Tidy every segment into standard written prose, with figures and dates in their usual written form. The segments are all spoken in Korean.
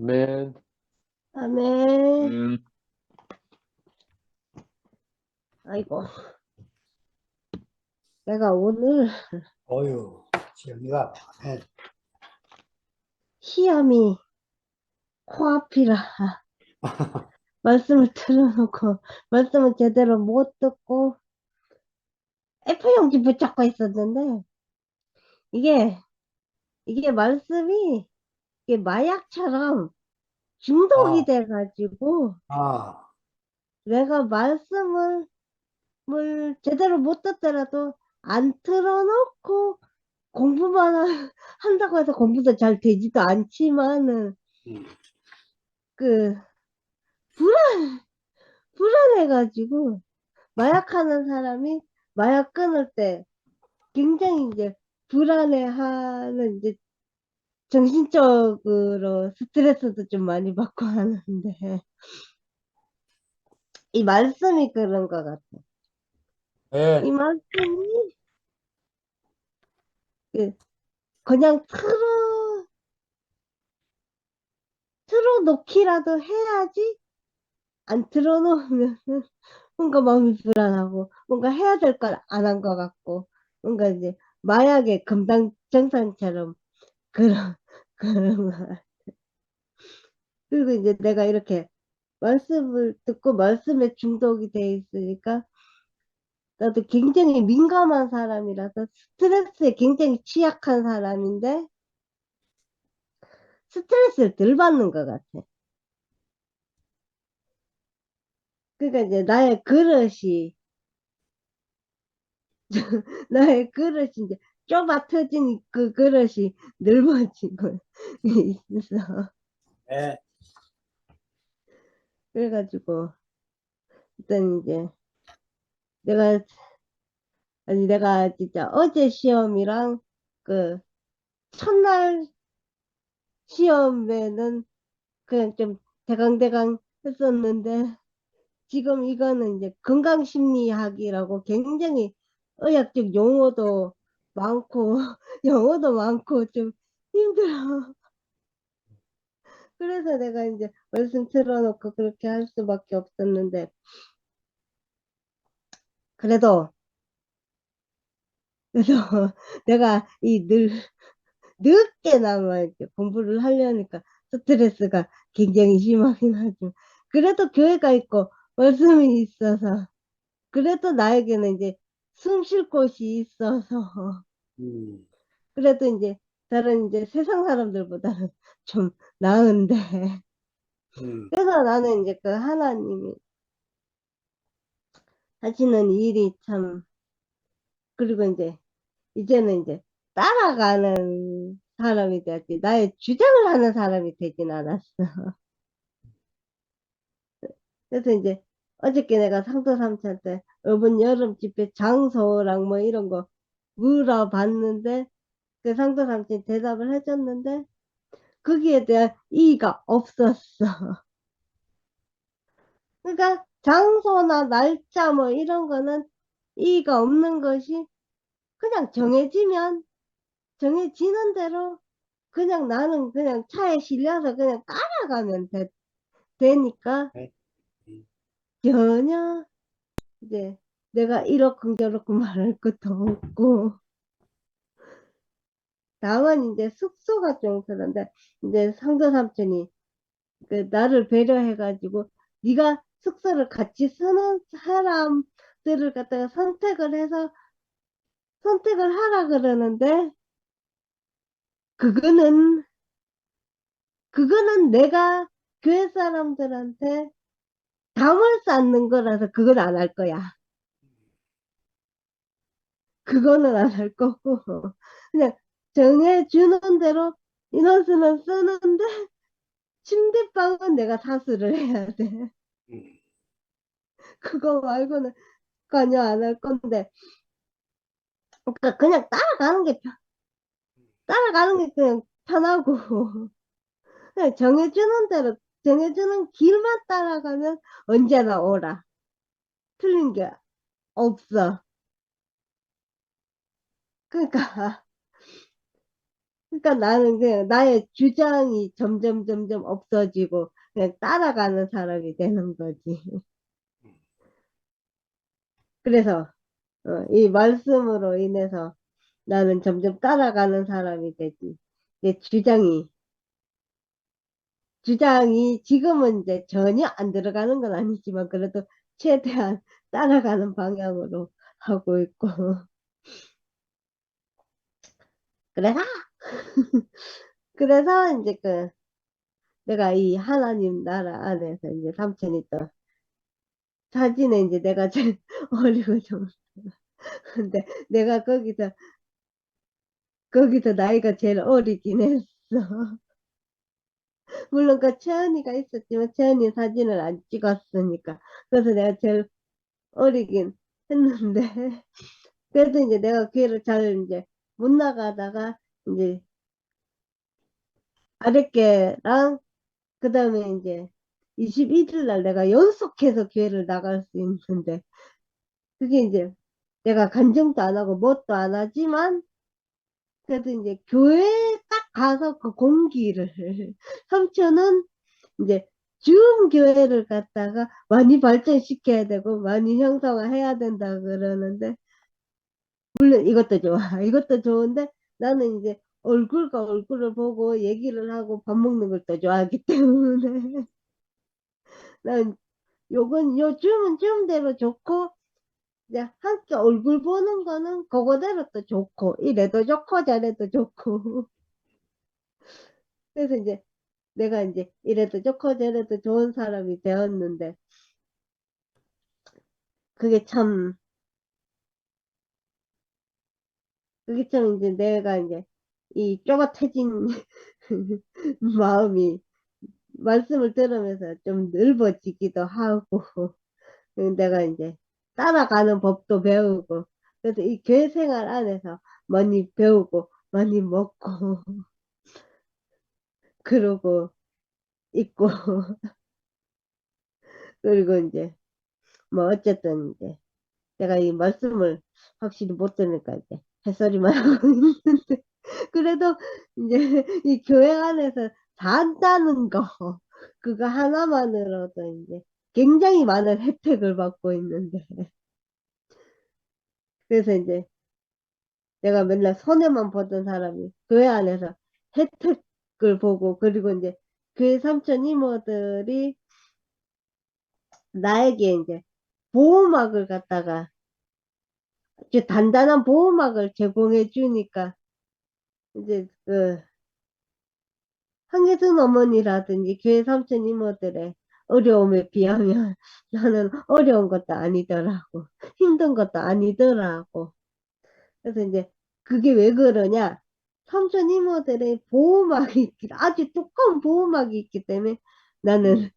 아멘. 아멘. 음, 아이고, 내가 오늘 어유, 지영이가, 시험이 코앞이라 말씀을 틀어놓고 말씀을 제대로 못 듣고 F용지 붙잡고 있었는데 이게 이게 말씀이 이게 마약처럼 중독이 아, 돼가지고 아, 내가 말씀을 제대로 못 듣더라도 안 틀어놓고 공부만 한다고 해서 공부도 잘 되지도 않지만은 음, 그 불안해가지고 마약하는 사람이 마약 끊을 때 굉장히 이제 불안해하는 이제 정신적으로 스트레스도 좀 많이 받고 하는데 이 말씀이 그런 것 같아. 이 예, 말씀이 그 그냥 틀어놓기라도 해야지 안 틀어놓으면 뭔가 마음이 불안하고 뭔가 해야 될 걸 안 한 것 같고 뭔가 이제 마약의 금당정산처럼 그런 그런 거. 그리고 이제 내가 이렇게 말씀을 듣고 말씀에 중독이 돼 있으니까 나도 굉장히 민감한 사람이라서 스트레스에 굉장히 취약한 사람인데 스트레스를 덜 받는 것 같아. 그러니까 이제 나의 그릇이 이제 좁아 터진 그 그릇이 넓어지고 있어. 예, 그래가지고 일단 이제 내가 내가 진짜 어제 시험이랑 그 첫날 시험에는 그냥 좀 대강대강 했었는데 지금 이거는 이제 건강심리학이라고 굉장히 의학적 용어도 많고 영어도 많고 좀 힘들어. 그래서 내가 이제 말씀 틀어놓고 그렇게 할 수밖에 없었는데 그래도 그래서 내가 늦게나마 이렇게 공부를 하려니까 스트레스가 굉장히 심하긴 하죠. 그래도 교회가 있고 말씀이 있어서 그래도 나에게는 이제 숨 쉴 곳이 있어서 음, 그래도 이제 다른 이제 세상 사람들보다는 좀 나은데 음, 그래서 나는 이제 그 하나님이 하시는 일이 참 그리고 이제는 이제 따라가는 사람이 되었지 나의 주장을 하는 사람이 되진 않았어. 그래서 이제 어저께 내가 상도 삼촌한테 이번 여름 집회 장소랑 뭐 이런 거 물어봤는데 그 상도 삼촌이 대답을 해줬는데 거기에 대한 이의가 없었어. 그러니까 장소나 날짜 뭐 이런 거는 이의가 없는 것이 그냥 정해지는 대로 그냥 나는 그냥 차에 실려서 그냥 따라가면 되니까 예, 음, 전혀 이제 내가 이렇고 말할 것도 없고 다만 이제 숙소가 좀 그런데 이제 상도 삼촌이 그 나를 배려해가지고 네가 숙소를 같이 쓰는 사람들을 갖다가 선택을 하라 그러는데 그거는 내가 교회 사람들한테 담을 쌓는 거라서 그건 안 할 거야. 그거는 안 할 거고 그냥 정해주는 대로 인원수는 쓰는데 침대방은 내가 사수를 해야 돼. 음, 그거 말고는 전혀 안 할 건데 그러니까 그냥 따라가는 게 그냥 편하고 그냥 정해주는 대로 정해주는 길만 따라가면 언제나 오라. 틀린 게 없어. 그러니까 그러니까 나는 그냥 나의 주장이 점점 점점 없어지고 그냥 따라가는 사람이 되는 거지. 그래서 이 말씀으로 인해서 나는 점점 따라가는 사람이 되지. 내 주장이 지금은 이제 전혀 안 들어가는 건 아니지만 그래도 최대한 따라가는 방향으로 하고 있고. 그래서 그래서 이제 내가 이 하나님 나라 안에서 이제 삼촌이 또 사진에 이제 내가 제일 어리고 좀 근데 내가 거기서 나이가 제일 어리긴 했어. 물론 그 채연이가 있었지만 채연이 사진을 안 찍었으니까. 그래서 내가 제일 어리긴 했는데 그래도 이제 내가 기회를 잘 이제 못 나가다가 이제 아랫개랑 그다음에 이제 21일 날 내가 연속해서 기회를 나갈 수 있는데 그게 이제 내가 간증도 안 하고 뭣도 안 하지만 그래도 이제 교회 딱 가서 그 공기를 삼촌은 이제 줌 교회를 갔다가 많이 발전시켜야 되고 많이 형성화해야 된다 그러는데 물론 이것도 좋아. 이것도 좋은데 나는 이제 얼굴과 얼굴을 보고 얘기를 하고 밥 먹는 걸 더 좋아하기 때문에 난 요건 요 줌은 줌대로 좋고 이제 함께 얼굴 보는 거는 그거대로 또 좋고 이래도 좋고 저래도 좋고 그래서 이제 내가 이제 이래도 좋고 저래도 좋은 사람이 되었는데 그게 참 그게 참 이제 내가 이제 이 쪼같아진 마음이 말씀을 들으면서 좀 넓어지기도 하고 내가 이제 따라가는 법도 배우고 그래서 이 교회 생활 안에서 많이 배우고 많이 먹고 그러고 있고 그리고 이제 뭐 어쨌든 이제 내가 이 말씀을 확실히 못 들으니까 이제 햇소리만 하고 있는데 그래도 이제 이 교회 안에서 산다는 거 그거 하나만으로도 이제 굉장히 많은 혜택을 받고 있는데 그래서 이제 내가 맨날 손해만 보던 사람이 교회 안에서 혜택을 보고 그리고 이제 교회 삼촌 이모들이 나에게 이제 보호막을 갖다가 이제 단단한 보호막을 제공해 주니까 이제 한예순 어머니라든지 교회 삼촌 이모들의 어려움에 비하면 나는 어려운 것도 아니더라고. 힘든 것도 아니더라고. 그래서 이제 그게 왜 그러냐? 삼촌 이모들의 아주 두꺼운 보호막이 있기 때문에 나는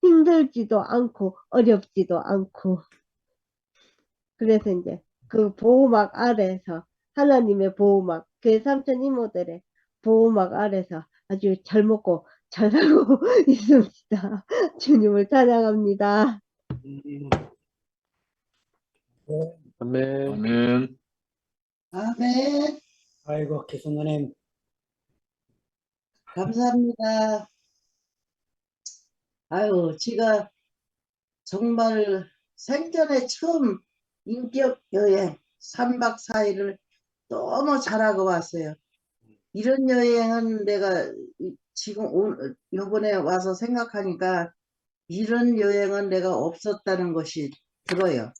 힘들지도 않고 어렵지도 않고 그래서 이제 그 보호막 아래서 하나님의 보호막, 그 삼촌 이모들의 보호막 아래서 아주 잘 먹고 잘 살고 있습니다. 주님을 찬양합니다. 음. 네. 아멘. 아멘. 아멘. 아이고, 기수님. 감사합니다. 아유, 제가 정말 생전에 처음 인격 여행 3박 4일을 너무 잘하고 왔어요. 이런 여행은 내가 지금 요번에 와서 생각하니까 이런 여행은 내가 없었다는 것이 들어요.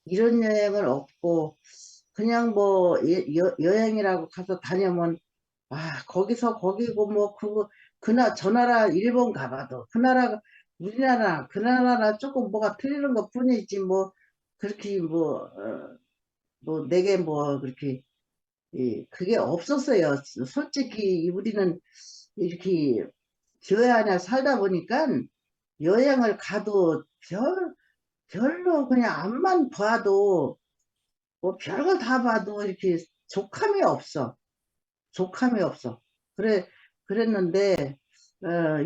이런 여행은 없고 그냥 뭐 여행이라고 가서 다녀면 거기서 거기고 뭐 저 나라 일본 가봐도 그 나라 우리나라 그 나라나 조금 뭐가 틀리는 것 뿐이지 뭐 그렇게 뭐 내게 뭐 그렇게 그게 없었어요. 솔직히 우리는 이렇게 교회 안에 살다 보니까 여행을 가도 별로 그냥 앞만 봐도 뭐 별걸 다 봐도 이렇게 족함이 없어. 족함이 없어. 그랬는데,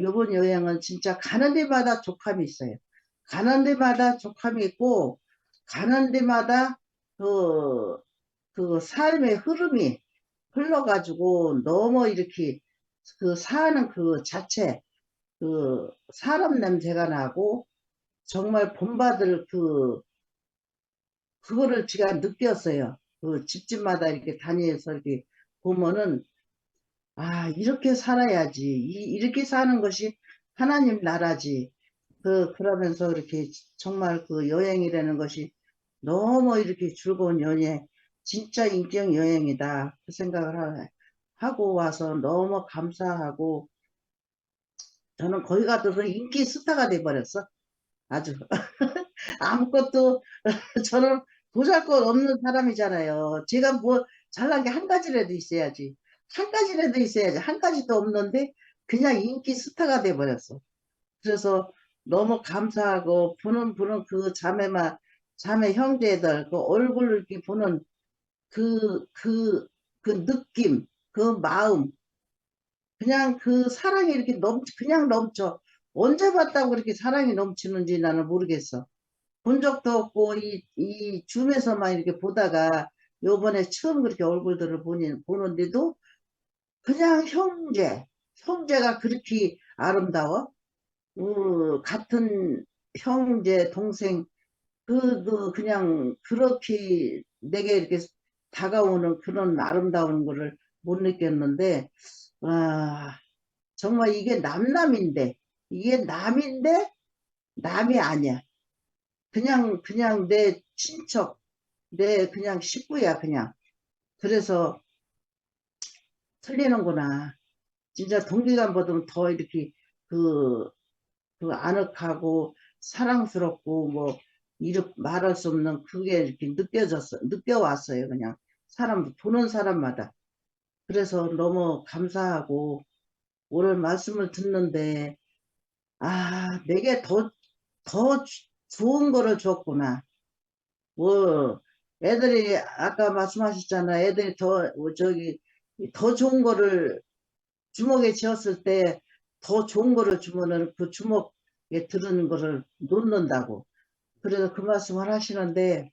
요번 여행은 진짜 가는 데마다 족함이 있어요. 가는 데마다 족함이 있고, 가는 데마다 그 삶의 흐름이 흘러가지고 너무 이렇게 그 사는 그 자체, 그 사람 냄새가 나고 정말 본받을 그거를 제가 느꼈어요. 그 집집마다 이렇게 다니면서 이렇게 보면은, 아, 이렇게 살아야지. 이렇게 사는 것이 하나님 나라지. 그러면서 이렇게 정말 그 여행이라는 것이 너무 이렇게 즐거운 여행, 진짜 인격 여행이다. 그 생각을 하고 와서 너무 감사하고, 저는 거기 가서 인기 스타가 돼버렸어. 아주. 아무것도, 저는 보잘것없는 사람이잖아요. 제가 뭐 잘난 게 한 가지라도 있어야지. 한 가지라도 있어야지. 한 가지도 없는데 그냥 인기 스타가 돼버렸어. 그래서 너무 감사하고 보는 그 자매 형제들 그 얼굴을 이렇게 보는 그, 그, 그 느낌, 그 마음, 그냥 그 사랑이 이렇게 그냥 넘쳐. 언제 봤다고 그렇게 사랑이 넘치는지 나는 모르겠어. 본 적도 없고, 이 줌에서만 이렇게 보다가, 요번에 처음 그렇게 얼굴들을 보는데도, 그냥 형제가 그렇게 아름다워? 같은 형제, 동생, 그냥 그렇게 내게 이렇게 다가오는 그런 아름다운 거를 못 느꼈는데, 와, 정말 이게 남남인데, 이게 남인데, 남이 아니야. 그냥 내 친척, 내 그냥 식구야, 그냥. 그래서 틀리는구나. 진짜 동기간보다 더 이렇게 그, 그 아늑하고 사랑스럽고 뭐, 이렇게 말할 수 없는 그게 이렇게 느껴왔어요, 그냥. 보는 사람마다. 그래서 너무 감사하고, 오늘 말씀을 듣는데, 아, 내게 더 좋은 거를 줬구나. 뭐, 애들이, 아까 말씀하셨잖아. 애들이 더 좋은 거를 주먹에 쥐었을 때, 더 좋은 거를 주면은 그 주먹에 들은 거를 놓는다고. 그래서 그 말씀을 하시는데,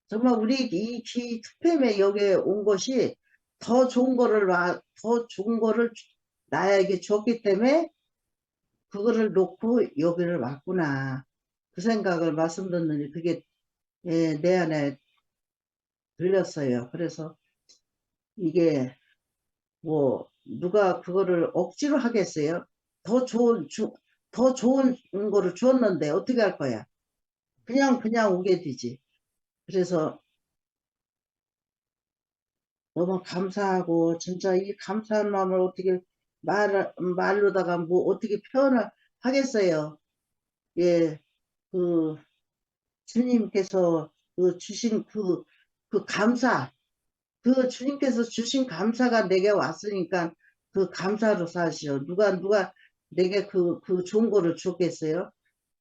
정말 우리 이 투팸에 여기에 온 것이 더 좋은 거를 나에게 줬기 때문에, 그거를 놓고 여기를 왔구나. 그 생각을 말씀 듣느니 그게 내 안에 들렸어요. 그래서 이게 뭐 누가 그거를 억지로 하겠어요? 더 좋은 거를 주었는데 어떻게 할 거야? 그냥 오게 되지. 그래서 너무 감사하고 진짜 이 감사한 마음을 어떻게 말로다가 뭐 어떻게 표현을 하겠어요? 예, 그 주님께서 주신 그 감사, 그 주님께서 주신 감사가 내게 왔으니까 그 감사로 사시오. 누가 내게 그 좋은 거를 줬겠어요?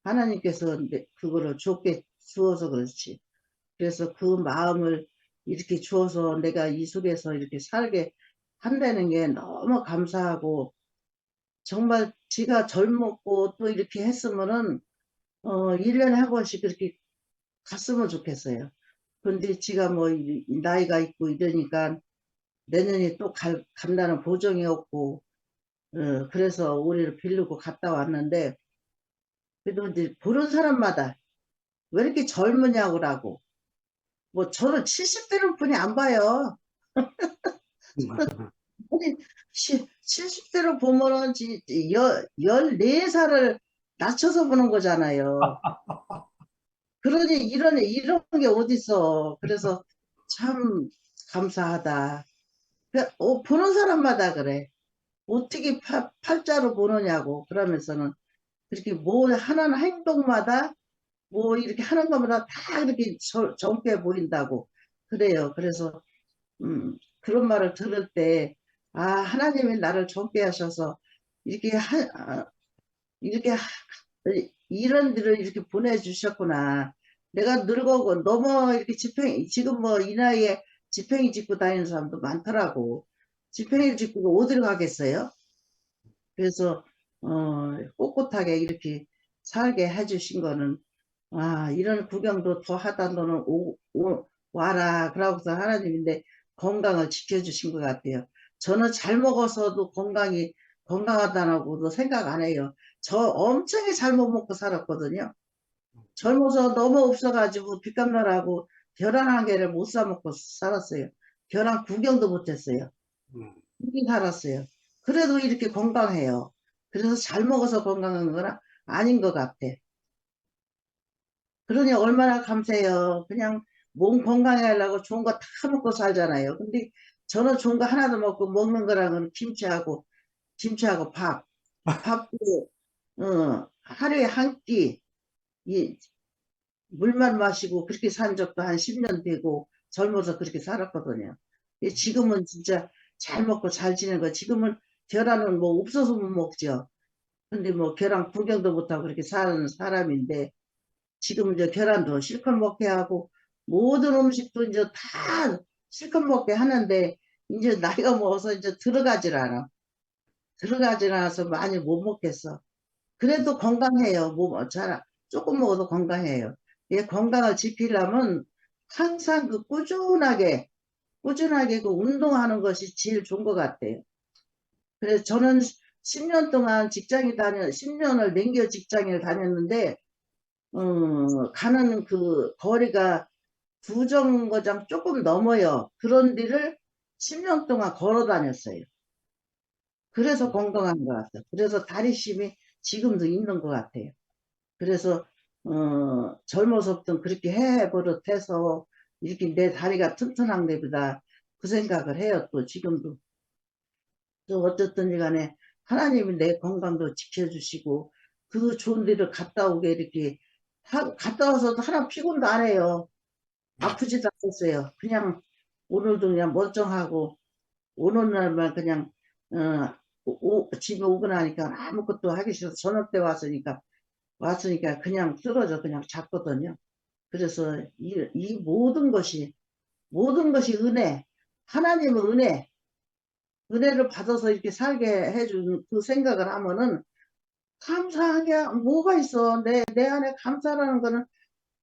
하나님께서 그거를 주어서 그렇지. 그래서 그 마음을 이렇게 주어서 내가 이 속에서 이렇게 살게 한다는 게 너무 감사하고, 정말 지가 젊었고 또 이렇게 했으면은 1년에 한 번씩 그렇게 갔으면 좋겠어요. 근데 지가 뭐 나이가 있고 이러니까 내년에 또 간다는 보정이 없고, 그래서 올해를 빌리고 갔다 왔는데, 그래도 이제 보는 사람마다 왜 이렇게 젊으냐고. 뭐 저는 70대는 뿐이 안 봐요. 아니, 70대로 보면은 14살을 낮춰서 보는 거잖아요. 그러니 이런 게 어딨어. 그래서 참 감사하다. 보는 사람마다 그래. 어떻게 팔자로 보느냐고. 그러면서는 그렇게 뭐 하는 행동마다 뭐 이렇게 하는 것마다 다 이렇게 젊게 보인다고. 그래요. 그래서 그런 말을 들을 때, 아, 하나님이 나를 젊게 하셔서 이렇게 이렇게 이런 일을 이렇게 보내주셨구나. 내가 늙어고 너무 이렇게 지금 뭐 이 나이에 지팽이 짚고 다니는 사람도 많더라고. 지팽이를 짚고 어디로 가겠어요? 그래서 꼿꼿하게 이렇게 살게 해주신 거는, 아, 이런 구경도 더 하다 너는 와라. 그러고서 하나님인데, 건강을 지켜주신 것 같아요. 저는 잘 먹어서도 건강하다고도 생각 안 해요. 저 엄청나게 잘 못 먹고 살았거든요. 젊어서 너무 없어가지고 빚값나라고 계란 한 개를 못 사 먹고 살았어요. 계란 구경도 못 했어요. 음, 이렇게 살았어요. 그래도 이렇게 건강해요. 그래서 잘 먹어서 건강한 거나 아닌 것 같아. 그러니 얼마나 감사해요. 그냥 몸 건강해 하려고 좋은 거 다 먹고 살잖아요. 근데 저는 좋은 거 하나도 먹고 먹는 거랑은 김치하고 밥도, 하루에 한 끼, 이, 물만 마시고 그렇게 산 적도 한 10년 되고 젊어서 그렇게 살았거든요. 지금은 진짜 잘 먹고 잘 지내는 거. 지금은 계란은 뭐 없어서 못 먹죠. 근데 뭐 계란 구경도 못하고 그렇게 사는 사람인데 지금 이제 계란도 실컷 먹게 하고 모든 음식도 이제 다 실컷 먹게 하는데 이제 나이가 먹어서 이제 들어가질 않아. 들어가질 않아서 많이 못 먹겠어. 그래도 건강해요. 조금 먹어도 건강해요. 이 건강을 지키려면 항상 그 꾸준하게 그 운동하는 것이 제일 좋은 것 같아요. 그래서 저는 10년 동안 10년을 넘겨 직장을 다녔는데, 가는 그 거리가 두 정거장 조금 넘어요. 그런 데를 10년 동안 걸어 다녔어요. 그래서 건강한 것 같아요. 그래서 다리심이 지금도 있는 것 같아요. 그래서 젊어서부터 그렇게 해버릇해서 이렇게 내 다리가 튼튼한 데보다 그 생각을 해요. 또 지금도 또 어쨌든 간에 하나님이 내 건강도 지켜주시고 그 좋은 데를 갔다 오게 이렇게 갔다 와서도 하나 피곤도 안 해요. 아프지도 않았어요. 그냥 오늘도 그냥 멀쩡하고 오는 날만 그냥 집에 오고 나니까 아무것도 하기 싫어서 저녁 때 왔으니까 그냥 쓰러져 그냥 잤거든요. 그래서 이 모든 것이 은혜, 하나님의 은혜를 받아서 이렇게 살게 해준 그 생각을 하면은 감사한 게 뭐가 있어. 내 안에 감사라는 거는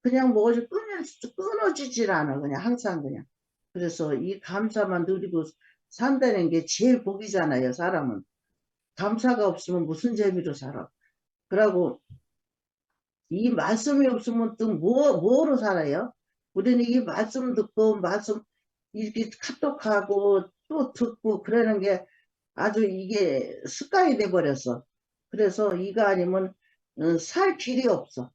그냥 뭐지 끊어지질 않아. 그냥 항상 그냥. 그래서 이 감사만 누리고 산다는 게 제일 복이잖아요, 사람은. 감사가 없으면 무슨 재미로 살아. 그러고 이 말씀이 없으면 또 뭐로 살아요? 우리는 이 말씀 듣고 말씀 이렇게 카톡하고 또 듣고 그러는 게 아주 이게 습관이 돼 버렸어. 그래서 이거 아니면 살 길이 없어.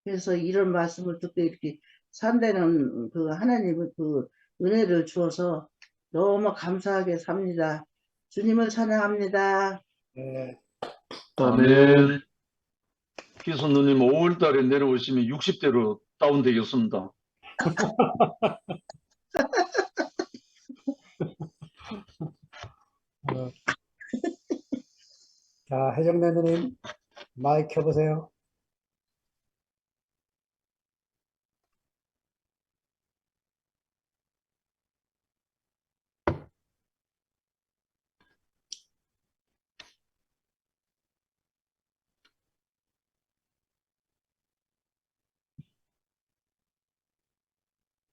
그래서 이런 말씀을 듣고 이렇게 산다는 그 하나님의 그 은혜를 주어서 너무 감사하게 삽니다. 주님을 찬양합니다. 네. 아멘. 기선누님 5월 달에 내려오시면 60대로 다운되겠습니다. 어, 자, 혜정래 누님 마이크 켜보세요.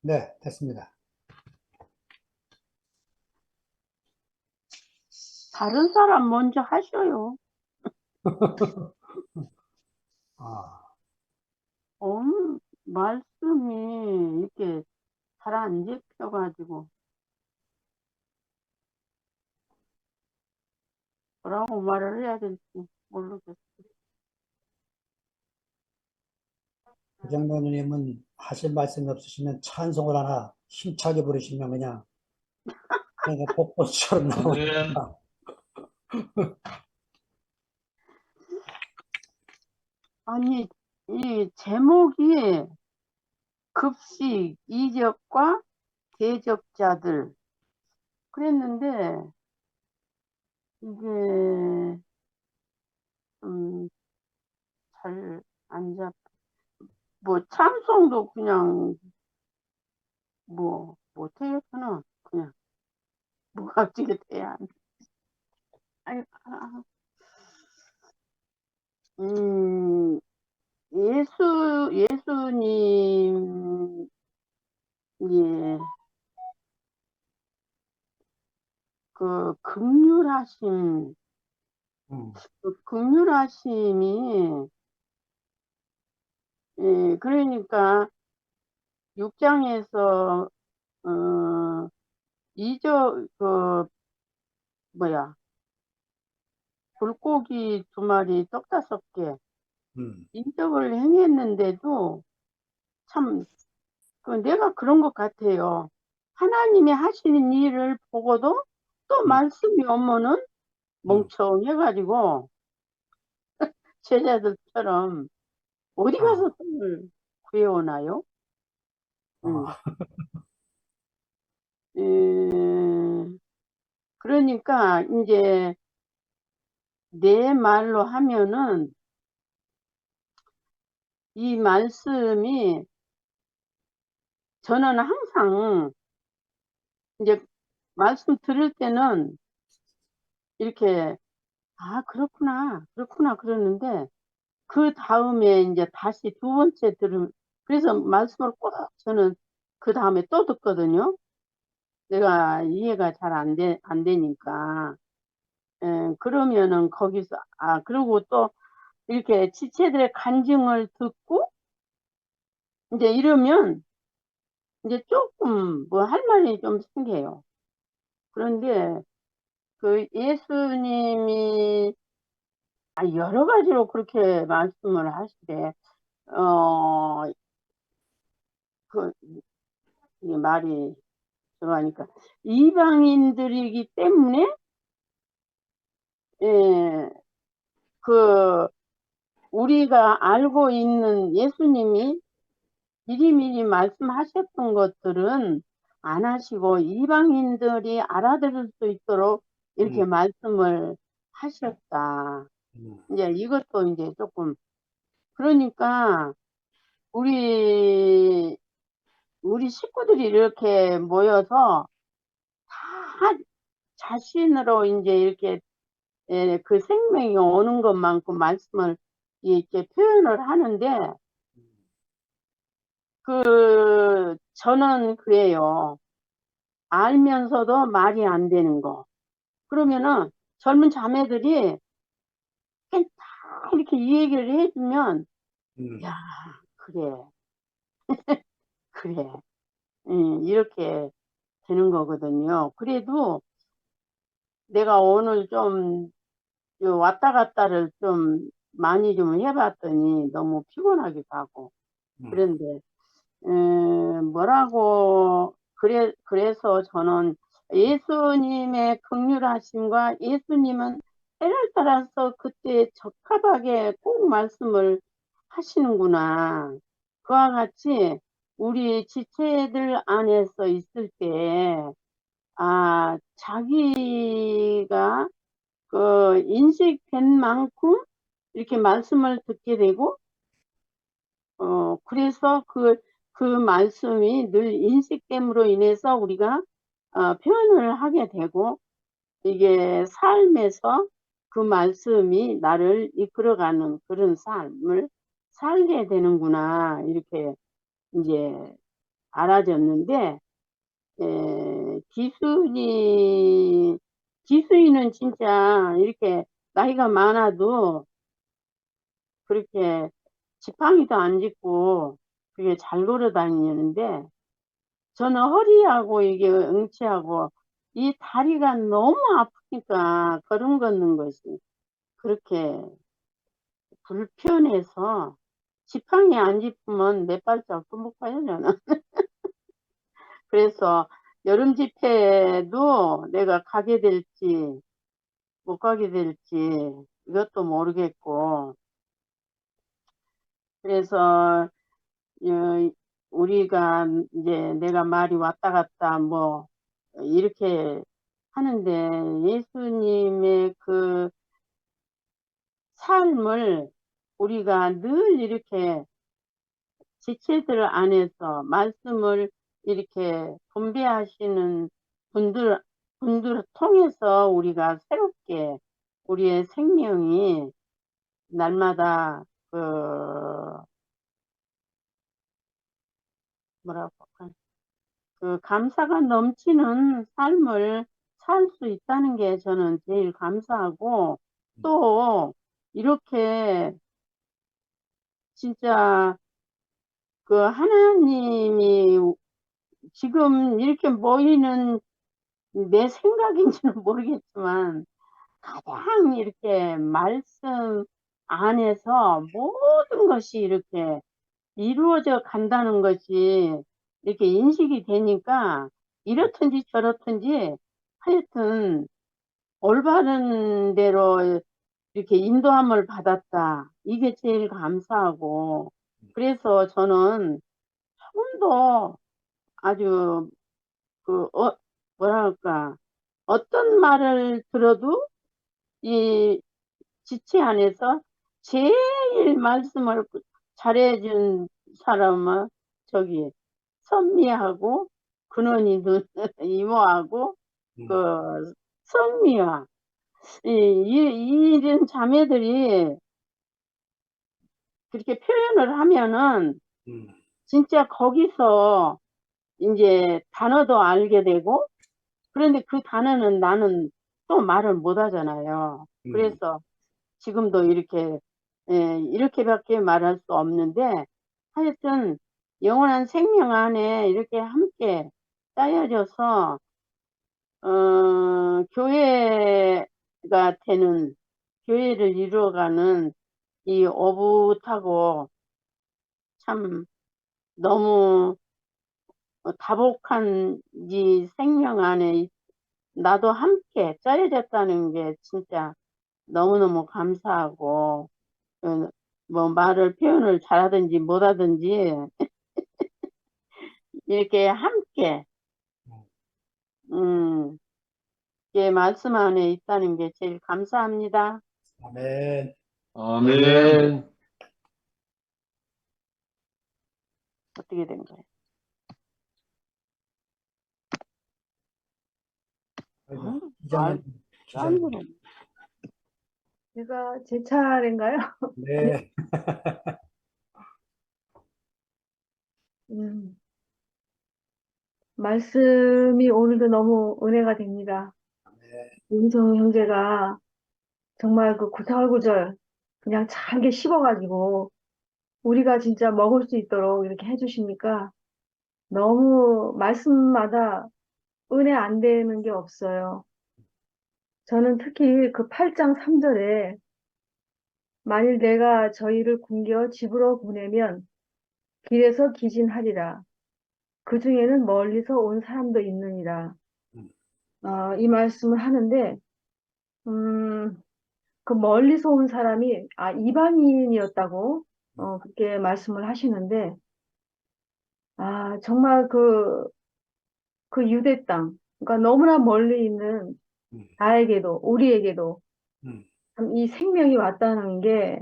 네, 됐습니다. 다른 사람 먼저 하셔요. 아, 말씀이 이렇게 잘 안 잡혀가지고 뭐라고 말을 해야 될지 모르겠어요. 혜정래 누님은 하실 말씀이 없으시면 찬송을 하나 힘차게 부르시면 그냥 복꽃처럼 아멘. 나오니까. 아니, 이 제목이 급식, 이적과 대적자들 그랬는데 이게 잘 안 잡. 뭐 찬송도 그냥 뭐 못하겠구나. 그냥 뭐가 어떻게 돼야. 아니, 예수님, 예, 그 극률하심, 음, 그 극률하심이, 예, 그러니까 6장에서 뭐야, 물고기 2마리, 떡 5개, 인적을 행했는데도 참, 내가 그런 것 같아요. 하나님이 하시는 일을 보고도 또 말씀이 오면은 멍청해가지고 제자들처럼 어디 가서 돈을 구해오나요? 음. 그러니까 이제 내 말로 하면은 이 말씀이 저는 항상 이제 말씀 들을 때는 이렇게 그렇구나 그렇구나 그러는데 그 다음에 이제 다시 2번째 그래서 말씀을 꼭 저는 그 다음에 또 듣거든요. 내가 이해가 잘 안 되니까. 그러면은 거기서 그리고 또 이렇게 지체들의 간증을 듣고 이제 이러면 이제 조금 뭐 할 말이 좀 생겨요. 그런데 그 예수님이 여러 가지로 그렇게 말씀을 하시되 그 이게 말이 저거하니까 이방인들이기 때문에 예, 그 우리가 알고 있는 예수님이 미리미리 말씀하셨던 것들은 안 하시고 이방인들이 알아들을 수 있도록 이렇게 말씀을 하셨다. 이제 이것도 이제 조금 그러니까 우리 식구들이 이렇게 모여서 다 자신으로 이제 이렇게 그 생명이 오는 것만큼 말씀을 이렇게 표현을 하는데 저는 그래요. 알면서도 말이 안 되는 거. 그러면은 젊은 자매들이 그냥 다 이렇게 이 얘기를 해주면 야 그래 그래 이렇게 되는 거거든요. 그래도 내가 오늘 좀 왔다 갔다를 좀 많이 좀 해봤더니 너무 피곤하기도 하고 그런데 그래서 저는 예수님의 긍휼하심과 예수님은 때를 따라서 그때 적합하게 꼭 말씀을 하시는구나. 그와 같이 우리 지체들 안에서 있을 때, 자기가 인식된 만큼 이렇게 말씀을 듣게 되고, 그래서 그 말씀이 늘 인식됨으로 인해서 우리가 표현을 하게 되고 이게 삶에서 그 말씀이 나를 이끌어가는 그런 삶을 살게 되는구나 이렇게 이제 알아졌는데 기수이는 진짜 이렇게 나이가 많아도 그렇게 지팡이도 안 짚고 그게 잘 걸어 다니는데 저는 허리하고 이게 응치하고 이 다리가 너무 아프니까 걸음 걷는 것이 그렇게 불편해서 지팡이 안 짚으면 내 발짝도 못 가요 저는. 그래서 여름 집회도 내가 가게 될지 못 가게 될지 이것도 모르겠고 그래서 우리가 이제 내가 말이 왔다 갔다 뭐 이렇게 하는데 예수님의 그 삶을 우리가 늘 이렇게 지체들 안에서 말씀을 이렇게 분배하시는 분들을 통해서 우리가 새롭게 우리의 생명이 날마다 뭐라고 할까? 그 감사가 넘치는 삶을 살 수 있다는 게 저는 제일 감사하고, 또 이렇게 진짜 그 하나님이 지금 이렇게 모이는 내 생각인지는 모르겠지만 가장 이렇게 말씀 안에서 모든 것이 이렇게 이루어져 간다는 것이 이렇게 인식이 되니까 이렇든지 저렇든지 하여튼 올바른 대로 이렇게 인도함을 받았다. 이게 제일 감사하고, 그래서 저는 조금도 아주 뭐랄까, 어떤 말을 들어도 이 지체 안에서 제일 말씀을 잘해준 사람은 저기 선미하고 근원이 이모하고 그 선미와 이런 자매들이 그렇게 표현을 하면은 진짜 거기서 이제 단어도 알게 되고, 그런데 그 단어는 나는 또 말을 못 하잖아요. 그래서 지금도 이렇게밖에 말할 수 없는데, 하여튼 영원한 생명 안에 이렇게 함께 짜여져서 교회가 되는, 교회를 이루어가는 이 오붓하고 참 너무 다복한 이 생명 안에 나도 함께 짜여졌다는 게 진짜 너무너무 감사하고, 뭐 말을 표현을 잘하든지 못하든지 이렇게 함께 이게 말씀 안에 있다는 게 제일 감사합니다. 아멘. 아멘. 어떻게 된 거예요? 아이고, 기자님, 짠. 제가 제 차례인가요? 네. 말씀이 오늘도 너무 은혜가 됩니다. 윤성 형제가 정말 그 구절구절 그냥 잘게 씹어가지고 우리가 진짜 먹을 수 있도록 이렇게 해주시니까 너무 말씀마다 은혜 안 되는 게 없어요. 저는 특히 그 8장 3절에 만일 내가 저희를 굶겨 집으로 보내면 길에서 기진하리라. 그 중에는 멀리서 온 사람도 있느니라. 이 말씀을 하는데, 그 멀리서 온 사람이, 이방인이었다고, 그렇게 말씀을 하시는데, 정말 그 유대 땅, 그러니까 너무나 멀리 있는 나에게도, 우리에게도 참 이 생명이 왔다는 게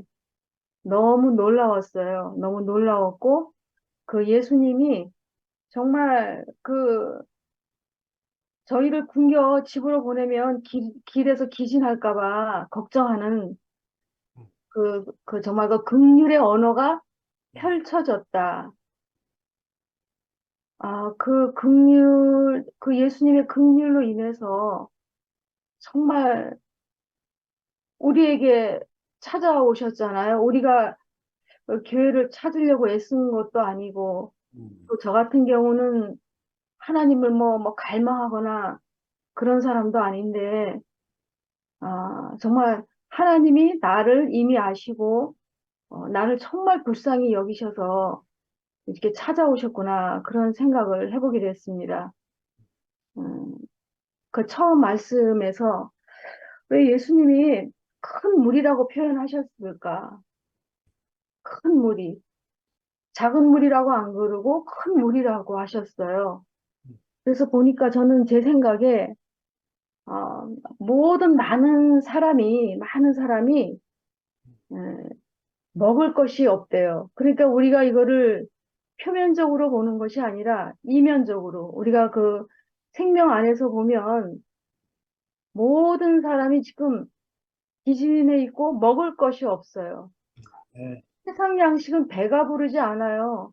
너무 놀라웠어요. 너무 놀라웠고, 그 예수님이 정말 저희를 굶겨 집으로 보내면 길에서 기진할까봐 걱정하는 정말 그 긍휼의 언어가 펼쳐졌다. 그 예수님의 긍휼로 인해서 정말 우리에게 찾아오셨잖아요. 우리가 교회를 찾으려고 애쓴 것도 아니고, 또 저 같은 경우는 하나님을 뭐 갈망하거나 그런 사람도 아닌데, 정말 하나님이 나를 이미 아시고, 나를 정말 불쌍히 여기셔서 이렇게 찾아오셨구나, 그런 생각을 해보게 됐습니다. 그 처음 말씀에서 왜 예수님이 큰 물이라고 표현하셨을까? 큰 물이. 작은 물이라고 안 그러고 큰 물이라고 하셨어요. 그래서 보니까 저는 제 생각에, 많은 사람이, 먹을 것이 없대요. 그러니까 우리가 이거를 표면적으로 보는 것이 아니라 이면적으로 우리가 그 생명 안에서 보면 모든 사람이 지금 기진해 있고 먹을 것이 없어요. 네. 세상 양식은 배가 부르지 않아요.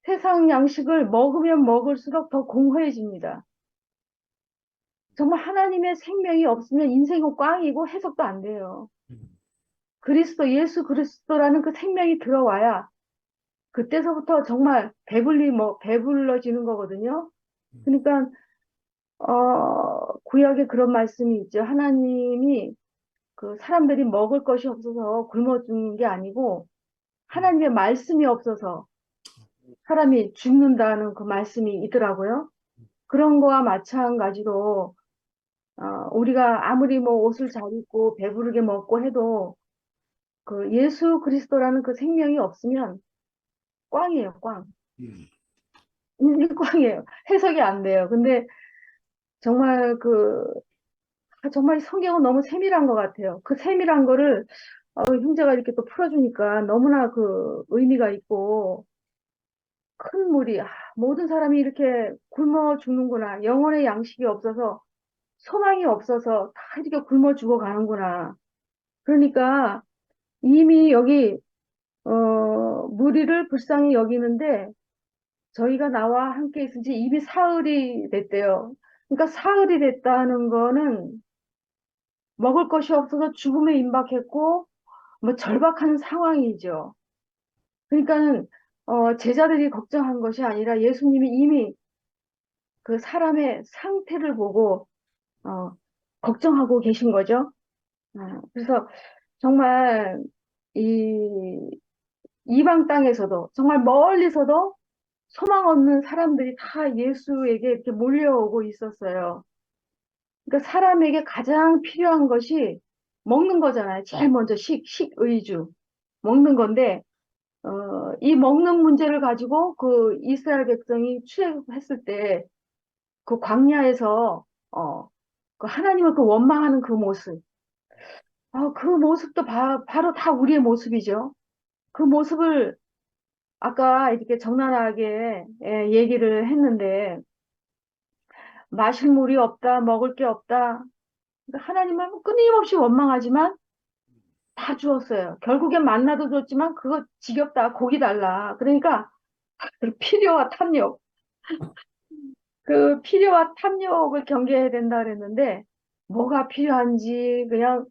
세상 양식을 먹으면 먹을수록 더 공허해집니다. 정말 하나님의 생명이 없으면 인생은 꽝이고 해석도 안 돼요. 그리스도, 예수 그리스도라는 그 생명이 들어와야 그때서부터 정말 배불러지는 거거든요. 그러니까, 구약에 그런 말씀이 있죠. 하나님이 그 사람들이 먹을 것이 없어서 굶어 죽는 게 아니고 하나님의 말씀이 없어서 사람이 죽는다는 그 말씀이 있더라고요. 그런 거와 마찬가지로 우리가 아무리 뭐 옷을 잘 입고 배부르게 먹고 해도 그 예수 그리스도라는 그 생명이 없으면 꽝이에요, 꽝. 인생 꽝이에요. 해석이 안 돼요. 근데 정말 정말 성경은 너무 세밀한 것 같아요. 그 세밀한 거를 형제가 이렇게 또 풀어주니까 너무나 그 의미가 있고 큰 무리, 모든 사람이 이렇게 굶어 죽는구나. 영혼의 양식이 없어서 소망이 없어서 다 이렇게 굶어 죽어가는구나. 그러니까 이미 여기 무리를 불쌍히 여기는데 저희가 나와 함께 있은 지 이미 사흘이 됐대요. 그러니까 사흘이 됐다는 거는 먹을 것이 없어서 죽음에 임박했고 뭐 절박한 상황이죠. 그러니까는 제자들이 걱정한 것이 아니라 예수님이 이미 그 사람의 상태를 보고 걱정하고 계신 거죠. 그래서 정말 이 이방 땅에서도 정말 멀리서도 소망 없는 사람들이 다 예수에게 이렇게 몰려오고 있었어요. 그러니까 사람에게 가장 필요한 것이 먹는 거잖아요. 제일 먼저 식의주 먹는 건데 이 먹는 문제를 가지고 그 이스라엘 백성이 출애굽했을 때 그 광야에서 그 하나님을 그 원망하는 그 모습, 그 모습도 바로 다 우리의 모습이죠. 그 모습을 아까 이렇게 적나라하게 얘기를 했는데 마실 물이 없다, 먹을 게 없다. 그러니까 하나님을 끊임없이 원망하지만 다 주었어요. 결국엔 만나도 줬지만 그거 지겹다, 고기 달라. 그러니까 필요와 탐욕, 그 필요와 탐욕을 경계해야 된다 그랬는데 뭐가 필요한지 그냥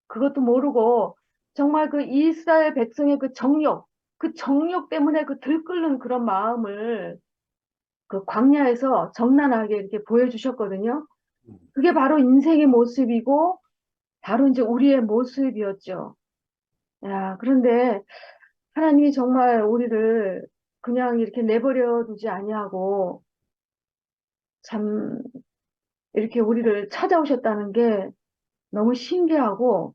그것도 모르고 정말 그 이스라엘 백성의 그 정욕 때문에 그 들끓는 그런 마음을 그 광야에서 적나라하게 이렇게 보여주셨거든요. 그게 바로 인생의 모습이고 바로 이제 우리의 모습이었죠. 야, 그런데 하나님이 정말 우리를 그냥 이렇게 내버려 두지 아니하고 참 이렇게 우리를 찾아오셨다는 게 너무 신기하고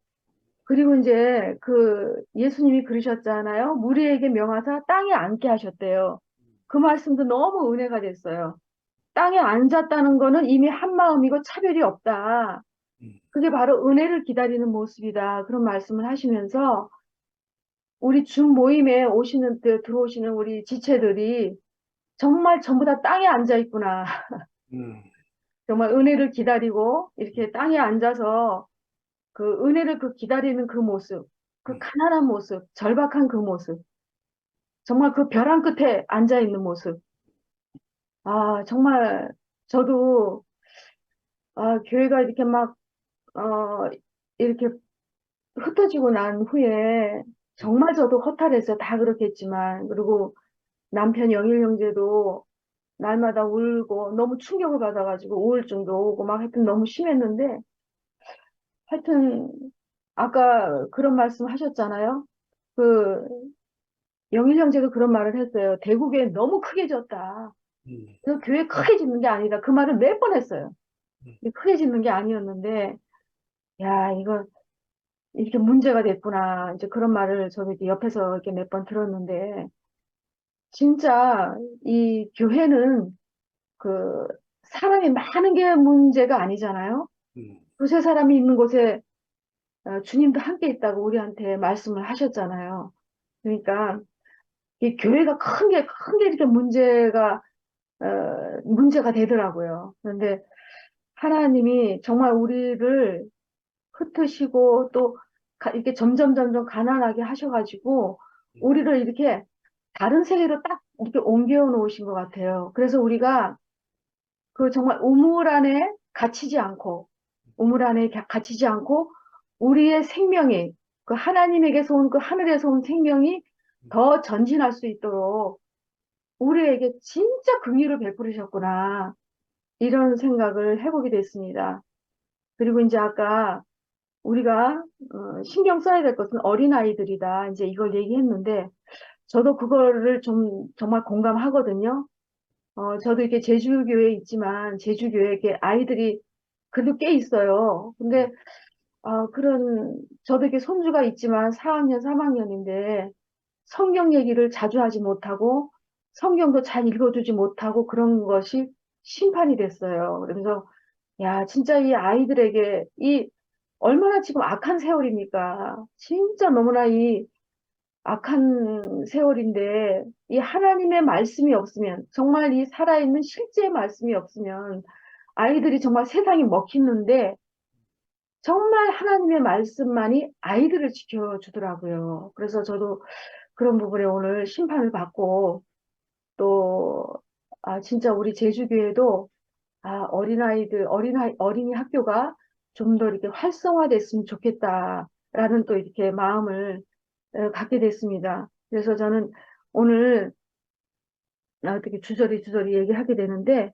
그리고 이제 그 예수님이 그러셨잖아요. 무리에게 명하사 땅에 앉게 하셨대요. 그 말씀도 너무 은혜가 됐어요. 땅에 앉았다는 거는 이미 한 마음이고 차별이 없다. 그게 바로 은혜를 기다리는 모습이다. 그런 말씀을 하시면서 우리 줌 모임에 들어오시는 우리 지체들이 정말 전부 다 땅에 앉아 있구나. 정말 은혜를 기다리고 이렇게 땅에 앉아서 그 은혜를 기다리는 그 모습, 그 가난한 모습, 절박한 그 모습, 정말 그 벼랑 끝에 앉아 있는 모습. 정말 저도 교회가 이렇게 막 이렇게 흩어지고 난 후에 정말 저도 허탈해서 다 그렇겠지만 그리고 남편 영일 형제도 날마다 울고 너무 충격을 받아가지고 우울증도 오고 막 하여튼 너무 심했는데 하여튼 아까 그런 말씀 하셨잖아요. 그 영일 형제도 그런 말을 했어요. 대구교회 너무 크게 졌다. 그 교회 크게 짓는 게 아니다. 그 말을 몇 번 했어요. 크게 짓는 게 아니었는데 야 이거 이렇게 문제가 됐구나. 이제 그런 말을 저도 이렇게 옆에서 이렇게 몇 번 들었는데 진짜 이 교회는 그 사람이 많은 게 문제가 아니잖아요. 두세 사람이 있는 곳에 주님도 함께 있다고 우리한테 말씀을 하셨잖아요. 그러니까 이 교회가 큰 게 이렇게 문제가 되더라고요. 그런데 하나님이 정말 우리를 흩으시고 또 이렇게 점점 가난하게 하셔가지고 우리를 이렇게 다른 세계로 딱 이렇게 옮겨 놓으신 것 같아요. 그래서 우리가 그 정말 우물 안에 갇히지 않고, 우물 안에 갇히지 않고, 우리의 생명이, 그 하나님에게서 온 그 하늘에서 온 생명이 더 전진할 수 있도록 우리에게 진짜 긍휼을 베푸셨구나. 이런 생각을 해보게 됐습니다. 그리고 이제 아까 우리가 신경 써야 될 것은 어린아이들이다. 이제 이걸 얘기했는데, 저도 그거를 좀 정말 공감하거든요. 저도 이렇게 제주교회에 있지만, 제주교회에 이렇게 아이들이 그래도 꽤 있어요. 근데, 저도 이렇게 손주가 있지만 4학년, 3학년인데, 성경 얘기를 자주 하지 못하고, 성경도 잘 읽어주지 못하고, 그런 것이 심판이 됐어요. 그래서, 야, 진짜 이 아이들에게, 얼마나 지금 악한 세월입니까? 진짜 너무나 이 악한 세월인데, 이 하나님의 말씀이 없으면, 정말 이 살아있는 실제의 말씀이 없으면, 아이들이 정말 세상이 먹히는데, 정말 하나님의 말씀만이 아이들을 지켜주더라고요. 그래서 저도 그런 부분에 오늘 심판을 받고, 또, 진짜 우리 제주교회도, 어린이 학교가 좀 더 이렇게 활성화됐으면 좋겠다라는 또 이렇게 마음을 갖게 됐습니다. 그래서 저는 오늘 어떻게 주저리 얘기하게 되는데,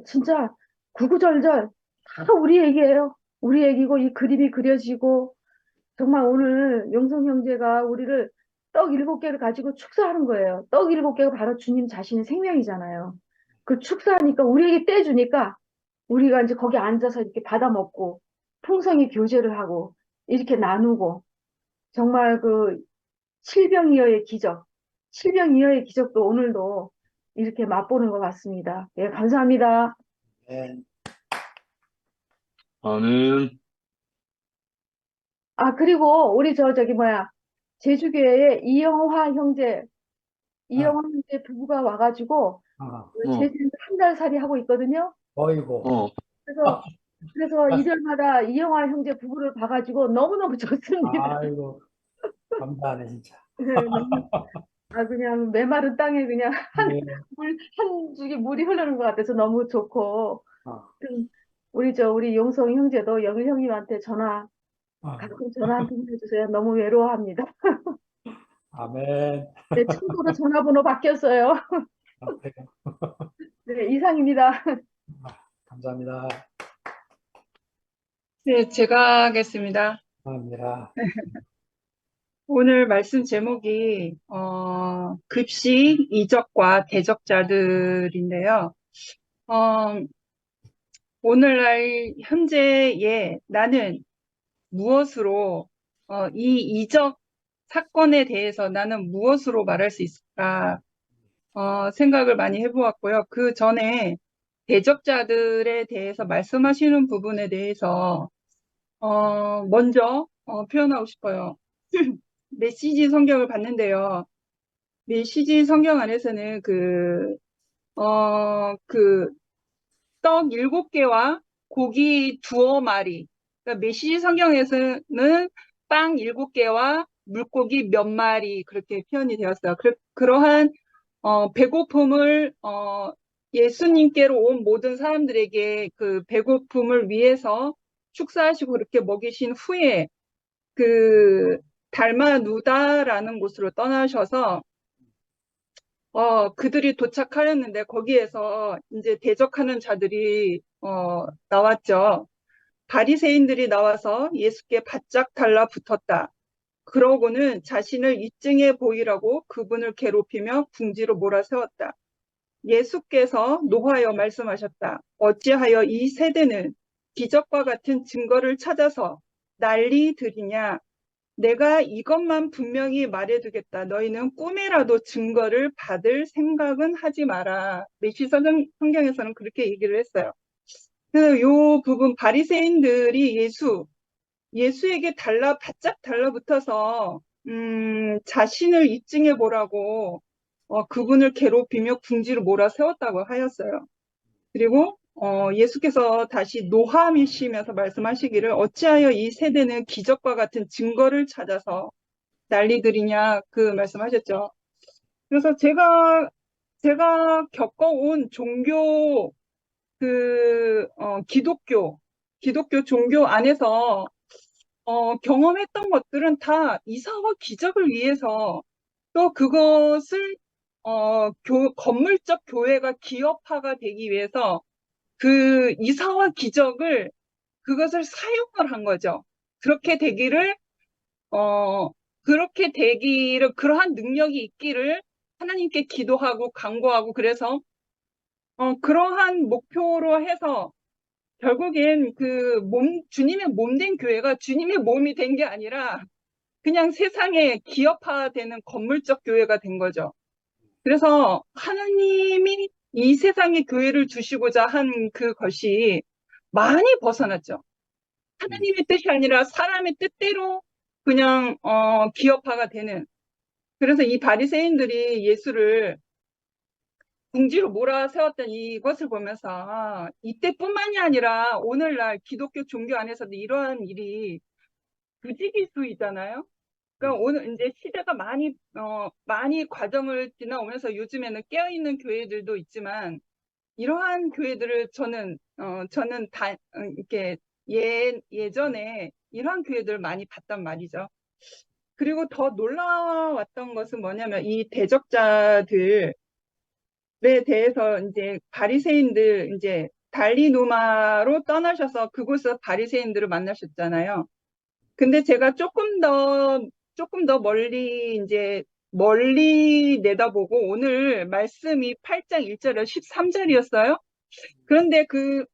진짜 구구절절 다 우리 얘기예요. 우리 얘기고 이 그림이 그려지고, 정말 오늘 용성 형제가 우리를 떡 7개를 가지고 축사하는 거예요. 떡 7개가 바로 주님 자신의 생명이잖아요. 그 축사하니까 우리에게 떼주니까 우리가 이제 거기 앉아서 이렇게 받아 먹고 풍성히 교제를 하고 이렇게 나누고, 정말 그 칠병이어의 기적, 칠병이어의 기적도 오늘도 이렇게 맛보는 것 같습니다. 예, 감사합니다. 네. 아멘. 그리고 우리 제주교회에 이영화 형제 부부가 와가지고 아, 제주에서 한 달 살이 하고 있거든요. 어이고. 그래서 이달마다 이영화 형제 부부를 봐가지고 너무너무 좋습니다. 아이고, 감사하네, 진짜. 그냥 메마른 땅에 그냥 네. 한 줄기 물이 흐르는 것 같아서 너무 좋고, 어, 우리 용성 형제도 영일 형님한테 어, 가끔 전화 한 통 해주세요. 너무 외로워합니다. 아멘. 네, 참고로 전화번호 바뀌었어요. 아, 그래요. 네, 이상입니다. 감사합니다. 네, 제가 하겠습니다. 감사합니다. 오늘 말씀 제목이 급식 이적과 대적자들인데요. 오늘날 현재의 나는 무엇으로 이 이적 사건에 대해서 나는 무엇으로 말할 수 있을까 생각을 많이 해보았고요. 그 전에 대적자들에 대해서 말씀하시는 부분에 대해서 먼저 표현하고 싶어요. 메시지 성경을 봤는데요. 메시지 성경 안에서는 떡 7개와 고기 2마리. 그러니까 메시지 성경에서는 빵 7개와 물고기 몇 마리 그렇게 표현이 되었어요. 그러한 배고픔을 예수님께로 온 모든 사람들에게 그 배고픔을 위해서 축사하시고 그렇게 먹이신 후에 달마누다라는 곳으로 떠나셔서 그들이 도착하였는데 거기에서 이제 대적하는 자들이 나왔죠. 바리새인들이 나와서 예수께 바짝 달라붙었다. 그러고는 자신을 입증해 보이라고 그분을 괴롭히며 궁지로 몰아세웠다. 예수께서 노하여 말씀하셨다. 어찌하여 이 세대는 기적과 같은 증거를 찾아서 난리들이냐. 내가 이것만 분명히 말해두겠다. 너희는 꿈에라도 증거를 받을 생각은 하지 마라. 메시지 성경에서는 그렇게 얘기를 했어요. 그래서 요 부분 바리새인들이 예수에게 바짝 달라붙어서 자신을 입증해 보라고 그분을 괴롭히며 궁지로 몰아세웠다고 하였어요. 그리고 예수께서 다시 노하시면서 말씀하시기를 어찌하여 이 세대는 기적과 같은 증거를 찾아서 난리들이냐 그 말씀하셨죠. 그래서 제가 겪어온 종교 기독교 종교 안에서 경험했던 것들은 다 이사와 기적을 위해서 또 그것을 건물적 교회가 기업화가 되기 위해서 그 이사와 기적을 그것을 사용을 한 거죠. 그렇게 되기를 그러한 능력이 있기를 하나님께 기도하고 간구하고 그래서 그러한 목표로 해서 결국엔 주님의 몸 된 교회가 주님의 몸이 된 게 아니라 그냥 세상에 기업화되는 건물적 교회가 된 거죠. 그래서 하나님이 이 세상에 교회를 주시고자 한 그것이 많이 벗어났죠. 하나님의 뜻이 아니라 사람의 뜻대로 그냥 기업화가 되는. 그래서 이 바리새인들이 예수를 궁지로 몰아세웠던 이것을 보면서 이때뿐만이 아니라 오늘날 기독교 종교 안에서도 이러한 일이 부지기수이잖아요. 그러니까 오늘 이제 시대가 많이 과정을 지나오면서 요즘에는 깨어있는 교회들도 있지만 이러한 교회들을 저는 이렇게 예전에 이러한 교회들을 많이 봤단 말이죠. 그리고 더 놀라웠던 것은 뭐냐면 이 대적자들에 대해서 이제 바리새인들 이제 달리누마로 떠나셔서 그곳에서 바리새인들을 만나셨잖아요. 근데 제가 조금 더 멀리 내다보고 오늘 말씀이 8장 1절에 13절이었어요. 그런데 그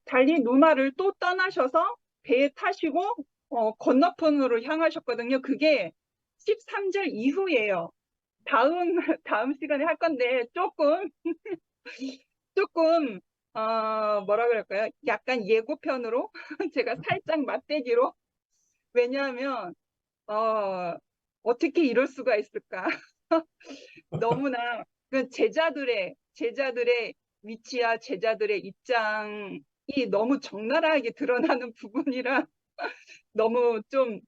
달리누마를 또 떠나셔서 배에 타시고 건너편으로 향하셨거든요. 그게 13절 이후예요. 다음 시간에 할 건데 조금 뭐라 그럴까요? 약간 예고편으로 제가 살짝 맛배기로 왜냐하면 어떻게 이럴 수가 있을까? 너무나 그 제자들의 위치와 제자들의 입장이 너무 적나라하게 드러나는 부분이라 너무 좀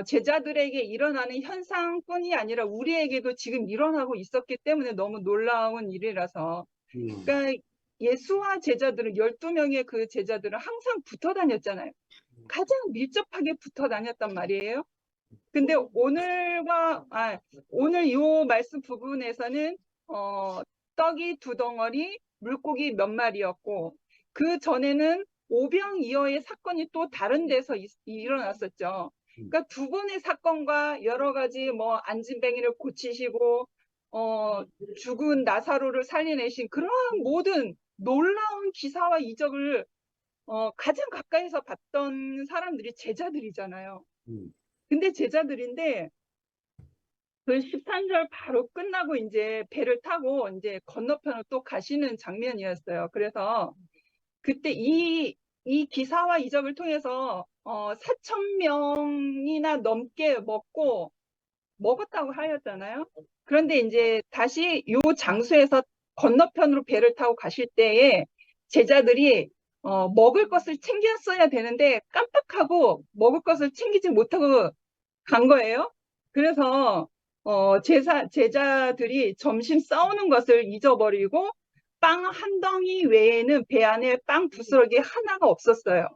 제자들에게 일어나는 현상뿐이 아니라 우리에게도 지금 일어나고 있었기 때문에 너무 놀라운 일이라서 그러니까 예수와 제자들은 12명의 그 제자들은 항상 붙어 다녔잖아요. 가장 밀접하게 붙어 다녔단 말이에요. 근데 오늘 요 말씀 부분에서는 떡이 2덩어리, 물고기 몇 마리였고 그 전에는 오병이어의 사건이 또 다른 데서 일어났었죠. 그러니까 두 번의 사건과 여러 가지 뭐 안진뱅이를 고치시고 죽은 나사로를 살려내신 그런 모든 놀라운 기사와 이적을 가장 가까이서 봤던 사람들이 제자들이잖아요. 근데 제자들인데 그 13절 바로 끝나고 이제 배를 타고 이제 건너편으로 또 가시는 장면이었어요. 그래서 그때 이 기사와 이적을 통해서 4,000명이나 넘게 먹었다고 하였잖아요. 그런데 이제 다시 요 장소에서 건너편으로 배를 타고 가실 때에 제자들이 먹을 것을 챙겼어야 되는데 깜빡하고 먹을 것을 챙기지 못하고 간 거예요. 그래서 제자들이 점심 싸우는 것을 잊어버리고 빵 한 덩이 외에는 배 안에 빵 부스러기 하나가 없었어요.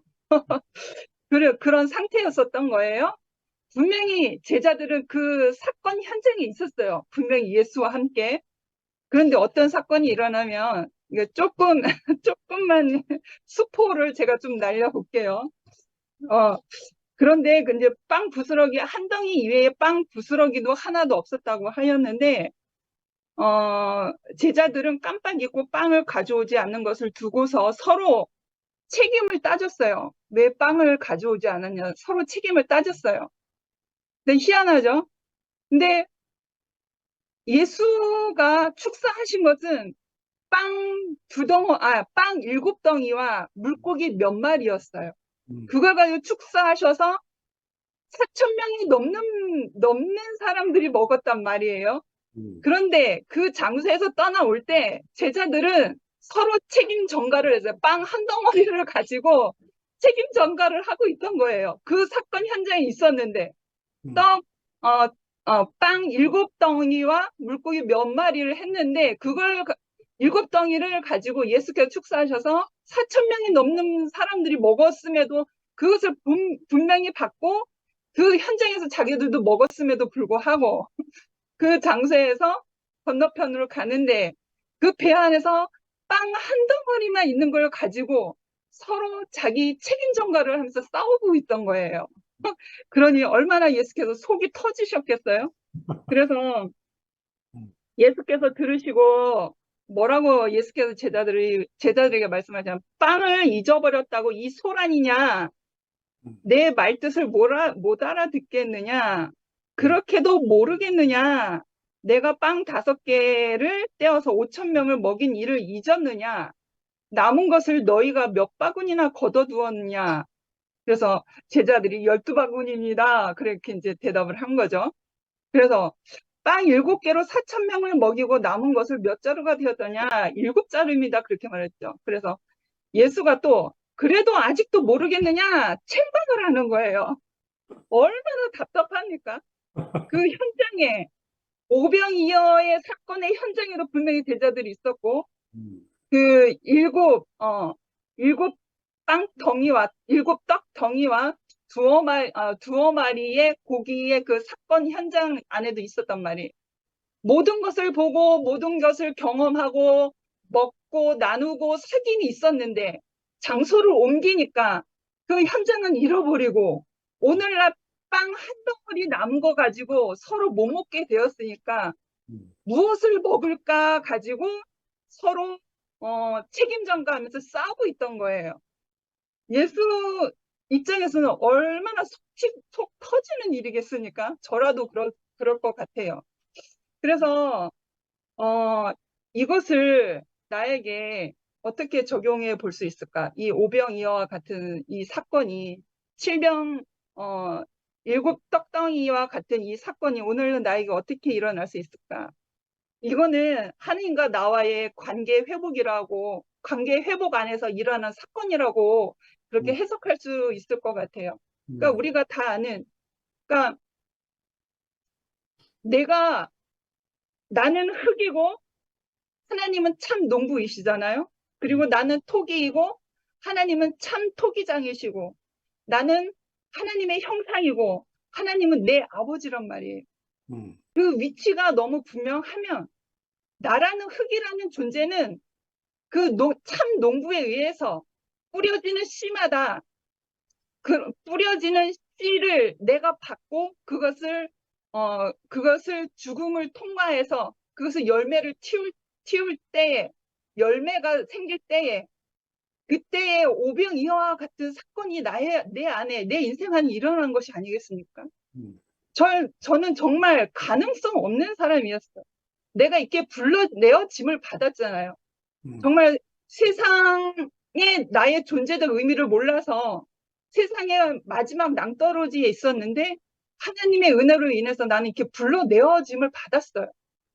그런 상태였었던 거예요. 분명히 제자들은 그 사건 현장에 있었어요. 분명히 예수와 함께. 그런데 어떤 사건이 일어나면 이거 조금만 스포를 제가 좀 날려볼게요. 그런데 이제 빵 부스러기 한 덩이 이외에 빵 부스러기도 하나도 없었다고 하였는데 제자들은 깜빡 잊고 빵을 가져오지 않는 것을 두고서 서로 책임을 따졌어요. 왜 빵을 가져오지 않았냐 서로 책임을 따졌어요. 근데 희한하죠? 근데 예수가 축사하신 것은 빵 7덩이와 물고기 몇 마리였어요. 그걸 가지고 축사하셔서 4,000명이 넘는 사람들이 먹었단 말이에요. 그런데 그 장소에서 떠나올 때 제자들은 서로 책임 전가를 해서 빵 한 덩어리를 가지고 책임 전가를 하고 있던 거예요. 그 사건 현장에 있었는데 빵 7덩이와 물고기 몇 마리를 했는데 그걸 7 덩이를 가지고 예수께서 축사하셔서 4,000명이 넘는 사람들이 먹었음에도 그것을 분명히 받고 그 현장에서 자기들도 먹었음에도 불구하고 그 장소에서 건너편으로 가는데 그 배 안에서 빵 한 덩어리만 있는 걸 가지고 서로 자기 책임 전가를 하면서 싸우고 있던 거예요. 그러니 얼마나 예수께서 속이 터지셨겠어요? 그래서 예수께서 들으시고 뭐라고 예수께서 제자들에게 말씀하시냐면 빵을 잊어버렸다고 이 소란이냐? 내 말뜻을 못 알아듣겠느냐? 그렇게도 모르겠느냐? 내가 빵 5개를 떼어서 5,000명을 먹인 일을 잊었느냐? 남은 것을 너희가 몇 바구니나 걷어두었느냐? 그래서 제자들이 12바구니입니다. 그렇게 이제 대답을 한 거죠. 그래서 빵 7개로 4,000명을 먹이고 남은 것을 몇 자루가 되었더냐? 7자루입니다. 그렇게 말했죠. 그래서 예수가 또 그래도 아직도 모르겠느냐? 책망을 하는 거예요. 얼마나 답답합니까? 그 현장에 오병이어의 사건의 현장에도 분명히 제자들이 있었고 그 7 빵 덩이와 7 떡 덩이와 두어 마리의 고기의 그 사건 현장 안에도 있었단 말이에요. 모든 것을 보고 모든 것을 경험하고 먹고 나누고 사귐이 있었는데 장소를 옮기니까 그 현장은 잃어버리고 오늘날 빵 한 덩어리 남은 거 가지고 서로 못 먹게 되었으니까 무엇을 먹을까 가지고 서로 책임 전가하면서 싸우고 있던 거예요. 예수 입장에서는 얼마나 속 터지는 일이겠습니까? 저라도 그럴 것 같아요. 그래서 이것을 나에게 어떻게 적용해 볼 수 있을까? 이 오병이어와 같은 이 사건이 7병 7 떡덩이와 같은 이 사건이 오늘은 나에게 어떻게 일어날 수 있을까? 이거는 하나님과 나와의 관계 회복이라고, 관계 회복 안에서 일어나는 사건이라고 그렇게 해석할 수 있을 것 같아요. 그러니까 우리가 다 아는, 그러니까 나는 흙이고 하나님은 참 농부이시잖아요. 그리고 나는 토기이고 하나님은 참 토기장이시고 나는 하나님의 형상이고 하나님은 내 아버지란 말이에요. 그 위치가 너무 분명하면 나라는 흙이라는 존재는 그 참 농부에 의해서 뿌려지는 씨마다 그 뿌려지는 씨를 내가 받고 그것을 죽음을 통과해서 그것을 열매를 틔울 때에 열매가 생길 때에 그때의 오병이어와 같은 사건이 내 안에 내 인생 안에 일어난 것이 아니겠습니까? 저는 정말 가능성 없는 사람이었어요. 내가 이렇게 불러내어짐을 받았잖아요. 정말 세상에 나의 존재적 의미를 몰라서 세상의 마지막 낭떠러지에 있었는데 하나님의 은혜로 인해서 나는 이렇게 불러내어짐을 받았어요.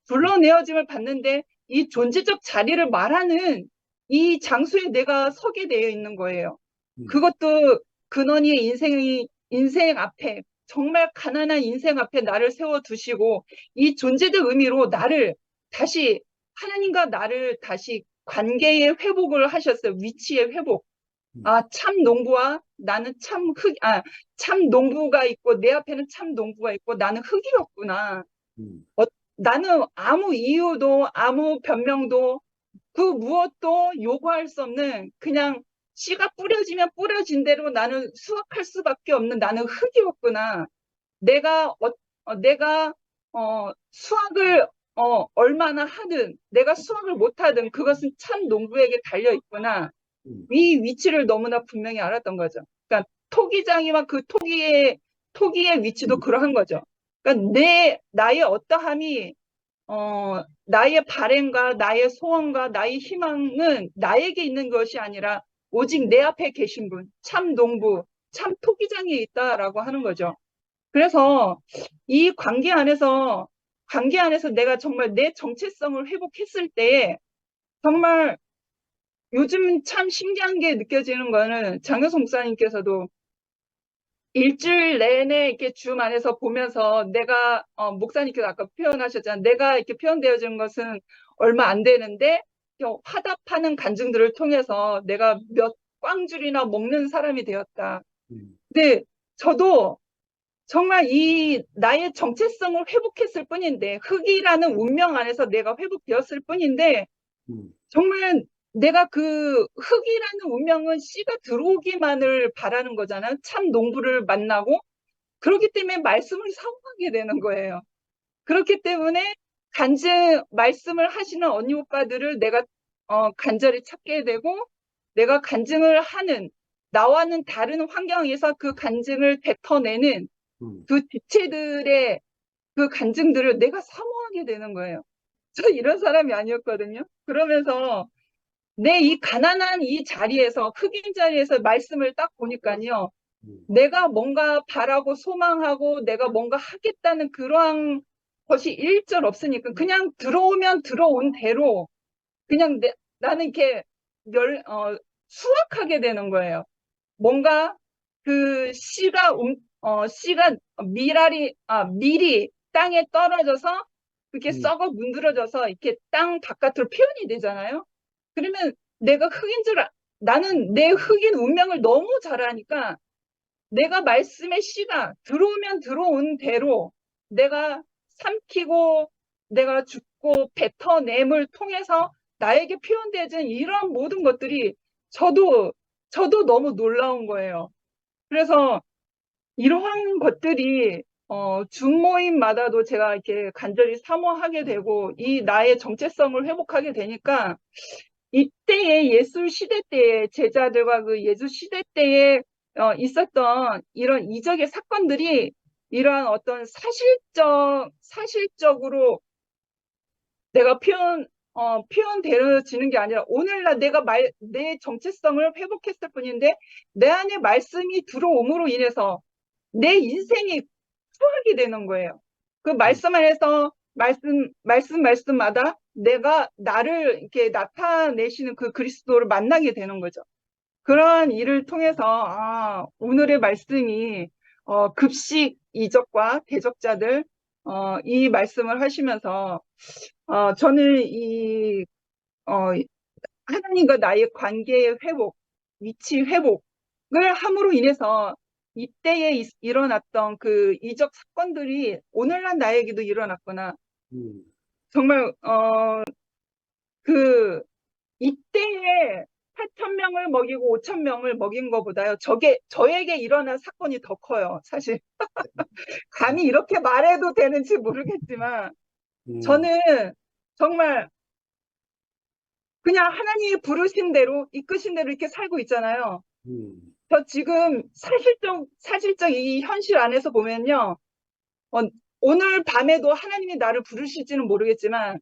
불러내어짐을 받는데 이 존재적 자리를 말하는 이 장소에 내가 서게 되어 있는 거예요. 그것도 근원이의 인생 앞에 정말 가난한 인생 앞에 나를 세워두시고 이 존재적 의미로 나를 다시 하나님과 나를 다시 관계의 회복을 하셨어요. 위치의 회복. 참 농부와 나는 참 농부가 있고 내 앞에는 참 농부가 있고 나는 흙이었구나. 나는 아무 이유도 아무 변명도 그 무엇도 요구할 수 없는 그냥 씨가 뿌려지면 뿌려진 대로 나는 수확할 수밖에 없는 나는 흙이었구나. 내가 수확을 얼마나 하든 내가 수확을 못하든 그것은 참 농부에게 달려 있구나. 이 위치를 너무나 분명히 알았던 거죠. 그러니까 토기장이와 그 토기의 위치도 그러한 거죠. 그러니까 나의 어떠함이 나의 바램과 나의 소원과 나의 희망은 나에게 있는 것이 아니라 오직 내 앞에 계신 분, 참 농부, 참 토기장에 있다라고 하는 거죠. 그래서 이 관계 안에서 내가 정말 내 정체성을 회복했을 때 정말 요즘 참 신기한 게 느껴지는 거는 장효성 목사님께서도 일주일 내내 이렇게 줌 안에서 보면서 내가 목사님께서 아까 표현하셨잖아요. 내가 이렇게 표현되어진 것은 얼마 안 되는데 화답하는 간증들을 통해서 내가 몇 꽝줄이나 먹는 사람이 되었다. 근데 저도 정말 이 나의 정체성을 회복했을 뿐인데, 흙이라는 운명 안에서 내가 회복되었을 뿐인데, 정말 내가 그 흙이라는 운명은 씨가 들어오기만을 바라는 거잖아요. 참 농부를 만나고. 그렇기 때문에 말씀을 사모하게 되는 거예요. 그렇기 때문에 말씀을 하시는 언니 오빠들을 내가 간절히 찾게 되고, 내가 간증을 하는, 나와는 다른 환경에서 그 간증을 뱉어내는 그 지체들의 그 간증들을 내가 사모하게 되는 거예요. 저 이런 사람이 아니었거든요. 그러면서 내 이 가난한 이 자리에서, 흑인 자리에서 말씀을 딱 보니까요, 내가 뭔가 바라고 소망하고 내가 뭔가 하겠다는 그러한 것이 일절 없으니까 그냥 들어오면 들어온 대로 그냥 나는 이렇게 수확하게 되는 거예요. 뭔가 그 씨가 밀이 땅에 떨어져서 그렇게 썩어 문드러져서 이렇게 땅 바깥으로 표현이 되잖아요. 그러면 내가 나는 내 흑인 운명을 너무 잘 아니까 내가 말씀의 씨가 들어오면 들어온 대로 내가 삼키고 내가 죽고 뱉어냄을 통해서 나에게 표현되는 이런 모든 것들이 저도 너무 놀라운 거예요. 그래서 이러한 것들이 줌 모임마다도 제가 이렇게 간절히 사모하게 되고 이 나의 정체성을 회복하게 되니까 이때의 예술 시대 때의 제자들과 그 예술 시대 때에 있었던 이런 이적의 사건들이 이러한 어떤 사실적으로 내가 표현되어지는 게 아니라 오늘날 내 정체성을 회복했을 뿐인데 내 안에 말씀이 들어옴으로 인해서 내 인생이 수확이 되는 거예요. 그 말씀 안에서 말씀마다 내가 나를 이렇게 나타내시는 그 그리스도를 만나게 되는 거죠. 그러한 일을 통해서 오늘의 말씀이 급식 이적과 대적자들 이 말씀을 하시면서 저는 하나님과 나의 관계의 회복, 위치 회복을 함으로 인해서 이때에 일어났던 그 이적 사건들이 오늘날 나에게도 일어났구나. 정말 이때에 8,000명을 먹이고 5,000명을 먹인 것보다요. 저에게 일어난 사건이 더 커요. 사실 감히 이렇게 말해도 되는지 모르겠지만 저는 정말 그냥 하나님이 부르신 대로 이끄신 대로 이렇게 살고 있잖아요. 저 지금 사실적 이 현실 안에서 보면요. 오늘 밤에도 하나님이 나를 부르실지는 모르겠지만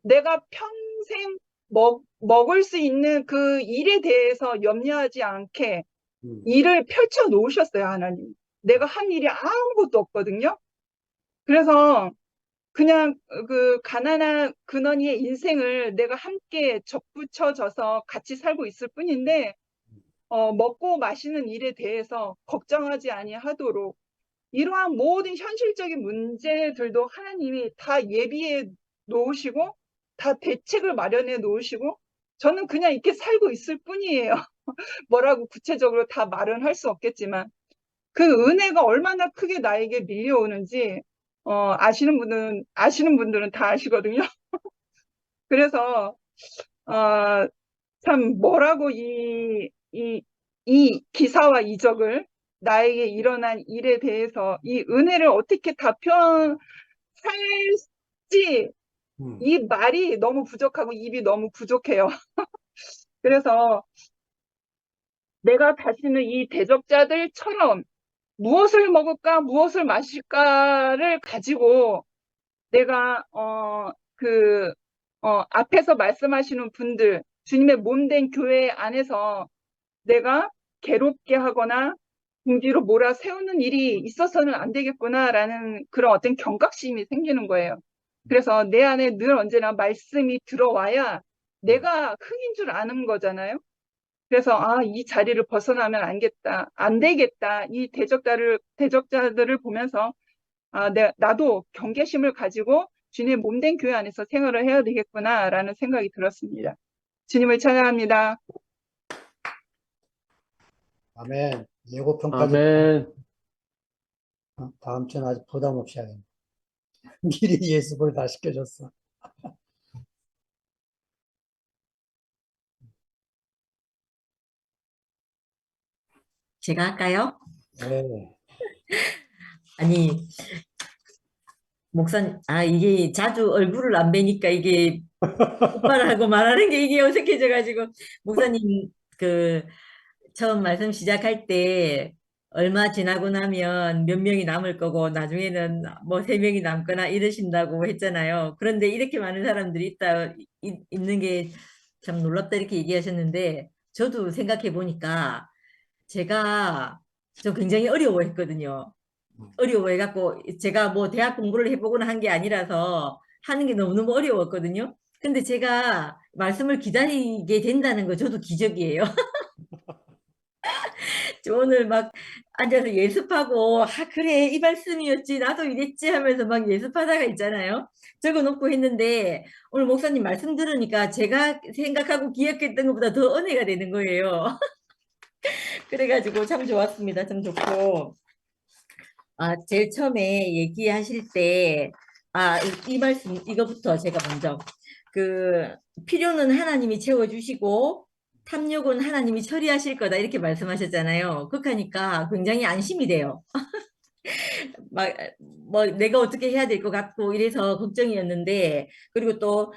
내가 평생 먹을 수 있는 그 일에 대해서 염려하지 않게 일을 펼쳐 놓으셨어요, 하나님. 내가 한 일이 아무것도 없거든요. 그래서 그냥 그 가난한 근원이의 인생을 내가 함께 접붙여져서 같이 살고 있을 뿐인데 먹고 마시는 일에 대해서 걱정하지 아니하도록 이러한 모든 현실적인 문제들도 하나님이 다 예비해 놓으시고 다 대책을 마련해 놓으시고 저는 그냥 이렇게 살고 있을 뿐이에요. 뭐라고 구체적으로 다 말은 할 수 없겠지만 그 은혜가 얼마나 크게 나에게 밀려오는지 아시는 분들은 다 아시거든요. 그래서 참 뭐라고 이 기사와 이적을 나에게 일어난 일에 대해서 이 은혜를 어떻게 다 살지 이 말이 너무 부족하고 입이 너무 부족해요. 그래서 내가 다시는 이 대적자들처럼 무엇을 먹을까 무엇을 마실까를 가지고 내가 앞에서 말씀하시는 분들 주님의 몸된 교회 안에서 내가 괴롭게 하거나 궁지로 몰아세우는 일이 있어서는 안 되겠구나라는 그런 어떤 경각심이 생기는 거예요. 그래서 내 안에 늘 언제나 말씀이 들어와야 내가 흙인 줄 아는 거잖아요. 그래서 이 자리를 벗어나면 안 되겠다. 이 대적자들을 보면서 나도 경계심을 가지고 주님의 몸된 교회 안에서 생활을 해야 되겠구나라는 생각이 들었습니다. 주님을 찬양합니다. 아멘. 예고편까지 아멘. 다음 주는 아주 부담 없이 하겠네. 미리 예습을 다 시켜줬어. 제가 할까요? 네. 아니, 목사님, 이게 자주 얼굴을 안 뵈니까 이게 오빠라고 말하는 게 이게 어색해져가지고, 목사님, 처음 말씀 시작할 때, 얼마 지나고 나면 몇 명이 남을 거고, 나중에는 뭐 3명이 남거나 이러신다고 했잖아요. 그런데 이렇게 많은 사람들이 있는 게 참 놀랍다 이렇게 얘기하셨는데, 저도 생각해 보니까, 저 굉장히 어려워했거든요. 어려워해갖고 제가 뭐 대학 공부를 해보거나 한 게 아니라서 하는 게 너무너무 어려웠거든요. 근데 제가 말씀을 기다리게 된다는 거 저도 기적이에요. 저 오늘 막 앉아서 예습하고 그래 이 말씀이었지 나도 이랬지 하면서 막 예습하다가 있잖아요. 적어놓고 했는데 오늘 목사님 말씀 들으니까 제가 생각하고 기억했던 것보다 더 은혜가 되는 거예요. 그래가지고 참 좋았습니다. 참 좋고. 제일 처음에 얘기하실 때, 이 말씀, 이거부터 제가 먼저. 필요는 하나님이 채워주시고, 탐욕은 하나님이 처리하실 거다, 이렇게 말씀하셨잖아요. 그렇게 하니까 굉장히 안심이 돼요. 내가 어떻게 해야 될 것 같고, 이래서 걱정이었는데, 그리고 또,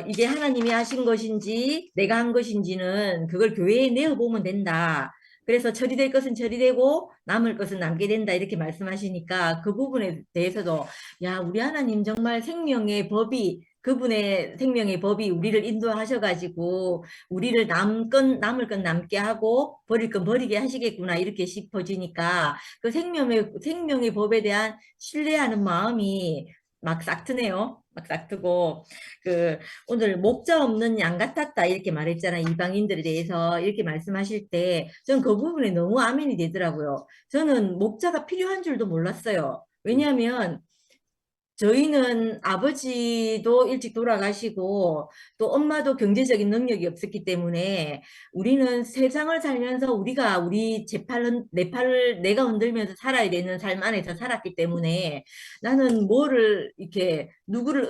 이게 하나님이 하신 것인지, 내가 한 것인지는 그걸 교회에 내어보면 된다. 그래서 처리될 것은 처리되고 남을 것은 남게 된다 이렇게 말씀하시니까 그 부분에 대해서도 우리 하나님 정말 그분의 생명의 법이 우리를 인도하셔가지고 우리를 남을 건 남게 하고 버릴 건 버리게 하시겠구나 이렇게 싶어지니까 그 생명의 법에 대한 신뢰하는 마음이 막 싹 트네요. 막 싹 트고 오늘 목자 없는 양 같았다 이렇게 말했잖아요. 이방인들에 대해서 이렇게 말씀하실 때 전 그 부분에 너무 아멘이 되더라고요. 저는 목자가 필요한 줄도 몰랐어요. 왜냐하면 저희는 아버지도 일찍 돌아가시고 또 엄마도 경제적인 능력이 없었기 때문에 우리는 세상을 살면서 우리가 내 팔을 내가 흔들면서 살아야 되는 삶 안에서 살았기 때문에 나는 누구를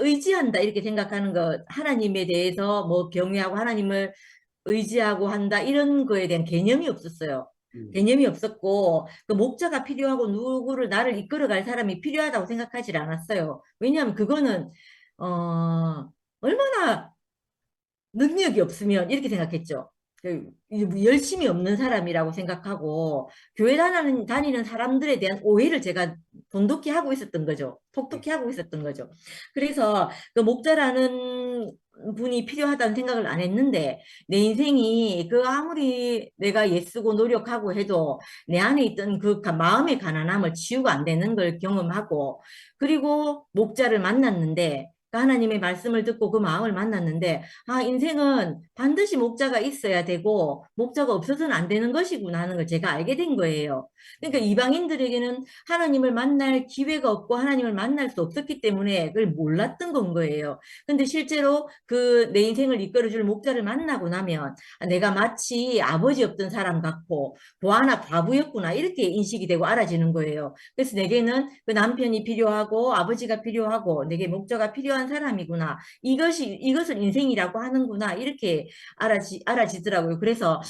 의지한다 이렇게 생각하는 것, 하나님에 대해서 뭐 경외하고 하나님을 의지하고 한다 이런 거에 대한 개념이 없었어요. 개념이 없었고 그 목자가 필요하고 나를 이끌어갈 사람이 필요하다고 생각하지 않았어요. 왜냐하면 그거는 얼마나 능력이 없으면 이렇게 생각했죠. 열심히 없는 사람이라고 생각하고 교회 다니는 사람들에 대한 오해를 제가 돈독히 하고 있었던 거죠. 톡톡히 하고 있었던 거죠. 그래서 그 목자라는 분이 필요하다는 생각을 안 했는데 내 인생이 아무리 내가 애쓰고 노력하고 해도 내 안에 있던 마음의 가난함을 치유가 안 되는 걸 경험하고 그리고 목자를 만났는데 하나님의 말씀을 듣고 그 마음을 만났는데 인생은 반드시 목자가 있어야 되고 목자가 없어서는 안 되는 것이구나 하는 걸 제가 알게 된 거예요. 그러니까 이방인들에게는 하나님을 만날 기회가 없고 하나님을 만날 수 없었기 때문에 그걸 몰랐던 건 거예요. 근데 실제로 내 인생을 이끌어줄 목자를 만나고 나면 내가 마치 아버지 없던 사람 같고 보아나 과부였구나 이렇게 인식이 되고 알아지는 거예요. 그래서 내게는 그 남편이 필요하고 아버지가 필요하고 내게 목자가 필요한 사람이구나. 이것을 인생이라고 하는구나. 이렇게 알아지더라고요. 그래서,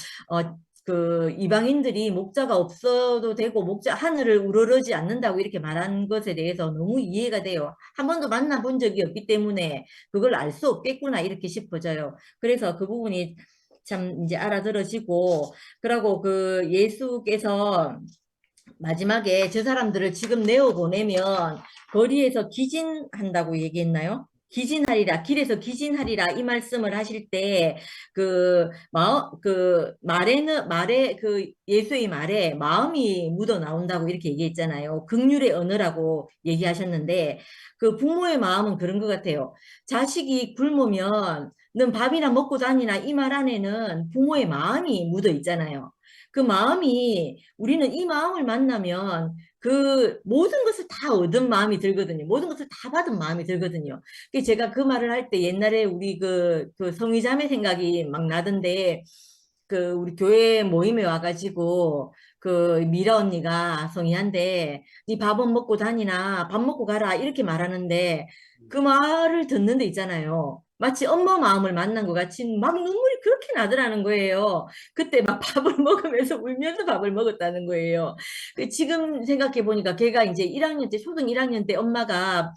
이방인들이 목자가 없어도 되고, 하늘을 우러러지 않는다고 이렇게 말한 것에 대해서 너무 이해가 돼요. 한 번도 만나본 적이 없기 때문에 그걸 알 수 없겠구나. 이렇게 싶어져요. 그래서 그 부분이 참 이제 알아들어지고, 그러고 예수께서 마지막에 저 사람들을 지금 내어보내면 거리에서 기진한다고 얘기했나요? 길에서 기진하리라 이 말씀을 하실 때 예수의 말에 마음이 묻어 나온다고 이렇게 얘기했잖아요. 긍휼의 언어라고 얘기하셨는데 그 부모의 마음은 그런 것 같아요. 자식이 굶으면 넌 밥이나 먹고 다니나 이 말 안에는 부모의 마음이 묻어 있잖아요. 우리는 이 마음을 만나면 그 모든 것을 다 얻은 마음이 들거든요. 모든 것을 다 받은 마음이 들거든요. 그래서 제가 그 말을 할 때 옛날에 우리 그 성의자매 생각이 막 나던데, 그 우리 교회 모임에 와가지고 그 미라 언니가 성의한데 네 밥은 먹고 다니나 밥 먹고 가라 이렇게 말하는데, 그 말을 듣는 데 있잖아요. 마치 엄마 마음을 만난 것 같이 막 눈물이 그렇게 나더라는 거예요. 그때 막 밥을 먹으면서 울면서 밥을 먹었다는 거예요. 지금 생각해 보니까 걔가 이제 1학년 때, 초등 1학년 때 엄마가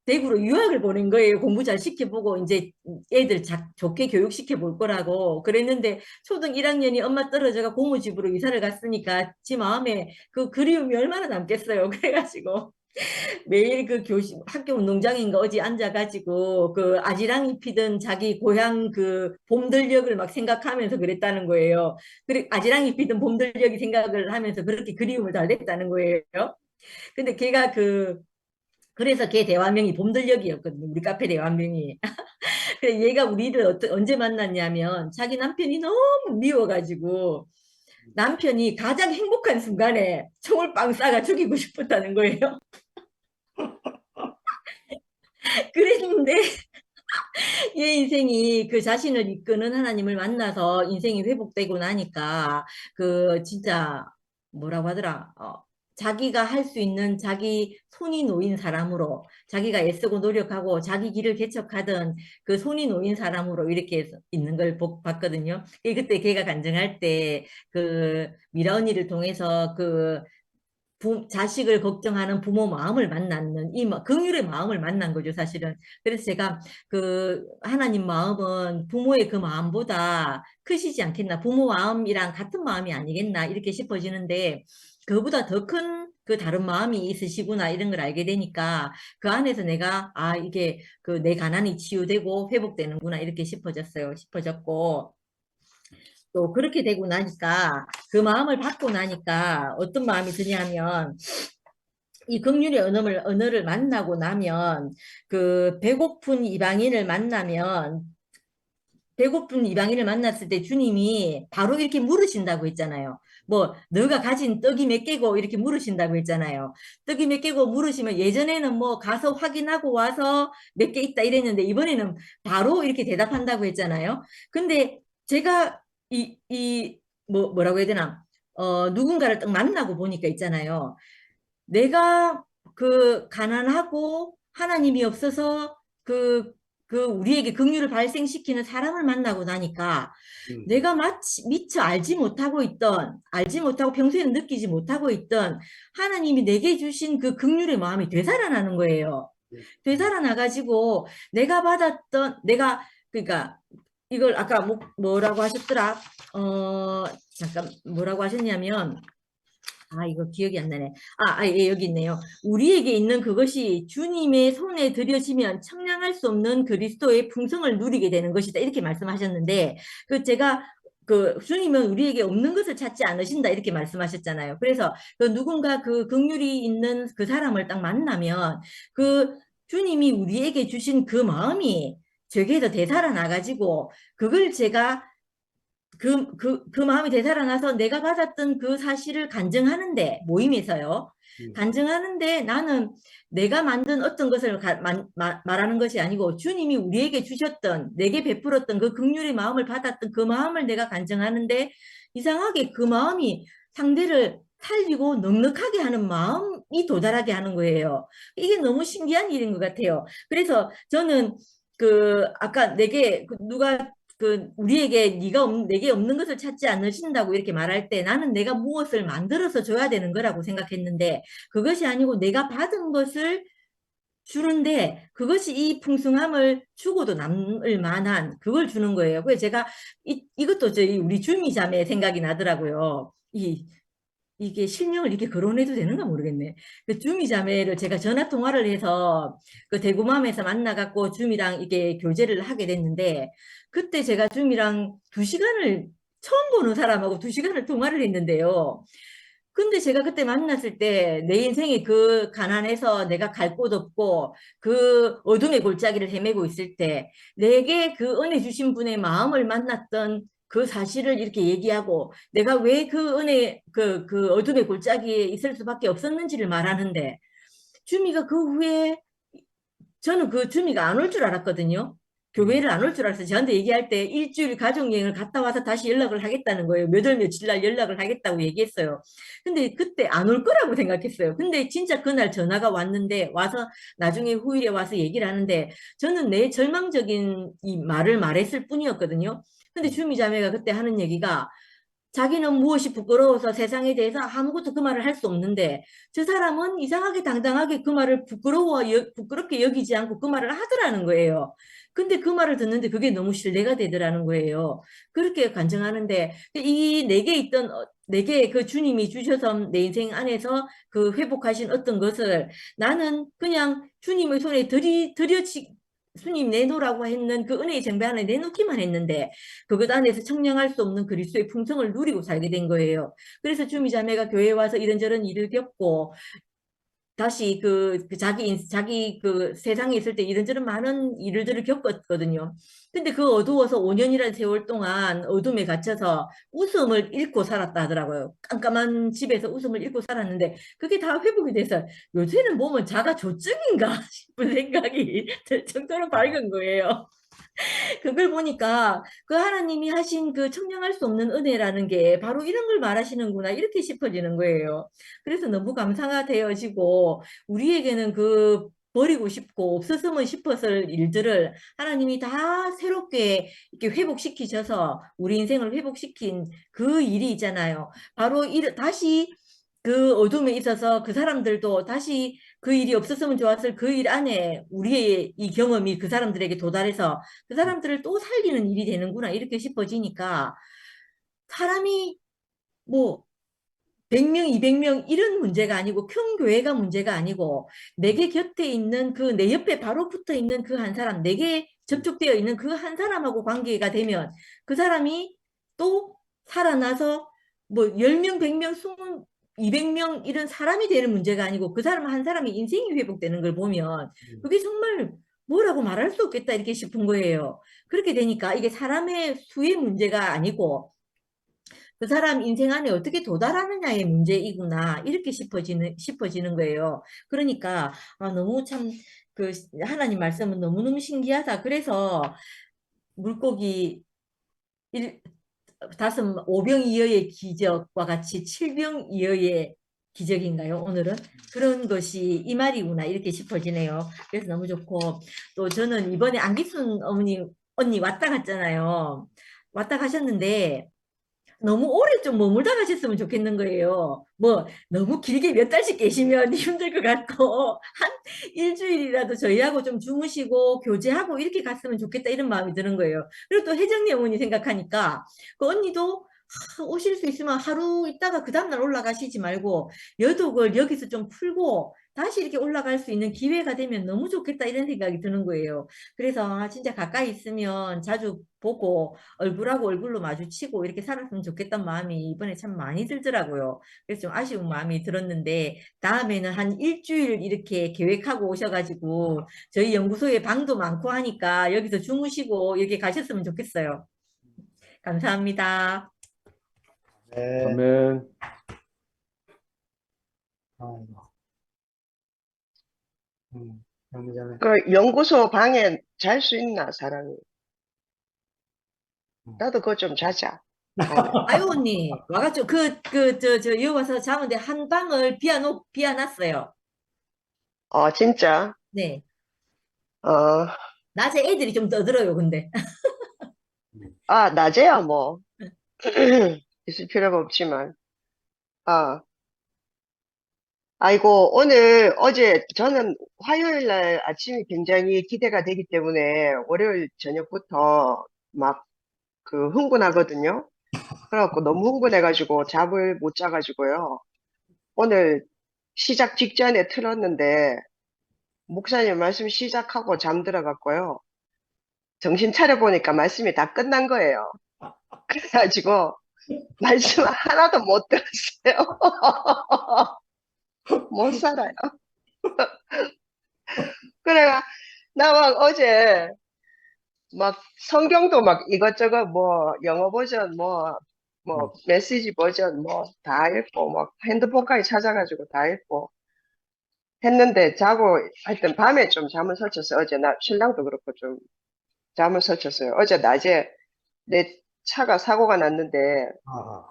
대구로 유학을 보낸 거예요. 공부 잘 시켜보고 이제 애들 좋게 교육시켜 볼 거라고 그랬는데, 초등 1학년이 엄마 떨어져가 고모집으로 이사를 갔으니까 지 마음에 그 그리움이 얼마나 남겠어요. 그래가지고 매일 그 학교 운동장인가 어디 앉아가지고 그 아지랑이 피던 자기 고향 그 봄들녘을 막 생각하면서 그랬다는 거예요. 그래, 아지랑이 피던 봄들녘이 생각을 하면서 그렇게 그리움을 달랬다는 거예요. 근데 걔가 그래서 걔 대화명이 봄들녘이었거든요. 우리 카페 대화명이. 그래, 얘가 우리를 언제 만났냐면 자기 남편이 너무 미워가지고 남편이 가장 행복한 순간에 총을 빵 쏴가 죽이고 싶었다는 거예요. 그랬는데 얘 인생이 그 자신을 이끄는 하나님을 만나서 인생이 회복되고 나니까 그 진짜 뭐라고 하더라, 자기가 할 수 있는 자기 손이 놓인 사람으로, 자기가 애쓰고 노력하고 자기 길을 개척하던 그 손이 놓인 사람으로 이렇게 있는 걸 봤거든요. 그때 걔가 간증할 때 그 미라 언니를 통해서 그 자식을 걱정하는 부모 마음을 만나는 긍휼의 마음을 만난 거죠, 사실은. 그래서 제가 그 하나님 마음은 부모의 그 마음보다 크시지 않겠나, 부모 마음이랑 같은 마음이 아니겠나 이렇게 싶어지는데, 그보다 더 큰 그 다른 마음이 있으시구나 이런 걸 알게 되니까 그 안에서 내가 이게 그 내 가난이 치유되고 회복되는구나 이렇게 싶어졌고, 또 그렇게 되고 나니까, 그 마음을 받고 나니까 어떤 마음이 드냐면, 이 긍휼의 언어를 만나고 나면 그 배고픈 이방인을 만났을 때 주님이 바로 이렇게 물으신다고 했잖아요. 뭐 너가 가진 떡이 몇 개고 이렇게 물으신다고 했잖아요. 떡이 몇 개고 물으시면, 예전에는 뭐 가서 확인하고 와서 몇 개 있다 이랬는데 이번에는 바로 이렇게 대답한다고 했잖아요. 근데 제가 뭐라고 해야 되나, 누군가를 딱 만나고 보니까 있잖아요. 내가 그 가난하고 하나님이 없어서 그 우리에게 긍휼을 발생시키는 사람을 만나고 나니까 내가 미처 알지 못하고 평소에는 느끼지 못하고 있던 하나님이 내게 주신 그 긍휼의 마음이 되살아나는 거예요. 되살아나가지고 그러니까 이걸 아까 뭐라고 하셨더라? 잠깐 뭐라고 하셨냐면, 이거 기억이 안 나네. 예, 여기 있네요. 우리에게 있는 그것이 주님의 손에 들여지면 청량할 수 없는 그리스도의 풍성을 누리게 되는 것이다. 이렇게 말씀하셨는데, 제가 주님은 우리에게 없는 것을 찾지 않으신다. 이렇게 말씀하셨잖아요. 그래서 누군가 그 긍휼이 있는 그 사람을 딱 만나면 주님이 우리에게 주신 그 마음이 저기에서 되살아나가지고, 그걸 제가 그 마음이 되살아나서 내가 받았던 그 사실을 간증하는데, 모임에서요. 간증하는데 나는 내가 만든 어떤 것을 말하는 것이 아니고 주님이 우리에게 주셨던, 내게 베풀었던 그 긍휼의 마음을 받았던 그 마음을 내가 간증하는데, 이상하게 그 마음이 상대를 살리고 넉넉하게 하는 마음이 도달하게 하는 거예요. 이게 너무 신기한 일인 것 같아요. 그래서 저는 아까 내게 누가 우리에게 내게 없는 것을 찾지 않으신다고 이렇게 말할 때, 나는 내가 무엇을 만들어서 줘야 되는 거라고 생각했는데, 그것이 아니고 내가 받은 것을 주는데 그것이 이 풍성함을 주고도 남을 만한 그걸 주는 거예요. 그래서 제가 이것도 우리 주미 자매 생각이 나더라고요. 이게 실명을 이렇게 거론해도 되는가 모르겠네. 주미 자매를 제가 전화 통화를 해서 대구맘에서 만나갖고 주미랑 이게 교제를 하게 됐는데, 그때 제가 주미랑 2시간을, 처음 보는 사람하고 2시간을 통화를 했는데요. 근데 제가 그때 만났을 때 내 인생에 그 가난해서 내가 갈 곳 없고 그 어둠의 골짜기를 헤매고 있을 때 내게 그 은혜 주신 분의 마음을 만났던 그 사실을 이렇게 얘기하고 내가 왜 그 은혜, 그 어둠의 골짜기에 있을 수밖에 없었는지를 말하는데 주미가 그 후에 저는 그 주미가 안 올 줄 알았거든요. 교회를 안 올 줄 알았어요. 저한테 얘기할 때 일주일 가족여행을 갔다 와서 다시 연락을 하겠다는 거예요. 몇 월 며칠 날 연락을 하겠다고 얘기했어요. 근데 그때 안 올 거라고 생각했어요. 근데 진짜 그날 전화가 왔는데 와서 나중에 후일에 와서 얘기를 하는데 저는 내 절망적인 이 말을 말했을 뿐이었거든요. 근데 주미 자매가 그때 하는 얘기가 자기는 무엇이 부끄러워서 세상에 대해서 아무것도 그 말을 할 수 없는데 저 사람은 이상하게 당당하게 그 말을 부끄럽게 여기지 않고 그 말을 하더라는 거예요. 근데 그 말을 듣는데 그게 너무 신뢰가 되더라는 거예요. 그렇게 간증하는데 이 내게 있던 내게 그 주님이 주셔서 내 인생 안에서 그 회복하신 어떤 것을 나는 그냥 주님의 손에 주님 내놓으라고 했는 그 은혜의 쟁배 안에 내놓기만 했는데 그것 안에서 청량할 수 없는 그리스도의 풍성을 누리고 살게 된 거예요. 그래서 주미 자매가 교회에 와서 이런저런 일을 겪고 다시 자기 그 세상에 있을 때 이런저런 많은 일들을 겪었거든요. 근데 그 어두워서 5년이라는 세월 동안 어둠에 갇혀서 웃음을 잃고 살았다 하더라고요. 깜깜한 집에서 웃음을 잃고 살았는데 그게 다 회복이 돼서 요새는 보면 자가 조증인가 싶은 생각이 들 정도로 밝은 거예요. 그걸 보니까 그 하나님이 하신 그 청량할 수 없는 은혜라는 게 바로 이런 걸 말하시는구나 이렇게 싶어지는 거예요. 그래서 너무 감사가 되어지고 우리에게는 그 버리고 싶고 없었으면 싶었을 일들을 하나님이 다 새롭게 이렇게 회복시키셔서 우리 인생을 회복시킨 그 일이 있잖아요. 바로 다시 그 어둠에 있어서 그 사람들도 다시 그 일이 없었으면 좋았을 그 일 안에 우리의 이 경험이 그 사람들에게 도달해서 그 사람들을 또 살리는 일이 되는구나 이렇게 싶어지니까 사람이 뭐 100명, 200명 이런 문제가 아니고 큰 교회가 문제가 아니고 내게 곁에 있는 그 내 옆에 바로 붙어 있는 그 한 사람, 내게 접촉되어 있는 그 한 사람하고 관계가 되면 그 사람이 또 살아나서 뭐 10명, 100명, 20, 200명 이런 사람이 되는 문제가 아니고 그 사람 한 사람의 인생이 회복되는 걸 보면 그게 정말 뭐라고 말할 수 없겠다 이렇게 싶은 거예요. 그렇게 되니까 이게 사람의 수의 문제가 아니고 그 사람 인생 안에 어떻게 도달하느냐의 문제이구나 이렇게 싶어지는 거예요. 그러니까 너무 참 그 하나님 말씀은 너무너무 신기하다. 그래서 물고기 5병이어의 기적과 같이 7병이어의 기적인가요? 오늘은 그런 것이 이 말이구나 이렇게 싶어지네요. 그래서 너무 좋고 또 저는 이번에 안기순 언니 왔다 갔잖아요. 왔다 가셨는데 너무 오래 좀 머물다 가셨으면 좋겠는 거예요. 뭐 너무 길게 몇 달씩 계시면 힘들 것 같고 한 일주일이라도 저희하고 좀 주무시고 교제하고 이렇게 갔으면 좋겠다 이런 마음이 드는 거예요. 그리고 또 혜정이 어머니 생각하니까 그 언니도 오실 수 있으면 하루 있다가 그 다음날 올라가시지 말고 여독을 여기서 좀 풀고 다시 이렇게 올라갈 수 있는 기회가 되면 너무 좋겠다 이런 생각이 드는 거예요. 그래서 진짜 가까이 있으면 자주 보고 얼굴하고 얼굴로 마주치고 이렇게 살았으면 좋겠다는 마음이 이번에 참 많이 들더라고요. 그래서 좀 아쉬운 마음이 들었는데 다음에는 한 일주일 이렇게 계획하고 오셔가지고 저희 연구소에 방도 많고 하니까 여기서 주무시고 이렇게 가셨으면 좋겠어요. 감사합니다. 네. 아멘. 아이고. 영미자매. 그 연구소 방에 잘 수 있나, 사람이? 나도 그거 좀 자자. 아유 언니 와가지고 여기 와서 자는데 한 방을 비워놨어요. 진짜? 네. 어, 낮에 애들이 좀 떠들어요 근데. 낮에야 뭐. 있을 필요가 없지만. 아이고, 어제 저는 화요일 날 아침이 굉장히 기대가 되기 때문에 월요일 저녁부터 막 흥분하거든요. 그래갖고 너무 흥분해가지고 잠을 못 자가지고요. 오늘 시작 직전에 틀었는데 목사님 말씀 시작하고 잠들어갔고요. 정신 차려보니까 말씀이 다 끝난 거예요. 그래가지고 말씀 하나도 못 들었어요. 못 살아요. 그래가 나 막 어제 막 성경도 막 이것저것 뭐 영어 버전 뭐 메시지 버전 뭐 다 읽고 막 핸드폰까지 찾아가지고 다 읽고 했는데 자고 하여튼 밤에 좀 잠을 설쳤어요. 어제 나 신랑도 그렇고 좀 잠을 설쳤어요. 어제 낮에 내 차가 사고가 났는데 아,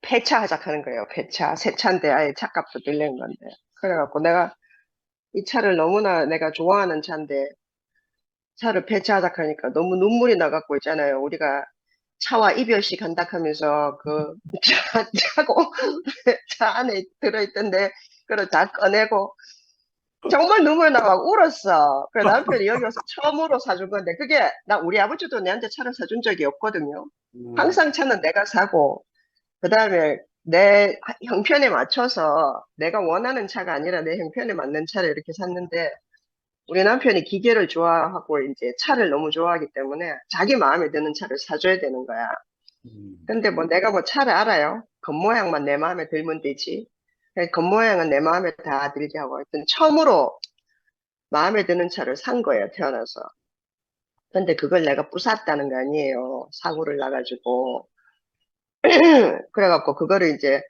폐차하자 하는 거예요. 폐차. 새 차인데 아예 차값도 들린 건데. 그래갖고 내가 이 차를 너무나 내가 좋아하는 차인데 차를 폐차하자 하니까 너무 눈물이 나갖고 있잖아요. 우리가 차와 이별시 간다 하면서 그 차고 차 안에 들어있던데 그걸 다 꺼내고 정말 눈물 나고 울었어. 그래 남편이 여기 와서 처음으로 사준 건데 그게 나 우리 아버지도 내한테 차를 사준 적이 없거든요. 항상 차는 내가 사고 그 다음에 내 형편에 맞춰서 내가 원하는 차가 아니라 내 형편에 맞는 차를 이렇게 샀는데 우리 남편이 기계를 좋아하고 이제 차를 너무 좋아하기 때문에 자기 마음에 드는 차를 사줘야 되는 거야. 근데 뭐 내가 뭐 차를 알아요? 겉모양만 내 마음에 들면 되지. 겉모양은 내 마음에 다 들게 하고 하여튼 처음으로 마음에 드는 차를 산 거예요, 태어나서. 근데 그걸 내가 부쉈다는 거 아니에요. 사고를 나가지고. 그래갖고 그거를 이제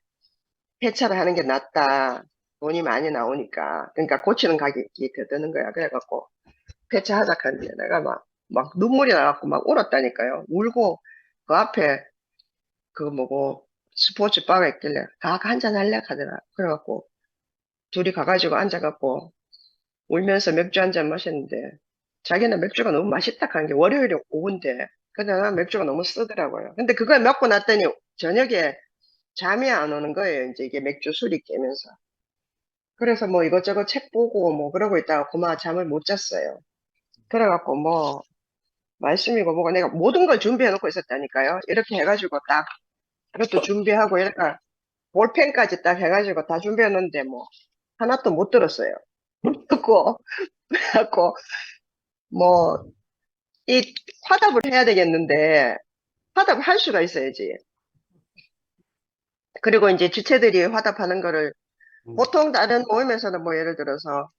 폐차를 하는 게 낫다. 돈이 많이 나오니까. 그러니까 고치는 가격이 더 드는 거야. 그래갖고 폐차하자 하는데 내가 막 눈물이 나갖고 막 울었다니까요. 울고 그 앞에 그 뭐고 스포츠바가 있길래 가 한잔 할래 하더라. 그래갖고 둘이 가가지고 앉아갖고 울면서 맥주 한 잔 마셨는데 자기는 맥주가 너무 맛있다 하는 게 월요일에 오후인데 근데 난 맥주가 너무 쓰더라고요. 근데 그걸 먹고 났더니 저녁에 잠이 안 오는 거예요. 이제 이게 맥주 술이 깨면서. 그래서 뭐 이것저것 책 보고 뭐 그러고 있다가 그만 잠을 못 잤어요. 그래갖고 뭐 말씀이고 뭐가 내가 모든 걸 준비해 놓고 있었다니까요. 이렇게 해가지고 딱 이것도 준비하고 이렇게 볼펜까지 딱 해가지고 다 준비해 놓는데 뭐 하나도 못 들었어요. 못 듣고 그래갖고 뭐 이 화답을 해야 되겠는데 화답을 할 수가 있어야지. 그리고 이제 주체들이 화답하는 거를 보통 다른 모임에서는 뭐 예를 들어서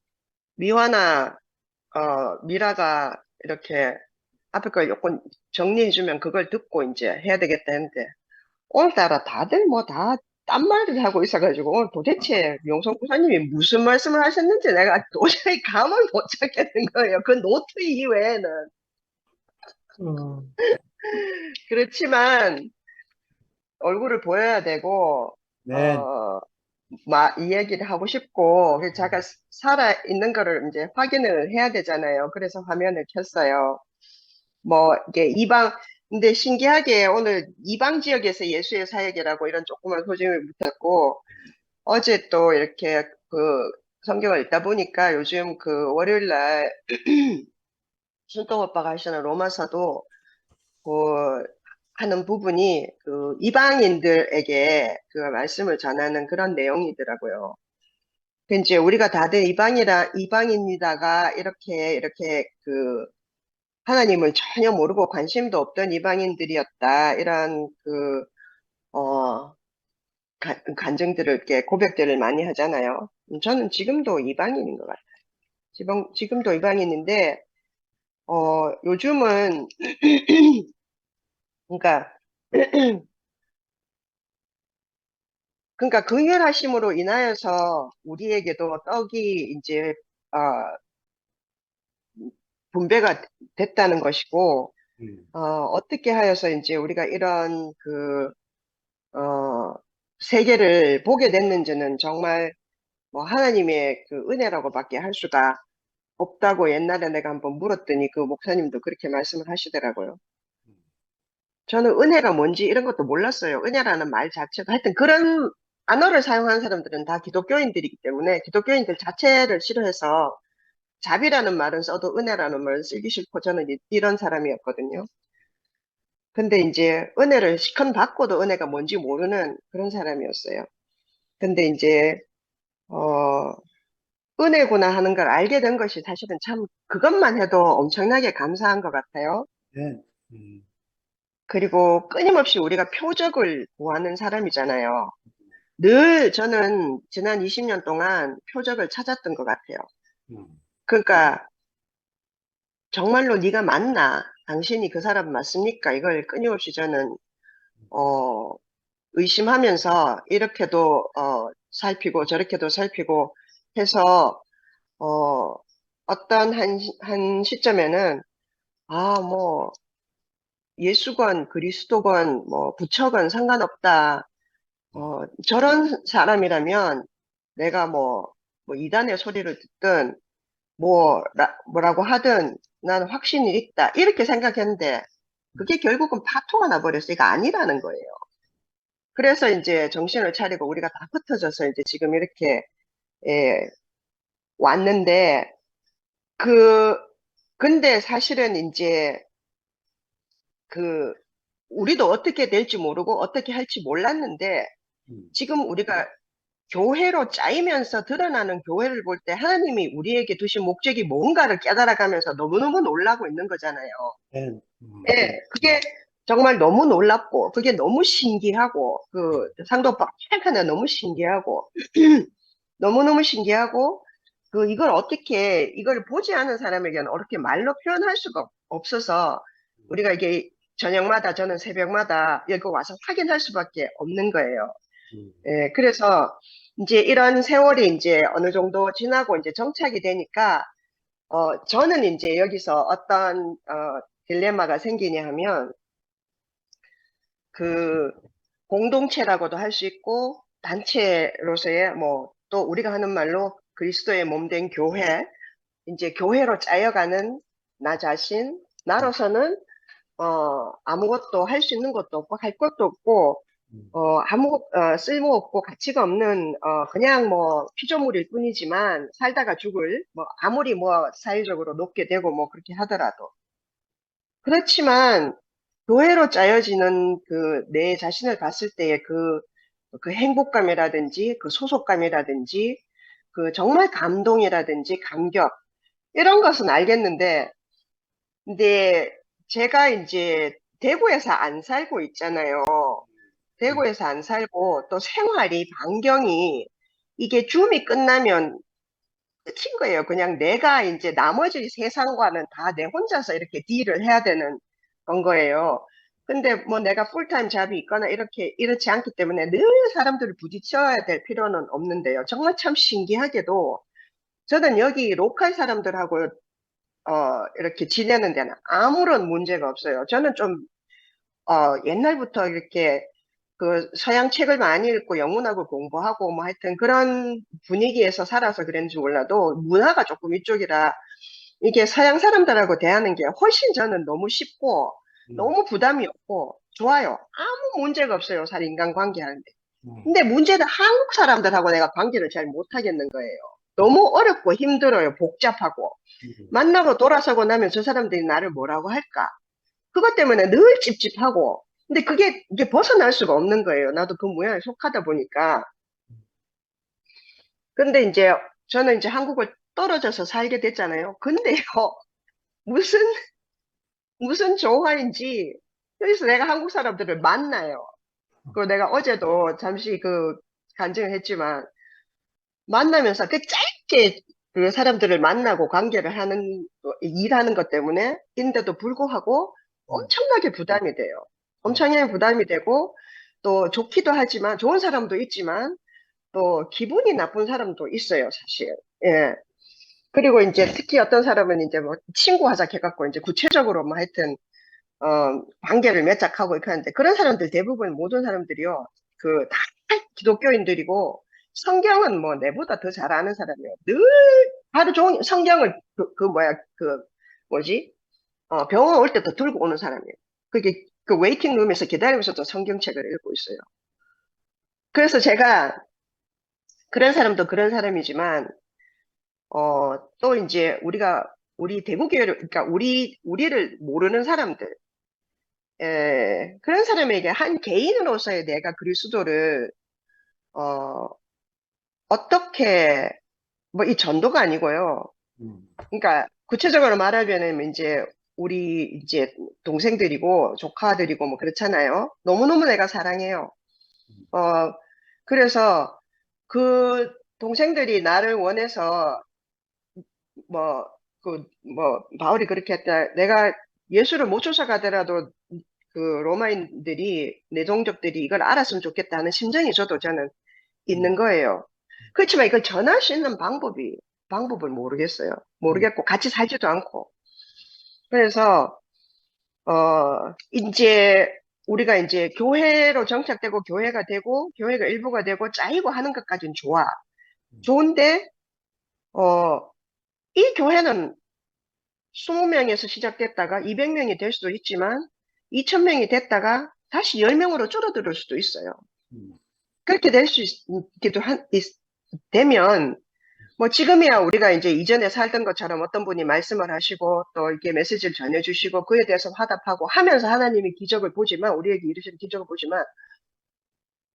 미화나 미라가 이렇게 앞에 걸 조금 정리해주면 그걸 듣고 이제 해야 되겠다 했는데 오늘따라 다들 뭐 다 딴 말을 하고 있어가지고 오늘 도대체 명성 부사님이 무슨 말씀을 하셨는지 내가 도저히 감을 못 잡겠는 거예요. 그 노트 이외에는. 그렇지만 얼굴을 보여야 되고 네. 이 얘기를 하고 싶고 그래서 제가 살아 있는 거를 이제 확인을 해야 되잖아요. 그래서 화면을 켰어요. 뭐 이게 근데 신기하게 오늘 이방 지역에서 예수의 사역이라고 이런 조그만 소식을 붙었고 어제 또 이렇게 그 성경을 읽다 보니까 요즘 그 월요일 날 순동 오빠가 하시는 로마서도 그 하는 부분이 그 이방인들에게 그 말씀을 전하는 그런 내용이더라고요. 그 이제 우리가 다들 이방인이다가 이렇게 그 하나님을 전혀 모르고 관심도 없던 이방인들이었다. 이런 간증들을, 이렇게 고백들을 많이 하잖아요. 저는 지금도 이방인인 것 같아요. 지금도 이방인인데, 요즘은, 그러니까, 그러니까 긍휼하심으로 인하여서 우리에게도 떡이 이제, 분배가 됐다는 것이고, 어떻게 하여서 이제 우리가 이런 세계를 보게 됐는지는 정말 뭐 하나님의 그 은혜라고밖에 할 수가 없다고 옛날에 내가 한번 물었더니 그 목사님도 그렇게 말씀을 하시더라고요. 저는 은혜가 뭔지 이런 것도 몰랐어요. 은혜라는 말 자체가 하여튼 그런 단어를 사용하는 사람들은 다 기독교인들이기 때문에 기독교인들 자체를 싫어해서 자비라는 말은 써도 은혜라는 말을 쓰기 싫고 저는 이런 사람이었거든요. 근데 이제 은혜를 시컨 받고도 은혜가 뭔지 모르는 그런 사람이었어요. 근데 이제 은혜구나 하는 걸 알게 된 것이 사실은 참 그것만 해도 엄청나게 감사한 것 같아요. 네. 그리고 끊임없이 우리가 표적을 구하는 사람이잖아요. 늘 저는 지난 20년 동안 표적을 찾았던 것 같아요. 그러니까 정말로 네가 맞나? 당신이 그 사람 맞습니까? 이걸 끊임없이 저는 의심하면서 이렇게도 살피고 저렇게도 살피고 해서 어떤 한 시점에는 뭐 예수건, 그리스도건, 뭐 부처건 상관없다. 저런 사람이라면 내가 뭐 이단의 소리를 듣든 뭐라고 하든 나는 확신이 있다. 이렇게 생각했는데 그게 결국은 파토가 나버렸어. 이거 아니라는 거예요. 그래서 이제 정신을 차리고 우리가 다 흩어져서 이제 지금 이렇게 예, 왔는데 근데 사실은 이제 우리도 어떻게 될지 모르고 어떻게 할지 몰랐는데 지금 우리가 교회로 짜이면서 드러나는 교회를 볼 때 하나님이 우리에게 두신 목적이 뭔가를 깨달아가면서 너무너무 놀라고 있는 거잖아요. 네. 예, 그게 정말 너무 놀랍고, 그게 너무 신기하고, 상도 오빠 하나 너무 신기하고, 너무너무 신기하고, 이걸 어떻게, 이걸 보지 않은 사람에게는 어떻게 말로 표현할 수가 없어서, 우리가 이게 저녁마다, 저는 새벽마다 여기 와서 확인할 수밖에 없는 거예요. 예, 그래서 이제 이런 세월이 이제 어느 정도 지나고 이제 정착이 되니까, 저는 이제 여기서 어떤, 딜레마가 생기냐 하면, 공동체라고도 할 수 있고, 단체로서의 또 우리가 하는 말로 그리스도의 몸 된 교회, 이제 교회로 짜여가는 나 자신, 나로서는, 아무것도 할 수 있는 것도 없고, 할 것도 없고, 쓸모없고 가치가 없는, 그냥 피조물일 뿐이지만, 살다가 죽을, 아무리 사회적으로 높게 되고 그렇게 하더라도. 그렇지만, 교회로 짜여지는 내 자신을 봤을 때의 그 행복감이라든지, 그 소속감이라든지, 정말 감동이라든지, 감격, 이런 것은 알겠는데, 근데 제가 이제 대구에서 안 살고 있잖아요. 대구에서 안 살고 또 생활이 반경이 이게 줌이 끝나면 끝인 거예요. 그냥 내가 이제 나머지 세상과는 다 내 혼자서 이렇게 딜을 해야 되는 건 거예요. 근데 내가 풀타임 잡이 있거나 이렇지 않기 때문에 늘 사람들을 부딪혀야 될 필요는 없는데요. 정말 참 신기하게도 저는 여기 로컬 사람들하고 이렇게 지내는 데는 아무런 문제가 없어요. 저는 좀 옛날부터 이렇게 서양 책을 많이 읽고 영문학을 공부하고 하여튼 그런 분위기에서 살아서 그랬는지 몰라도 문화가 조금 이쪽이라 이게 서양 사람들하고 대하는 게 훨씬 저는 너무 쉽고 너무 부담이 없고 좋아요. 아무 문제가 없어요. 인간관계 하는데. 근데 문제는 한국 사람들하고 내가 관계를 잘 못하겠는 거예요. 너무 어렵고 힘들어요. 복잡하고. 만나고 돌아서고 나면 저 사람들이 나를 뭐라고 할까? 그것 때문에 늘 찝찝하고 근데 이게 벗어날 수가 없는 거예요. 나도 그 모양에 속하다 보니까. 근데 이제 저는 이제 한국을 떨어져서 살게 됐잖아요. 근데요, 무슨 조화인지 여기서 내가 한국 사람들을 만나요. 내가 어제도 잠시 간증을 했지만 만나면서 짧게 그 사람들을 만나고 관계를 일하는 것 때문에 인데도 불구하고 엄청나게 부담이 돼요. 엄청나게 부담이 되고 또 좋기도 하지만 좋은 사람도 있지만 또 기분이 나쁜 사람도 있어요, 사실. 예. 그리고 이제 특히 어떤 사람은 이제 친구 하자 해갖고 이제 구체적으로 하여튼 관계를 맺작하고 이렇게 하는데 그런 사람들 대부분 모든 사람들이요 다 기독교인들이고 성경은 내보다 더 잘 아는 사람이에요. 늘 하루 종일 성경을 병원 올 때도 들고 오는 사람이에요. 그게 웨이팅룸에서 기다리면서도 성경책을 읽고 있어요. 그래서 제가 그런 사람도 그런 사람이지만 또 이제 우리 대구교회를 그러니까 우리를 모르는 사람들 그런 사람에게 한 개인으로서의 내가 그리스도를 어떻게 이 전도가 아니고요. 그러니까 구체적으로 말하면 우리 이제 동생들이고 조카들이고 그렇잖아요. 너무너무 내가 사랑해요. 그래서 그 동생들이 나를 원해서 바울이 그렇게 했다. 내가 예수를 못 쫓아가더라도 그 로마인들이, 내종족들이 이걸 알았으면 좋겠다는 심정이 저는 있는 거예요. 그렇지만 이걸 전할 수 있는 방법을 모르겠어요. 모르겠고, 같이 살지도 않고. 그래서, 우리가 이제 교회로 정착되고, 교회가 되고, 교회가 일부가 되고, 짜이고 하는 것까지는 좋아. 좋은데, 이 교회는 20명에서 시작됐다가 200명이 될 수도 있지만, 2000명이 됐다가 다시 10명으로 줄어들 수도 있어요. 그렇게 되면, 뭐 지금이야 우리가 이제 이전에 살던 것처럼 어떤 분이 말씀을 하시고 또 이렇게 메시지를 전해주시고 그에 대해서 화답하고 하면서 하나님이 기적을 보지만, 우리에게 이루시는 기적을 보지만,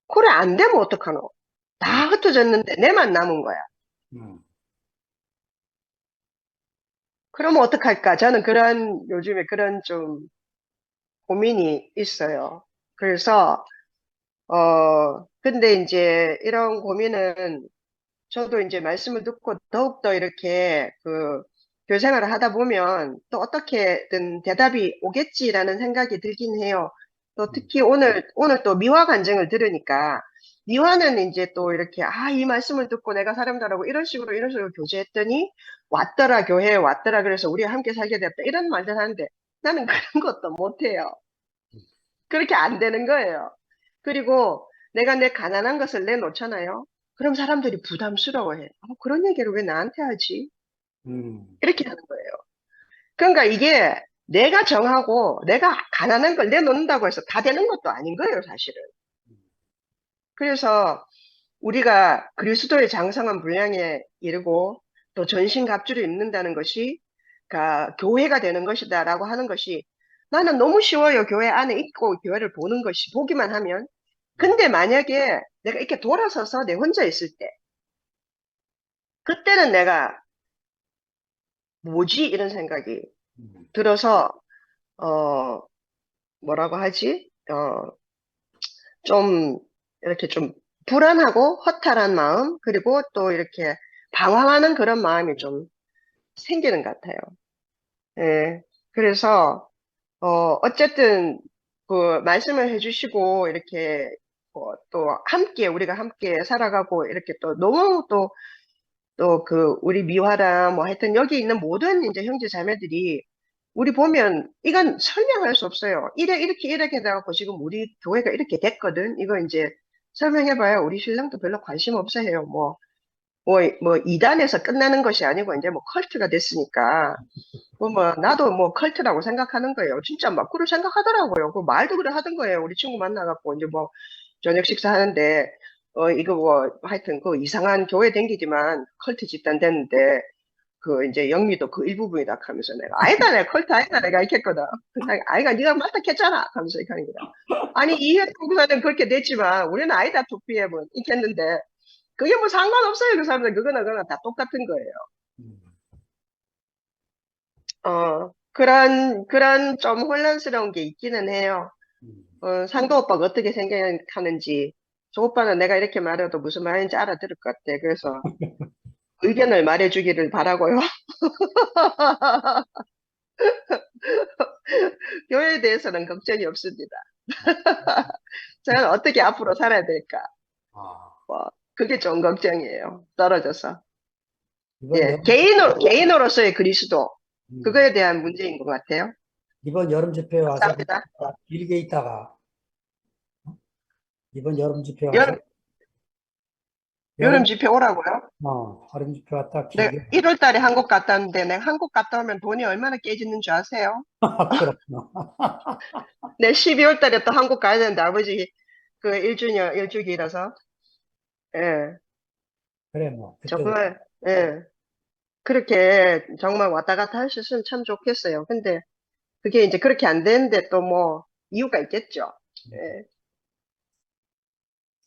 그래 안 되면 어떡하노? 다 흩어졌는데 내만 남은 거야. 그러면 어떡할까? 저는 요즘에 그런 좀 고민이 있어요. 그래서 근데 이제 이런 고민은 저도 이제 말씀을 듣고 더욱더 이렇게 교회 생활을 하다 보면 또 어떻게든 대답이 오겠지라는 생각이 들긴 해요. 또 특히 오늘 또 미화 간증을 들으니까, 미화는 이제 또 이렇게, 이 말씀을 듣고 내가 사람들하고 이런 식으로 교제했더니 왔더라, 교회에 왔더라, 그래서 우리가 함께 살게 됐다, 이런 말들 하는데 나는 그런 것도 못해요. 그렇게 안 되는 거예요. 그리고 내가 내 가난한 것을 내놓잖아요. 그럼 사람들이 부담스러워해. 그런 얘기를 왜 나한테 하지? 이렇게 하는 거예요. 그러니까 이게 내가 정하고 내가 가난한 걸 내놓는다고 해서 다 되는 것도 아닌 거예요, 사실은. 그래서 우리가 그리스도의 장성한 분량에 이르고 또 전신갑주를 입는다는 것이 교회가 되는 것이다라고 하는 것이, 나는 너무 쉬워요. 교회 안에 있고 교회를 보는 것이, 보기만 하면. 근데 만약에 내가 이렇게 돌아서서 내 혼자 있을 때, 그때는 내가 뭐지? 이런 생각이 들어서, 뭐라고 하지? 좀, 이렇게 좀 불안하고 허탈한 마음, 그리고 또 이렇게 방황하는 그런 마음이 좀 생기는 것 같아요. 예. 그래서, 어쨌든, 말씀을 해주시고, 이렇게, 또 우리가 함께 살아가고, 이렇게 또 너무 우리 미화랑 뭐 하여튼 여기 있는 모든 이제 형제 자매들이, 우리 보면 이건 설명할 수 없어요. 이렇게 돼갖고 지금 우리 교회가 이렇게 됐거든. 이거 이제 설명해봐야 우리 신랑도 별로 관심 없어 해요. 이단에서 끝나는 것이 아니고 이제 컬트가 됐으니까. 나도 컬트라고 생각하는 거예요. 진짜 막 그걸 생각하더라고요. 말도 그래 하던 거예요. 우리 친구 만나갖고 이제 저녁 식사하는데, 이거 하여튼 이상한 교회 댕기지만 컬트 집단 됐는데, 이제 영미도 그 일부분이다 하면서, 아니다, 내가 컬트 아니다, 내가 이렇게 했거든. 아이가 네가 맞다 했잖아 하면서 이렇게 하는 거다. 아니, 이해 통구사는 그렇게 됐지만 우리는 아니다 2PM은 이렇게 했는데, 그게 상관없어요. 그 사람들 그거나 다 똑같은 거예요. 그런 좀 혼란스러운 게 있기는 해요. 상도 오빠가 어떻게 생각하는지, 조 오빠는 내가 이렇게 말해도 무슨 말인지 알아들을 것 같아. 그래서 의견을 말해주기를 바라고요. 교회에 대해서는 걱정이 없습니다. 저는 어떻게 앞으로 살아야 될까? 그게 좀 걱정이에요. 떨어져서. 예, 개인으로서의 그리스도, 그거에 대한 문제인 것 같아요. 이번 여름 집회에 와서 감사합니다. 길게 있다가, 이번 여름 집회 와서 여름 집회 오라고요? 여름 집회 왔다 네, 길게 1월 달에 한국 갔다 왔는데, 내가 한국 갔다 오면 돈이 얼마나 깨지는 줄 아세요? 그렇구나. 네, 12월 달에 또 한국 가야 되는데, 아버지 일주기라서. 예, 그래 그때 정말, 예, 그렇게 정말 왔다 갔다 할 수 있으면 참 좋겠어요. 근데 그게 이제 그렇게 안 되는데 또 이유가 있겠죠. 예.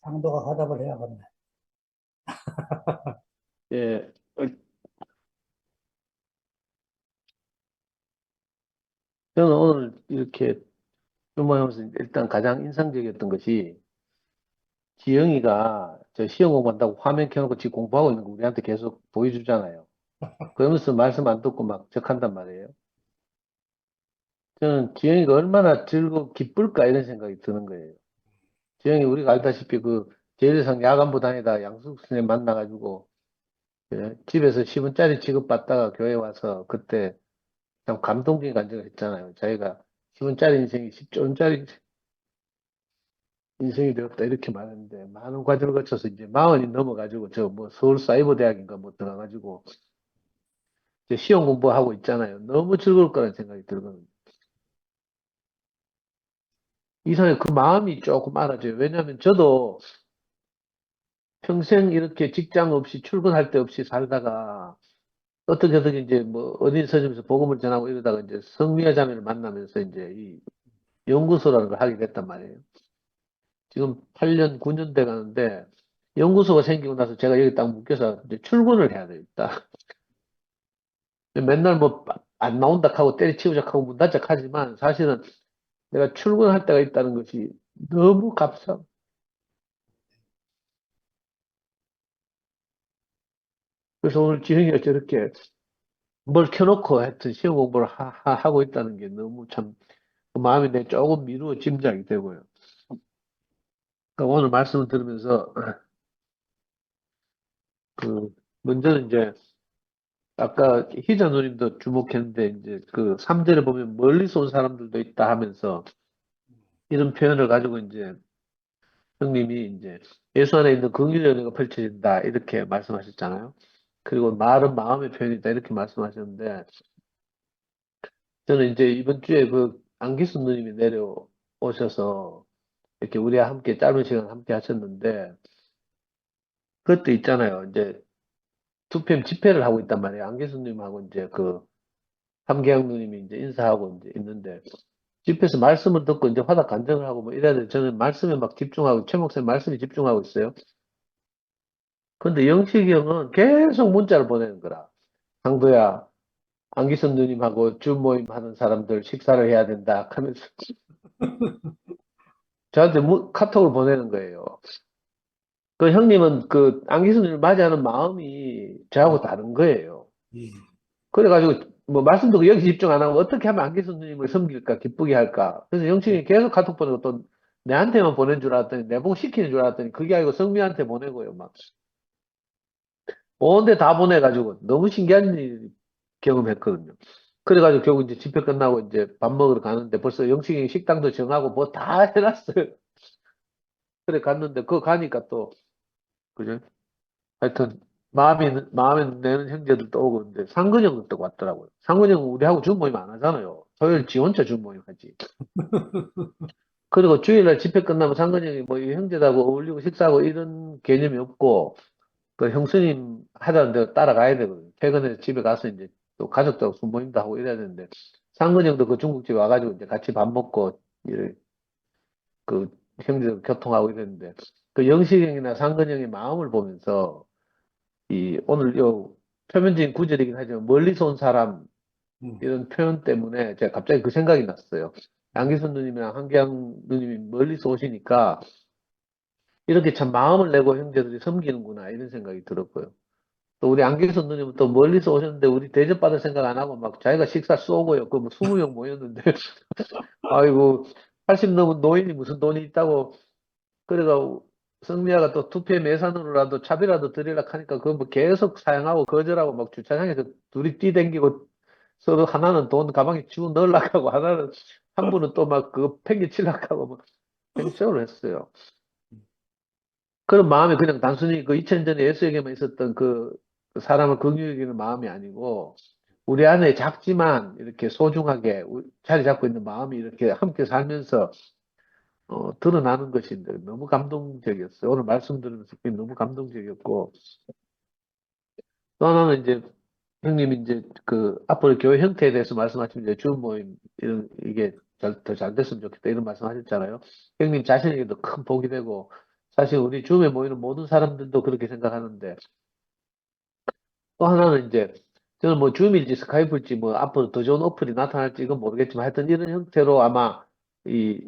상도가 화답을 해야겠네. 예, 저는 오늘 이렇게 주모하면서 일단 가장 인상적이었던 것이, 지영이가 저 시험 공부한다고 화면 켜놓고 지금 공부하고 있는 거 우리한테 계속 보여주잖아요. 그러면서 말씀 안 듣고 막 적한단 말이에요. 저는 지영이가 얼마나 즐겁고 기쁠까 이런 생각이 드는 거예요. 지영이 우리가 알다시피 그 제일상 야간부 다니다 양숙 선생님 만나가지고 예, 집에서 10원짜리 지급받다가 교회 와서 그때 참 감동적인 간증을 했잖아요. 자기가 10원짜리 인생이 10조원짜리 인생이 되었다 이렇게 말했는데 많은 과정을 거쳐서 이제 40이 넘어가지고 저 뭐 서울사이버대학인가 뭐 들어가가지고 이제 시험 공부하고 있잖아요. 너무 즐거울 거라는 생각이 들거든요. 이상하게 그 마음이 조금 알아져요. 왜냐하면 저도 평생 이렇게 직장 없이 출근할 데 없이 살다가 어떻게 이제 뭐 어린 서점에서 복음을 전하고 이러다가 이제 성미아 자매를 만나면서 이제 이 연구소라는 걸 하게 됐단 말이에요. 지금 8년, 9년 돼 가는데 연구소가 생기고 나서 제가 여기 딱 묶여서 이제 출근을 해야 되겠다. 맨날 뭐 안 나온다 하고 때려치우자 하고 문 닫자 하지만 사실은 내가 출근할 때가 있다는 것이 너무 감사합니다. 그래서 오늘 지영이가 저렇게 뭘 켜놓고 하여튼 시험 공부를 하고 있다는 게 너무 참 마음이 내 조금 미루어 짐작이 되고요. 그러니까 오늘 말씀을 들으면서 그 먼저는 이제 아까 희자 누님도 주목했는데 이제 그 3절에 보면 멀리서 온 사람들도 있다 하면서 이런 표현을 가지고 이제 형님이 이제 예수 안에 있는 긍휼의 은혜가 펼쳐진다 이렇게 말씀하셨잖아요. 그리고 말은 마음의 표현이다 이렇게 말씀하셨는데 저는 이제 이번 주에 그 안기순 누님이 내려오셔서 이렇게 우리와 함께 짧은 시간 함께 하셨는데 그것도 있잖아요. 이제 2PM 집회를 하고 있단 말이에요. 안기순 누님하고 이제 그 함계양 누님이 이제 인사하고 이제 있는데 집회에서 말씀을 듣고 이제 화답 간증을 하고 뭐 이래야 돼. 저는 말씀에 막 집중하고 최 목사님 말씀에 집중하고 있어요. 근데 영식이 형은 계속 문자를 보내는 거라. 강도야, 안기선 누님하고 줌 모임 하는 사람들 식사를 해야 된다 하면서 저한테 카톡을 보내는 거예요. 그 형님은 그 안기선 누님을 맞이하는 마음이 저하고 다른 거예요. 그래가지고 뭐 말씀 듣고 여기 집중 안 하고 어떻게 하면 안기선 누님을 섬길까 기쁘게 할까. 그래서 영식이 계속 카톡 보내고 또 내한테만 보낸 줄 알았더니 내보고 시키는 줄 알았더니 그게 아니고 성미한테 보내고요. 막 온데 다 보내가지고 너무 신기한 일 경험했거든요. 그래가지고 결국 이제 집회 끝나고 이제 밥 먹으러 가는데 벌써 영식이 식당도 정하고 뭐 다 해놨어요. 그래 갔는데 그거 가니까 또 그죠? 하여튼 마음에 내는 형제들도 오고 있는데 상근형도 또 왔더라고요. 상근형은 우리하고 준 모임 안 하잖아요. 토요일 지 혼자 준 모임 하지. 그리고 주일날 집회 끝나면 상근형이 뭐 이 형제들하고 어울리고 식사하고 이런 개념이 없고 그 형수님 하자는 대로 따라가야 되거든요. 퇴근해서 집에 가서 이제 또 가족들하고 술모임도 하고 이래야 되는데 상근형도 그 중국집에 와가지고 이제 같이 밥 먹고 그 형제들 교통하고 이랬는데 그 영식형이나 상근형의 마음을 보면서 이 오늘 요 표면적인 구절이긴 하지만 멀리서 온 사람 이런 표현 때문에 제가 갑자기 그 생각이 났어요. 양기순 누님이랑 한기양 누님이 멀리서 오시니까 이렇게 참 마음을 내고 형제들이 섬기는구나 이런 생각이 들었고요. 또 우리 안기순 누님은 또 멀리서 오셨는데 우리 대접받을 생각 안 하고 막 자기가 식사 쏘고요. 그 뭐 20명 모였는데 아이고 80 넘은 노인이 무슨 돈이 있다고 그래가 성미아가 또 2PM 예산으로라도 차비라도 드리려고 하니까 그거 뭐 계속 사양하고 거절하고 막 주차장에서 둘이 뛰댕기고 서로 하나는 돈 가방에 집어 넣으려고 하고 하나는 한 분은 또 막 그거 팽개치려고 하고 막 팽쇼를 했어요. 그런 마음이 그냥 단순히 그 2000년 전에 예수에게만 있었던 그 사람을 긍휼히 여기는 마음이 아니고 우리 안에 작지만 이렇게 소중하게 자리 잡고 있는 마음이 이렇게 함께 살면서 드러나는 것인데 너무 감동적이었어요. 오늘 말씀 들으면서 그게 너무 감동적이었고 또 하나는 이제 형님이 이제 그 앞으로 교회 형태에 대해서 말씀하시면 이제 주 모임 이런 이게 더 잘 됐으면 좋겠다 이런 말씀하셨잖아요. 형님 자신에게도 큰 복이 되고 사실 우리 줌에 모이는 모든 사람들도 그렇게 생각하는데 또 하나는 이제 저는 뭐 줌일지 스카이프일지 뭐 앞으로 더 좋은 어플이 나타날지 이건 모르겠지만 하여튼 이런 형태로 아마 이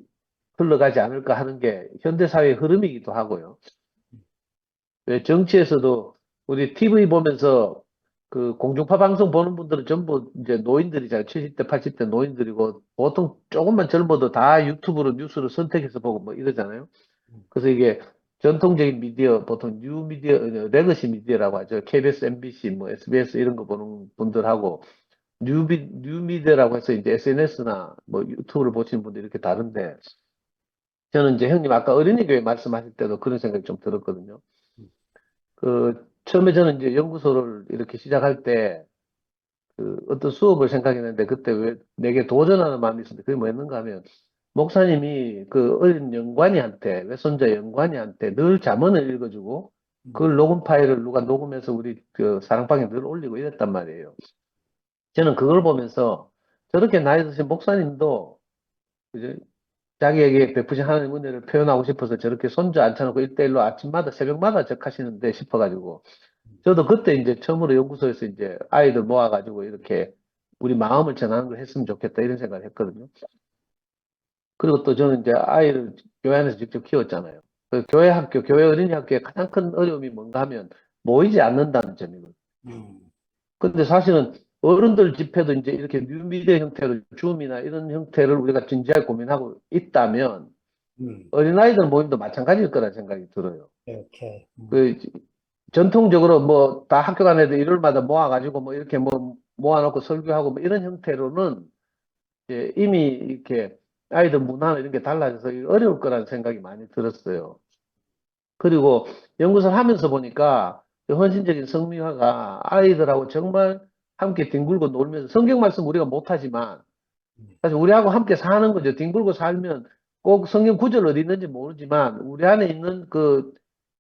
흘러가지 않을까 하는 게 현대사회의 흐름이기도 하고요. 왜 정치에서도 우리 TV 보면서 그 공중파 방송 보는 분들은 전부 이제 노인들이잖아요. 70대, 80대 노인들이고, 보통 조금만 젊어도 다 유튜브로 뉴스를 선택해서 보고 뭐 이러잖아요. 그래서 이게 전통적인 미디어, 보통 뉴 미디어, 레거시 미디어라고 하죠. KBS, MBC, 뭐 SBS 이런 거 보는 분들하고, 뉴 미디어라고 해서 이제 SNS나 뭐 유튜브를 보시는 분들이 이렇게 다른데, 저는 이제 형님 아까 어린이교회 말씀하실 때도 그런 생각이 좀 들었거든요. 처음에 저는 이제 연구소를 이렇게 시작할 때, 어떤 수업을 생각했는데, 그때 왜 내게 도전하는 마음이 있었는데, 그게 뭐였는가 하면, 목사님이 그 어린 영관이한테, 외손자 영관이한테 늘 잠언을 읽어주고, 그걸 녹음 파일을 누가 녹음해서 우리 그 사랑방에 늘 올리고 이랬단 말이에요. 저는 그걸 보면서, 저렇게 나이 드신 목사님도, 그죠? 자기에게 베푸신 하나님 은혜를 표현하고 싶어서 저렇게 손주 앉혀놓고 1대1로 아침마다, 새벽마다 적하시는데 싶어가지고, 저도 그때 이제 처음으로 연구소에서 이제 아이들 모아가지고 이렇게 우리 마음을 전하는 걸 했으면 좋겠다 이런 생각을 했거든요. 그리고 또 저는 이제 아이를 교회 안에서 직접 키웠잖아요. 그 교회 학교, 교회 어린이 학교의 가장 큰 어려움이 뭔가 하면 모이지 않는다는 점이거든요. 근데 사실은 어른들 집회도 이제 이렇게 뉴미디어 형태로 줌이나 이런 형태를 우리가 진지하게 고민하고 있다면 어린아이들 모임도 마찬가지일 거라는 생각이 들어요. 이렇게. 그 전통적으로 뭐 다 학교 간 애들 일요일마다 모아가지고 뭐 이렇게 뭐 모아놓고 설교하고 뭐 이런 형태로는 이미 이렇게 아이들 문화나 이런 게 달라져서 어려울 거라는 생각이 많이 들었어요. 그리고 연구를 하면서 보니까 헌신적인 성미화가 아이들하고 정말 함께 뒹굴고 놀면서 성경 말씀 우리가 못하지만 사실 우리하고 함께 사는 거죠. 뒹굴고 살면 꼭 성경 구절 어디 있는지 모르지만 우리 안에 있는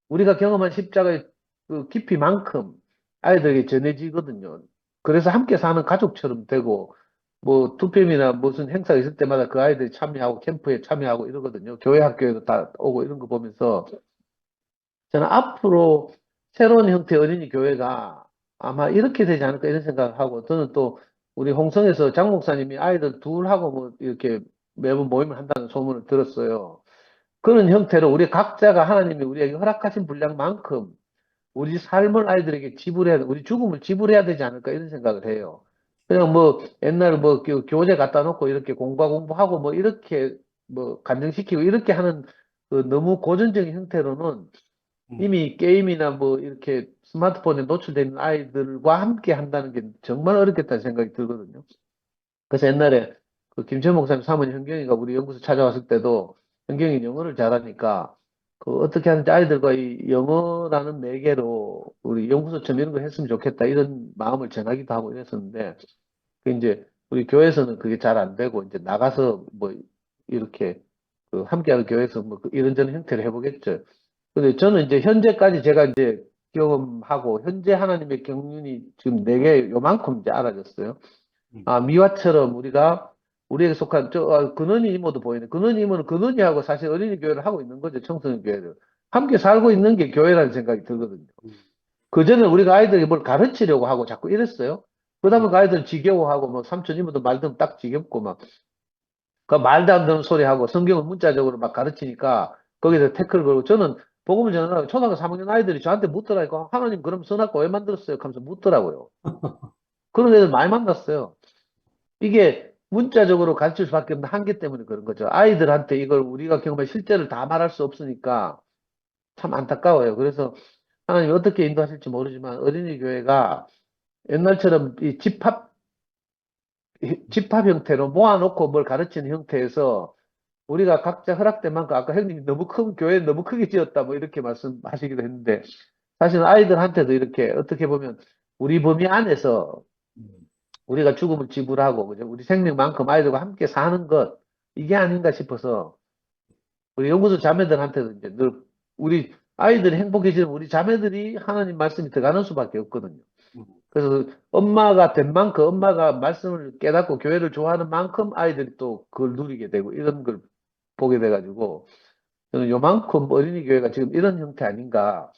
우리가 경험한 십자가의 그 깊이만큼 아이들에게 전해지거든요. 그래서 함께 사는 가족처럼 되고, 뭐, 투표이나 무슨 행사가 있을 때마다 그 아이들이 참여하고, 캠프에 참여하고 이러거든요. 교회 학교에도 다 오고 이런 거 보면서, 저는 앞으로 새로운 형태의 어린이 교회가 아마 이렇게 되지 않을까 이런 생각을 하고, 저는 또 우리 홍성에서 장 목사님이 아이들 둘하고 뭐 이렇게 매번 모임을 한다는 소문을 들었어요. 그런 형태로 우리 각자가 하나님이 우리에게 허락하신 분량만큼 우리 삶을 아이들에게 우리 죽음을 지불해야 되지 않을까 이런 생각을 해요. 그냥 뭐 옛날 뭐 교재 갖다 놓고 이렇게 공부하고 뭐 이렇게 뭐 간증시키고 이렇게 하는 그 너무 고전적인 형태로는 이미 게임이나 뭐 이렇게 스마트폰에 노출되는 아이들과 함께 한다는 게 정말 어렵겠다는 생각이 들거든요. 그래서 옛날에 그 김천 목사님 사모님 현경이가 우리 연구소 찾아왔을 때도 현경이 영어를 잘하니까 그 어떻게 하는지 아이들과 이 영어라는 매개로 우리 연구소처럼 이런 거 했으면 좋겠다 이런 마음을 전하기도 하고 이랬었는데 그 이제 우리 교회에서는 그게 잘 안 되고 이제 나가서 뭐 이렇게 그 함께하는 교회에서 뭐 이런저런 형태를 해보겠죠. 근데 저는 이제 현재까지 제가 이제 경험하고 현재 하나님의 경륜이 지금 내게 요만큼 이제 알아졌어요. 미화처럼 우리에게 속한 근원이 이모도 보이네. 근원이 이모는 근원이하고 사실 어린이 교회를 하고 있는 거죠. 청소년 교회를. 함께 살고 있는 게 교회라는 생각이 들거든요. 그전에 우리가 아이들에게 뭘 가르치려고 하고 자꾸 이랬어요. 그러다 보니까 아이들은 지겨워하고 뭐 삼촌 이모도 말 들으면 딱 지겹고 막 그 말도 안 되는 소리 하고 성경을 문자적으로 막 가르치니까 거기서 태클 걸고 저는 복음을 전하고 초등학교 3학년 아이들이 저한테 묻더라니까 하나님 그럼 선악과 왜 만들었어요? 하면서 묻더라고요. 그런 애들 많이 만났어요. 이게 문자적으로 가르칠 수밖에 없는 한계 때문에 그런 거죠. 아이들한테 이걸 우리가 경험한 실제를 다 말할 수 없으니까 참 안타까워요. 그래서 하나님이 어떻게 인도하실지 모르지만 어린이 교회가 옛날처럼 이 집합 형태로 모아놓고 뭘 가르치는 형태에서 우리가 각자 허락된 만큼 아까 형님이 너무 큰 교회 너무 크게 지었다 뭐 이렇게 말씀하시기도 했는데 사실은 아이들한테도 이렇게 어떻게 보면 우리 범위 안에서 우리가 죽음을 지불하고 그죠? 우리 생명만큼 아이들과 함께 사는 것 이게 아닌가 싶어서 우리 연구소 자매들한테도 이제 늘 우리 아이들이 행복해지면 우리 자매들이 하나님 말씀이 들어가는 수밖에 없거든요. 그래서 엄마가 된 만큼 엄마가 말씀을 깨닫고 교회를 좋아하는 만큼 아이들이 또 그걸 누리게 되고 이런 걸 보게 돼가지고 저는 요만큼 어린이 교회가 지금 이런 형태 아닌가.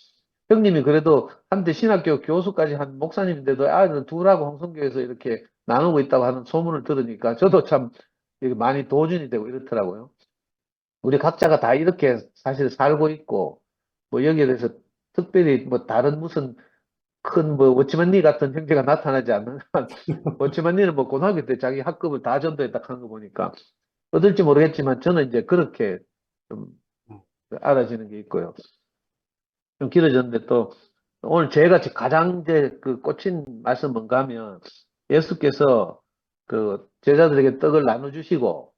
형님이 그래도 한때 신학교 교수까지 한 목사님인데도 아이들 둘하고 홍성교에서 이렇게 나누고 있다고 하는 소문을 들으니까 저도 참 많이 도전이 되고 이렇더라고요. 우리 각자가 다 이렇게 사실 살고 있고 뭐 여기에 대해서 특별히 뭐 다른 무슨 큰 뭐 워치맨 리 같은 형제가 나타나지 않는 한 워치맨 리는 뭐 고등학교 때 자기 학급을 다 전도했다 하는 거 보니까 어떨지 모르겠지만 저는 이제 그렇게 좀 알아지는 게 있고요. 좀 길어졌는데 또 오늘 제가 가장 이제 그 꽂힌 말씀 뭔가 하면 예수께서 그 제자들에게 떡을 나눠주시고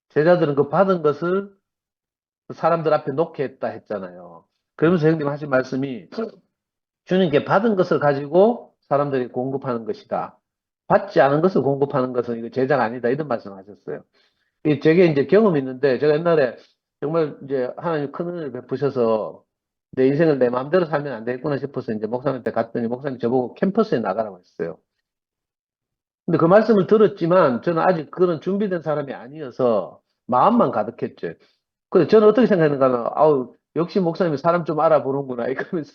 제자들은 그 받은 것을 사람들 앞에 놓게 했다 했잖아요. 그러면서 형님 하신 말씀이 주님께 받은 것을 가지고 사람들이 공급하는 것이다. 받지 않은 것을 공급하는 것은 이거 제자가 아니다. 이런 말씀 하셨어요. 제게 이제 경험이 있는데 제가 옛날에 정말 이제 하나님 큰 은혜를 베푸셔서 내 인생을 내 마음대로 살면 안 되겠구나 싶어서 이제 목사님한테 갔더니 목사님 저보고 캠퍼스에 나가라고 했어요. 근데 그 말씀을 들었지만 저는 아직 그런 준비된 사람이 아니어서 마음만 가득했죠. 근데 저는 어떻게 생각했는가 하면 아우 역시 목사님이 사람 좀 알아보는구나 이러면서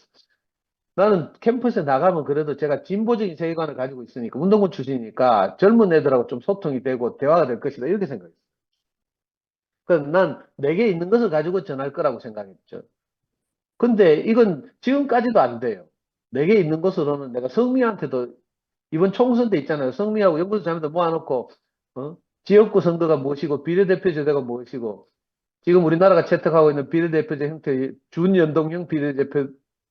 나는 캠퍼스에 나가면 그래도 제가 진보적인 세계관을 가지고 있으니까 운동권 출신이니까 젊은 애들하고 좀 소통이 되고 대화가 될 것이다 이렇게 생각했어요. 그래서 난 내게 있는 것을 가지고 전할 거라고 생각했죠. 근데 이건 지금까지도 안 돼요. 내게 있는 것으로는 내가 성미한테도 이번 총선 때 있잖아요. 성미하고 연구소 자매들 모아놓고 지역구 선거가 무엇이고 비례대표제도가 무엇이고 지금 우리나라가 채택하고 있는 비례대표제 형태의 준연동형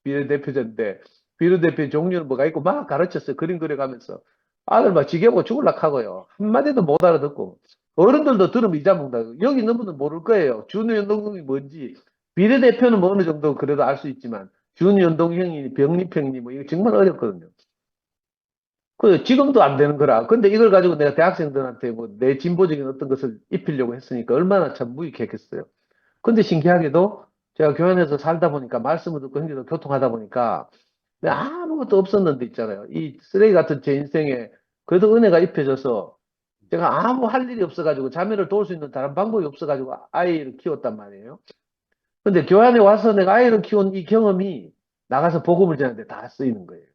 비례대표제인데 비례대표 종류는 뭐가 있고 막 가르쳤어요. 그림 그려가면서 아들 막 지겨워 죽을락 하고요. 한마디도 못 알아듣고 어른들도 들으면 잊어먹는다. 여기 있는 분은 모를 거예요. 준연동형이 뭔지 비례대표는 뭐 어느 정도 그래도 알 수 있지만 준연동형이 병립형이 뭐 이거 정말 어렵거든요. 지금도 안 되는 거라. 근데 이걸 가지고 내가 대학생들한테 뭐 내 진보적인 어떤 것을 입히려고 했으니까 얼마나 참 무익했겠어요. 근데 신기하게도 제가 교환에서 살다 보니까 말씀을 듣고 형제도 교통하다 보니까 아무것도 없었는데 있잖아요. 이 쓰레기 같은 제 인생에 그래도 은혜가 입혀져서 제가 아무 할 일이 없어가지고 자매를 도울 수 있는 다른 방법이 없어가지고 아이를 키웠단 말이에요. 근데 교환에 와서 내가 아이를 키운 이 경험이 나가서 복음을 전하는데 다 쓰이는 거예요.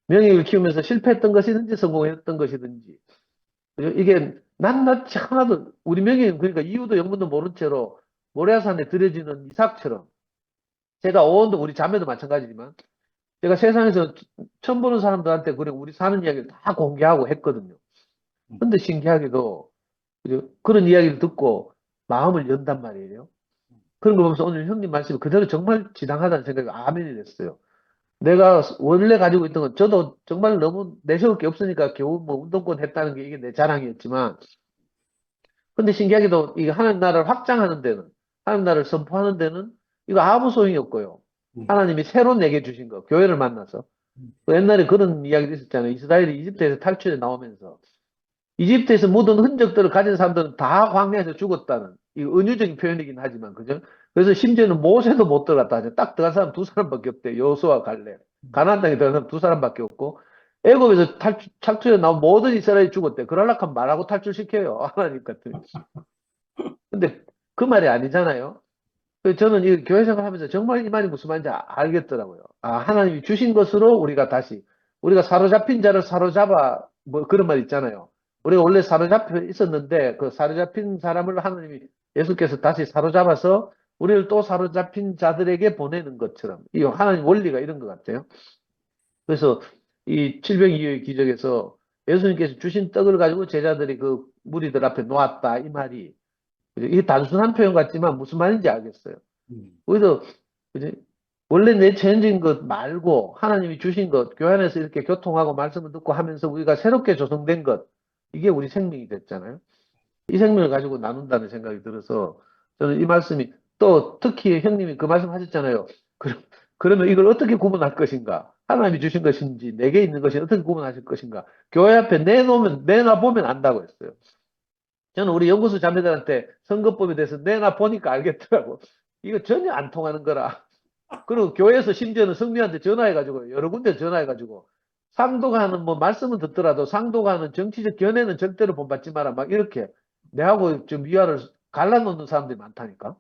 명예를 키우면서 실패했던 것이든지 성공했던 것이든지 이게 낱낱이 하나도 우리 명예는 그러니까 이유도 영문도 모른 채로 모래아산에 들여지는 이삭처럼 제가 오온도 우리 자매도 마찬가지지만 제가 세상에서 처음 보는 사람들한테 그래 우리 사는 이야기를 다 공개하고 했거든요. 근데 신기하게도 그런 이야기를 듣고 마음을 연단 말이에요. 그런 걸 보면서 오늘 형님 말씀이 그대로 정말 지당하다는 생각이 아멘이 됐어요. 내가 원래 가지고 있던 건 저도 정말 너무 내세울 게 없으니까 겨우 뭐 운동권 했다는 게 이게 내 자랑이었지만 근데 신기하게도 이 하나님 나라를 확장하는 데는 하나님 나라를 선포하는 데는 이거 아무 소용이 없고요. 하나님이 새로 내게 주신 거 교회를 만나서 옛날에 그런 이야기도 있었잖아요. 이스라엘이 이집트에서 탈출해 나오면서 이집트에서 묻은 흔적들을 가진 사람들은 다 광야에서 죽었다는 이 은유적인 표현이긴 하지만 그죠? 그래서 심지어는 모세도 못 들어갔다 하죠. 딱 들어간 사람 두 사람밖에 없대. 여호수아 갈렙. 가나안 땅에 들어간 사람 두 사람밖에 없고 애굽에서 탈출해 나온 모든 이스라엘이 죽었대. 그러려고 말하고 탈출시켜요. 하나님 같은. 근데 그 말이 아니잖아요. 그래서 저는 이 교회 생활하면서 정말 이 말이 무슨 말인지 알겠더라고요. 아, 하나님이 주신 것으로 우리가 다시 우리가 사로잡힌 자를 사로잡아 뭐 그런 말 있잖아요. 우리가 원래 사로잡혀 있었는데 그 사로잡힌 사람을 하나님이 예수께서 다시 사로잡아서 우리를 또 사로잡힌 자들에게 보내는 것처럼 이 하나님 원리가 이런 것 같아요. 그래서 이 700 이후의 기적에서 예수님께서 주신 떡을 가지고 제자들이 그 무리들 앞에 놓았다 이 말이 이게 단순한 표현 같지만 무슨 말인지 알겠어요. 그래서 그지? 원래 내 체현적인 것 말고 하나님이 주신 것, 교회 안에서 이렇게 교통하고 말씀을 듣고 하면서 우리가 새롭게 조성된 것, 이게 우리 생명이 됐잖아요. 이 생명을 가지고 나눈다는 생각이 들어서 저는 이 말씀이 또 특히 형님이 그 말씀 하셨잖아요. 그러면 이걸 어떻게 구분할 것인가? 하나님이 주신 것인지 내게 있는 것이 어떻게 구분하실 것인가? 교회 앞에 내놔보면 안다고 했어요. 저는 우리 연구소 자매들한테 선거법에 대해서 내놔 보니까 알겠더라고. 이거 전혀 안 통하는 거라. 그리고 교회에서 심지어는 성미한테 전화해가지고 여러 군데 전화해가지고 상도가는 뭐 말씀은 듣더라도 상도가는 정치적 견해는 절대로 본받지 마라. 막 이렇게 내하고 좀 위화를 갈라놓는 사람들이 많다니까.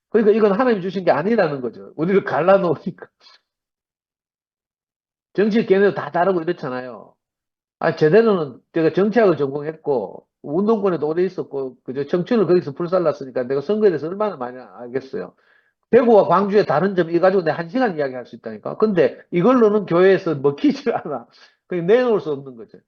그러니까 이건 하나님이 주신 게 아니라는 거죠. 우리를 갈라놓으니까. 정치적 견해도 다 다르고 이렇잖아요. 아, 제대로는 제가 정치학을 전공했고, 운동권에도 오래 있었고, 그저 청춘을 거기서 불살랐으니까 내가 선거에 대해서 얼마나 많이 알겠어요. 대구와 광주의 다른 점, 이 가지고 내가 1시간 이야기할 수 있다니까. 근데 이걸로는 교회에서 먹히질 않아. 그냥 내놓을 수 없는 거죠.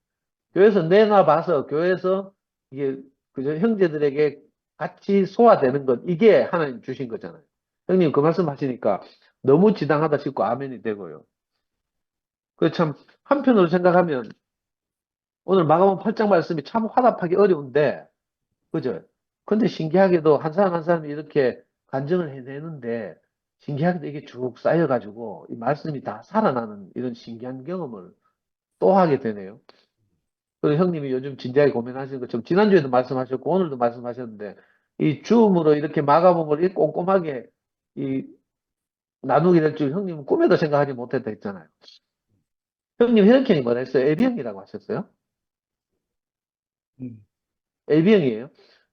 교회에서 내놔봐서, 교회에서 이게, 그저 형제들에게 같이 소화되는 것, 이게 하나님 주신 거잖아요. 형님 그 말씀 하시니까 너무 지당하다 싶고 아멘이 되고요. 그 참, 한편으로 생각하면 오늘 마가복음 8장 말씀이 참 화답하기 어려운데, 그죠? 근데 신기하게도 한 사람 한 사람이 이렇게 간증을 해내는데, 신기하게도 이게 쭉 쌓여가지고, 이 말씀이 다 살아나는 이런 신기한 경험을 또 하게 되네요. 그리고 형님이 요즘 진지하게 고민하시는 것처럼, 지난주에도 말씀하셨고, 오늘도 말씀하셨는데, 이 주음으로 이렇게 마가복음을 이 꼼꼼하게 이 나누게 될 줄 형님은 꿈에도 생각하지 못했다 했잖아요. 형님 혈액형이 뭐라 했어요? AB형이라고 하셨어요? 음. AB형이에요.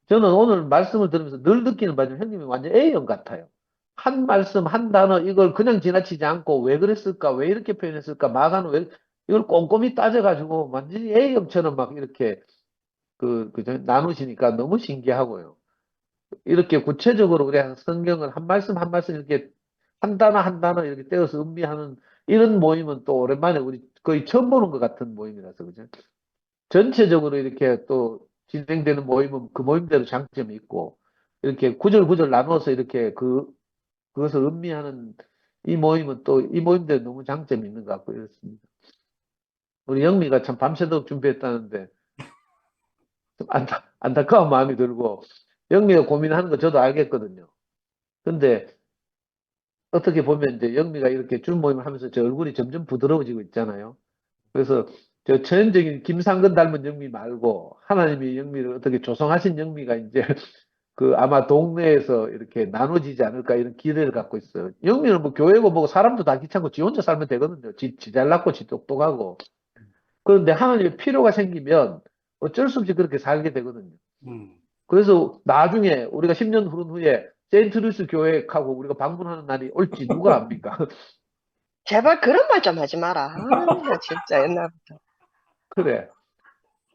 저는 오늘 말씀을 들으면서 늘 느끼는 바지만 형님이 완전 A형 같아요. 한 말씀, 한 단어, 이걸 그냥 지나치지 않고 왜 그랬을까, 왜 이렇게 표현했을까, 마가는 왜, 이걸 꼼꼼히 따져가지고 완전히 A형처럼 막 이렇게 그저 나누시니까 너무 신기하고요. 이렇게 구체적으로 우리 성경을 한 말씀 한 말씀 이렇게 한 단어 한 단어 이렇게 떼어서 음미하는 이런 모임은 또 오랜만에 우리 거의 처음 보는 것 같은 모임이라서, 그죠? 전체적으로 이렇게 또 진행되는 모임은 그 모임대로 장점이 있고, 이렇게 구절구절 나누어서 이렇게 그것을 음미하는 이 모임은 또 이 모임대로 너무 장점이 있는 것 같고, 이렇습니다. 우리 영미가 참 밤새도록 준비했다는데, 좀 안타까운 마음이 들고, 영미가 고민하는 거 저도 알겠거든요. 근데 어떻게 보면 이제 영미가 이렇게 준 모임을 하면서 제 얼굴이 점점 부드러워지고 있잖아요. 그래서 저 천연적인 김상근 닮은 영미 말고 하나님이 영미를 어떻게 조성하신 영미가 이제 그 아마 동네에서 이렇게 나눠지지 않을까 이런 기대를 갖고 있어요. 영미는 뭐 교회고 뭐고 사람도 다 귀찮고 지 혼자 살면 되거든요. 지 잘났고 지 똑똑하고. 그런데 하나님의 필요가 생기면 어쩔 수 없이 그렇게 살게 되거든요. 음. 그래서 나중에 우리가 10년 후에 세인트루이스 교회하고 우리가 방문하는 날이 올지 누가 압니까? 제발 그런 말 좀 하지 마라. 나 진짜 옛날부터. 그래.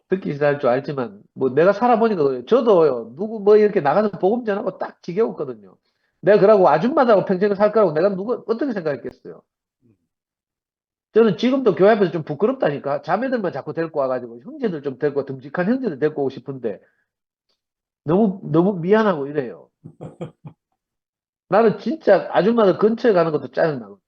듣기 싫어할 줄 알지만, 뭐 내가 살아보니까 그래요. 저도요, 누구 뭐 이렇게 나가서 복음 전하고 딱 지겨웠거든요. 내가 그러고 아줌마다고 평생을 살 거라고 내가 어떻게 생각했겠어요? 저는 지금도 교회 앞에서 좀 부끄럽다니까. 자매들만 자꾸 데리고 와가지고, 형제들 좀 데리고, 듬직한 형제들 데리고 오고 싶은데, 너무 미안하고 이래요. 나는 진짜 아줌마들 근처에 가는 것도 짜증나고.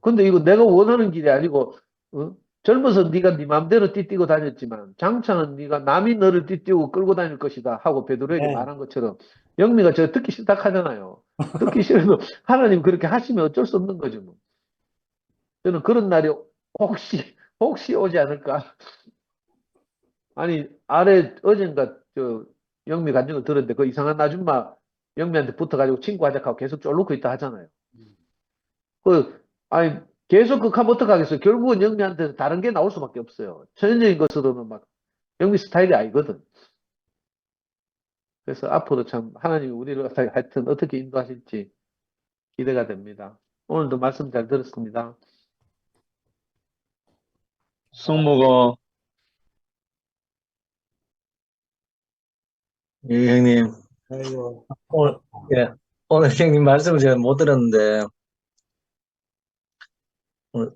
근데 이거 내가 원하는 길이 아니고, 어? 젊어서 네가 네 마음대로 띠뛰고 다녔지만 장차는 네가 남이 너를 띠뛰고 끌고 다닐 것이다 하고 베드로에게 네. 말한 것처럼 영미가 저 듣기 싫다 하잖아요. 듣기 싫어도 하나님 그렇게 하시면 어쩔 수 없는 거죠, 뭐. 저는 그런 날이 혹시 오지 않을까. 아니 어젠가 저 영미 간증을 들었는데 그 이상한 아줌마 영미한테 붙어가지고 친구하자 하고 계속 쫄르고 있다 하잖아요. 아니, 계속 극하면 어떡하겠어요? 결국은 영미한테 다른 게 나올 수밖에 없어요. 전형적인 것으로는 막, 영미 스타일이 아니거든. 그래서 앞으로 참, 하나님이 우리를 하여튼 어떻게 인도하실지 기대가 됩니다. 오늘도 말씀 잘 들었습니다. 숙모가 예, 형님. 아이고. 오늘, 예, 오늘 형님 말씀을 제가 못 들었는데, 오늘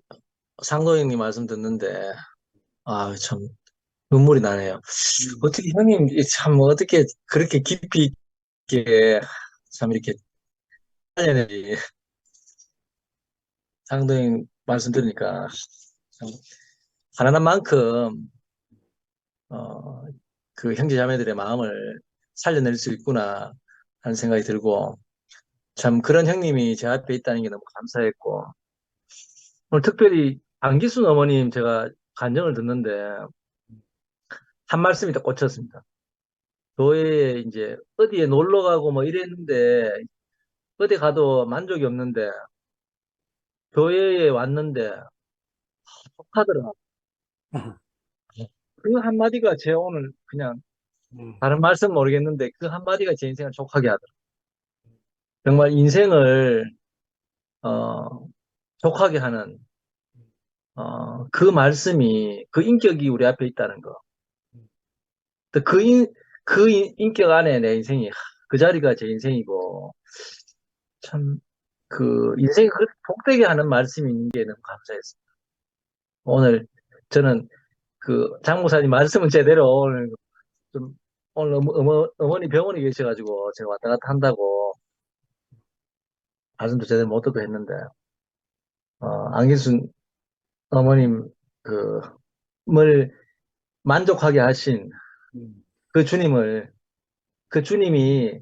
상도 형님 말씀 듣는데, 아, 참, 눈물이 나네요. 어떻게 형님, 참, 어떻게 그렇게 깊이 있게, 참, 이렇게, 살려내지. 상도 형님 말씀 들으니까, 참, 가난한 만큼, 어, 그 형제 자매들의 마음을 살려낼 수 있구나 하는 생각이 들고, 참, 그런 형님이 제 앞에 있다는 게 너무 감사했고, 오늘 특별히 안기순 어머님 제가 간증을 듣는데 한 말씀이 딱 꽂혔습니다. 교회에 이제 어디에 놀러 가고 뭐 이랬는데 어디 가도 만족이 없는데 교회에 왔는데 족하더라. 그 한마디가 제 오늘 그냥 다른 말씀 모르겠는데 그 한마디가 제 인생을 족하게 하더라. 정말 인생을 족하게 하는 그 말씀이 그 인격이 우리 앞에 있다는 거. 또 그 인격 안에 내 인생이 그 자리가 제 인생이고 참, 인생이 그렇게 복되게 하는 말씀이 있는 게 너무 감사했습니다. 오늘 저는 장 목사님 말씀은 제대로 오늘 어머니 병원에 계셔가지고 제가 왔다 갔다 한다고 말씀도 제대로 못 듣고 했는데, 안기순 어머님, 을 만족하게 하신 음, 그 주님을, 그 주님이,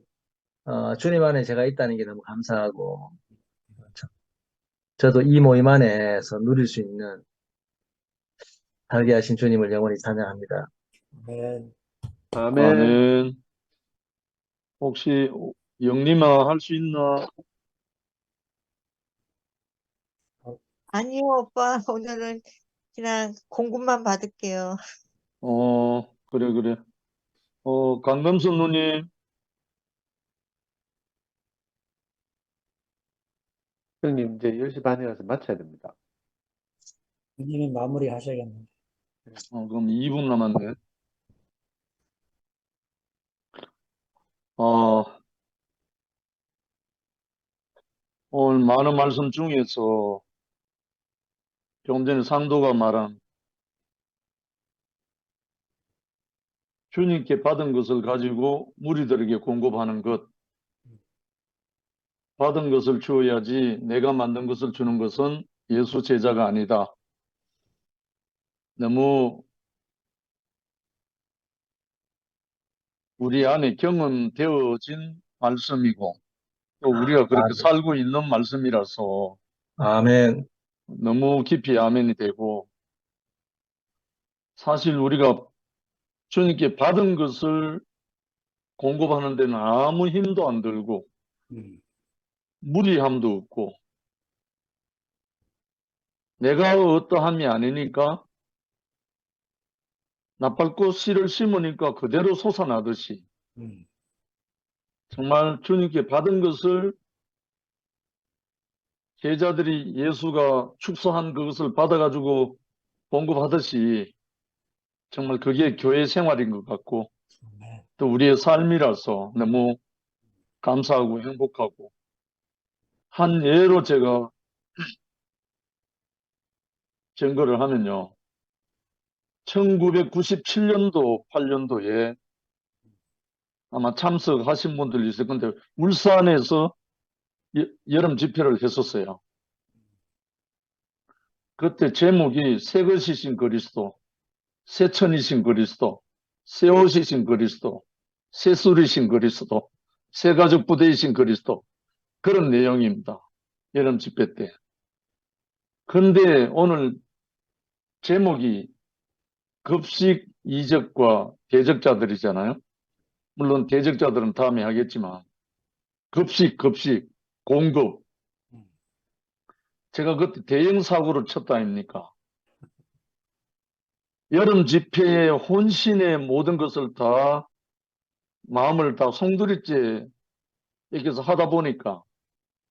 주님 안에 제가 있다는 게 너무 감사하고, 저도 이 모임 안에서 누릴 수 있는 살게 하신 주님을 영원히 찬양합니다. 네. 아멘. 아멘. 혹시 영림아 할 수 있나? 아니요, 오빠. 오늘은 그냥 공급만 받을게요. 그래, 그래. 강금선 누님, 형님, 이제 10시 반에 가서 마쳐야 됩니다. 님이 마무리 하셔야겠네요. 그럼 2분 남았네. 어, 오늘 많은 말씀 중에서 좀 전에 상도가 말한 주님께 받은 것을 가지고 무리들에게 공급하는 것, 받은 것을 주어야지 내가 만든 것을 주는 것은 예수 제자가 아니다. 너무 우리 안에 경험되어진 말씀이고 또 우리가 그렇게 살고 있는 말씀이라서 아멘. 너무 깊이 아멘이 되고, 사실 우리가 주님께 받은 것을 공급하는 데는 아무 힘도 안 들고 음, 무리함도 없고 내가 어떠함이 아니니까 나팔꽃 씨를 심으니까 그대로 솟아나듯이 음, 정말 주님께 받은 것을 제자들이 예수가 축소한 그것을 받아가지고 공급하듯이 정말 그게 교회 생활인 것 같고 네. 또 우리의 삶이라서 너무 감사하고 행복하고, 한 예로 제가 증거를 하면요. 1997년도, 8년도에 아마 참석하신 분들 있을 건데 울산에서 여름 집회를 했었어요. 그때 제목이 새 것이신 그리스도, 새 천이신 그리스도, 새 옷이신 그리스도, 새 술이신 그리스도, 새 가족 부대이신 그리스도, 그런 내용입니다. 여름 집회 때. 근데 오늘 제목이 급식 이적과 대적자들이잖아요. 물론 대적자들은 다음에 하겠지만 급식, 공급. 제가 그때 대형 사고를 쳤다 아닙니까? 여름 집회에 혼신의 모든 것을 다 마음을 다 송두리째 이렇게 해서 하다 보니까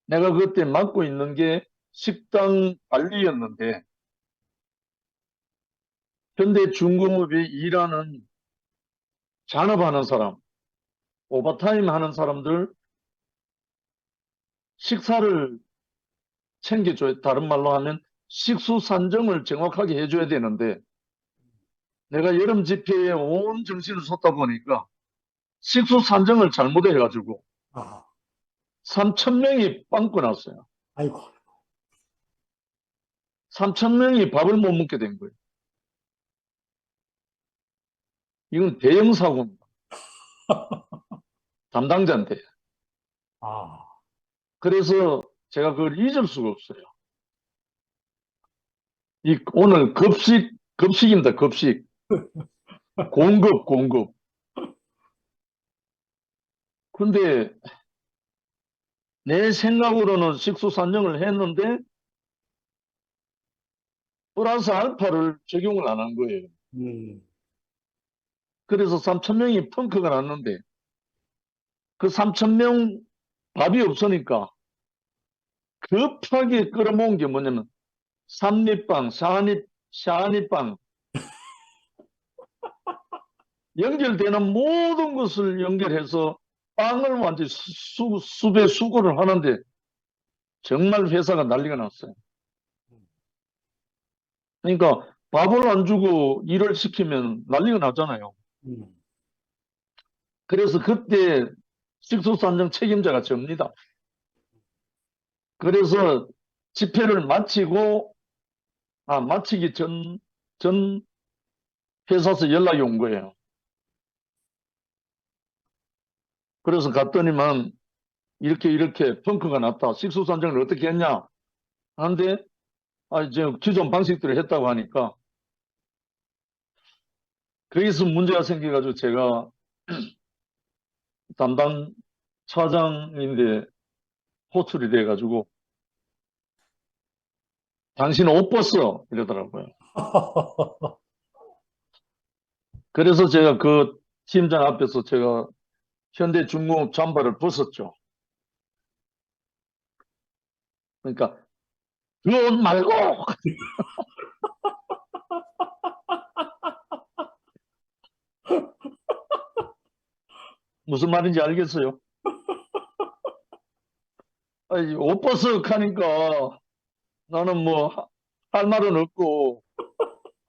내가 그때 맡고 있는 게 식당 관리였는데 현대 중공업에 일하는 잔업하는 사람, 오버타임 하는 사람들 식사를 챙겨줘야, 다른 말로 하면 식수 산정을 정확하게 해줘야 되는데 내가 여름 집회에 온 정신을 쏟다 보니까 식수 산정을 잘못해가지고 아, 3,000명이 빵꾸 났어요. 아이고. 3,000명이 밥을 못 먹게 된 거예요. 이건 대형 사고입니다. 담당자인데. 아, 그래서 제가 그걸 잊을 수가 없어요. 오늘 급식입니다. 급식. 공급. 근데 내 생각으로는 식수 산정을 했는데 플러스 알파를 적용을 안 한 거예요. 그래서 3,000명이 펑크가 났는데 그 3,000명 밥이 없으니까 급하게 끌어모은 게 뭐냐면 삼립빵, 샤니빵 연결되는 모든 것을 연결해서 빵을 완전히 수배 수거를 하는데 정말 회사가 난리가 났어요. 그러니까 밥을 안 주고 일을 시키면 난리가 나잖아요. 그래서 그때 식수산정 책임자가 접니다. 그래서 집회를 마치기 전 회사에서 연락이 온 거예요. 그래서 갔더니만 이렇게 펑크가 났다. 식수산정을 어떻게 했냐? 하는데 이제 기존 방식대로 했다고 하니까 거기서 문제가 생겨가지고 제가 담당 차장인데 호출이 돼가지고 당신은 옷 벗어 이러더라고요. 그래서 제가 그 팀장 앞에서 제가 현대중공업 잠바를 벗었죠. 그러니까 그 옷 말고 무슨 말인지 알겠어요? 아니, 옷 벗어 하니까 나는 뭐 할 말은 없고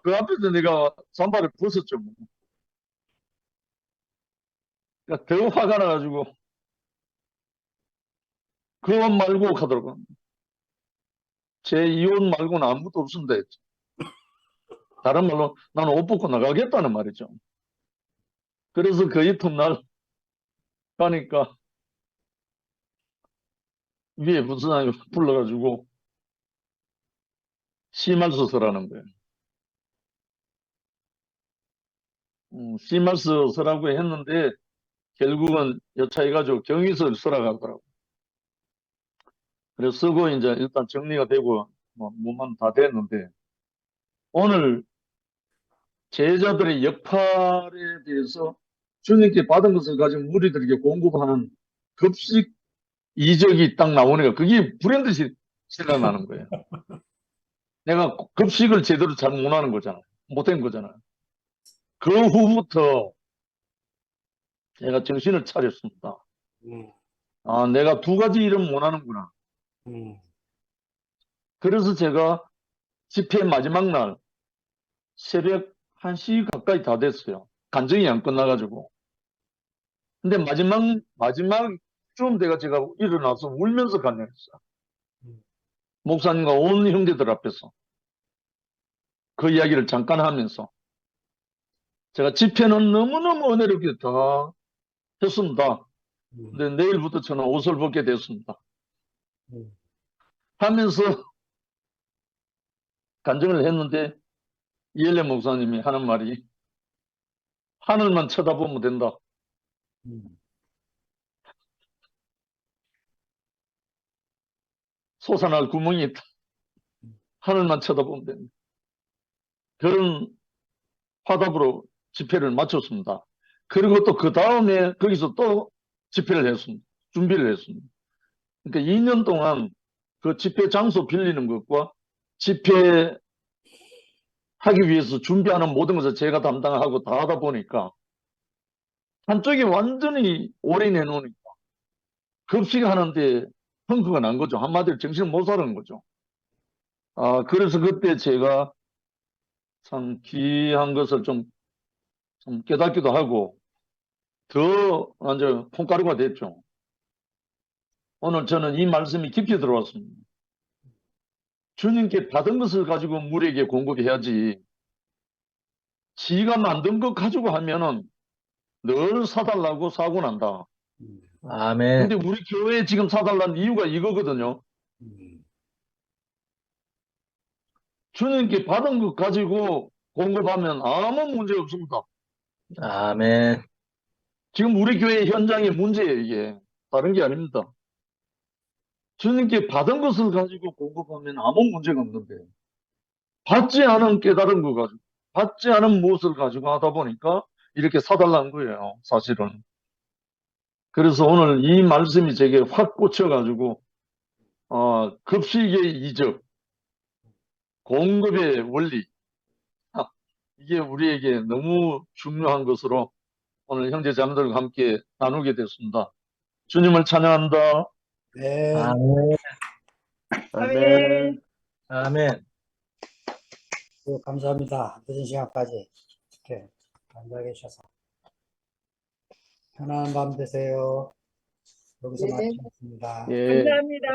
그 앞에서 내가 잠바를 벗었죠. 뭐. 그러니까 더 화가 나가지고 그 옷 말고 하더라고요. 제 이 옷 말고는 아무것도 없습니다 했죠. 다른 말로 나는 옷 벗고 나가겠다는 말이죠. 그래서 그 이튿날 가니까 위에 부서장이 불러가지고 심할서 서라는 거예요. 심할서 서라고 했는데 결국은 여차해가지고 경위서를 서라고 하더라고요. 그래서 쓰고 이제 일단 정리가 되고 뭐 뭐만 다 됐는데 오늘 제자들의 역할에 대해서 주님께 받은 것을 가지고 무리들에게 공급하는 급식 이적이 딱 나오니까 그게 불현듯이 생각나는 거예요. 내가 급식을 제대로 잘 못하는 거잖아. 못한 거잖아요. 그 후부터 제가 정신을 차렸습니다. 내가 두 가지 일은 못하는구나. 그래서 제가 집회 마지막 날 새벽 1시 가까이 다 됐어요. 간증이 안 끝나가지고. 근데 마지막쯤 제가 일어나서 울면서 간증했어요. 목사님과 온 형제들 앞에서. 그 이야기를 잠깐 하면서. 제가 집회는 너무너무 은혜롭게 다 했습니다. 근데 내일부터 저는 옷을 벗게 됐습니다. 하면서 간증을 했는데 이엘레 목사님이 하는 말이 하늘만 쳐다보면 된다. 솟아날 구멍이 있다. 하늘만 쳐다보면 된다. 그런 화답으로 집회를 마쳤습니다. 그리고 또 그 다음에 거기서 또 집회를 했습니다. 준비를 했습니다. 그러니까 2년 동안 그 집회 장소 빌리는 것과 집회 하기 위해서 준비하는 모든 것을 제가 담당하고 다 하다 보니까 한쪽이 완전히 올인해 놓으니까 급식하는데 펑크가 난 거죠. 한마디로 정신을 못 사는 거죠. 그래서 그때 제가 참 귀한 것을 좀 깨닫기도 하고 더 완전 콩가루가 됐죠. 오늘 저는 이 말씀이 깊이 들어왔습니다. 주님께 받은 것을 가지고 무리에게 공급해야지 지가 만든 것 가지고 하면은 늘 사달라고 사고 난다. 아멘. 근데 우리 교회에 지금 사달라는 이유가 이거거든요. 주님께 받은 것 가지고 공급하면 아무 문제 없습니다. 아멘. 지금 우리 교회 현장의 문제예요, 이게. 다른 게 아닙니다. 주님께 받은 것을 가지고 공급하면 아무 문제가 없는데, 받지 않은 깨달은 거 가지고, 받지 않은 무엇을 가지고 하다 보니까 이렇게 사달라는 거예요, 사실은. 그래서 오늘 이 말씀이 제게 확 꽂혀가지고, 급식의 이적, 공급의 원리, 이게 우리에게 너무 중요한 것으로 오늘 형제 자매들과 함께 나누게 됐습니다. 주님을 찬양한다. 네. 아멘. 아멘. 아멘. 감사합니다. 늦은 시간까지 이렇게 앉아 계셔서. 편안한 밤 되세요. 여기서 네. 마치겠습니다. 예. 감사합니다.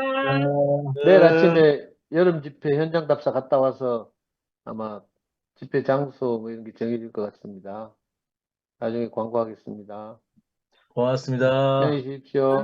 내일 아침에 여름 집회 현장 답사 갔다 와서 아마 집회 장소 뭐 이런 게 정해질 것 같습니다. 나중에 광고하겠습니다. 고맙습니다. 안녕히 계십시오.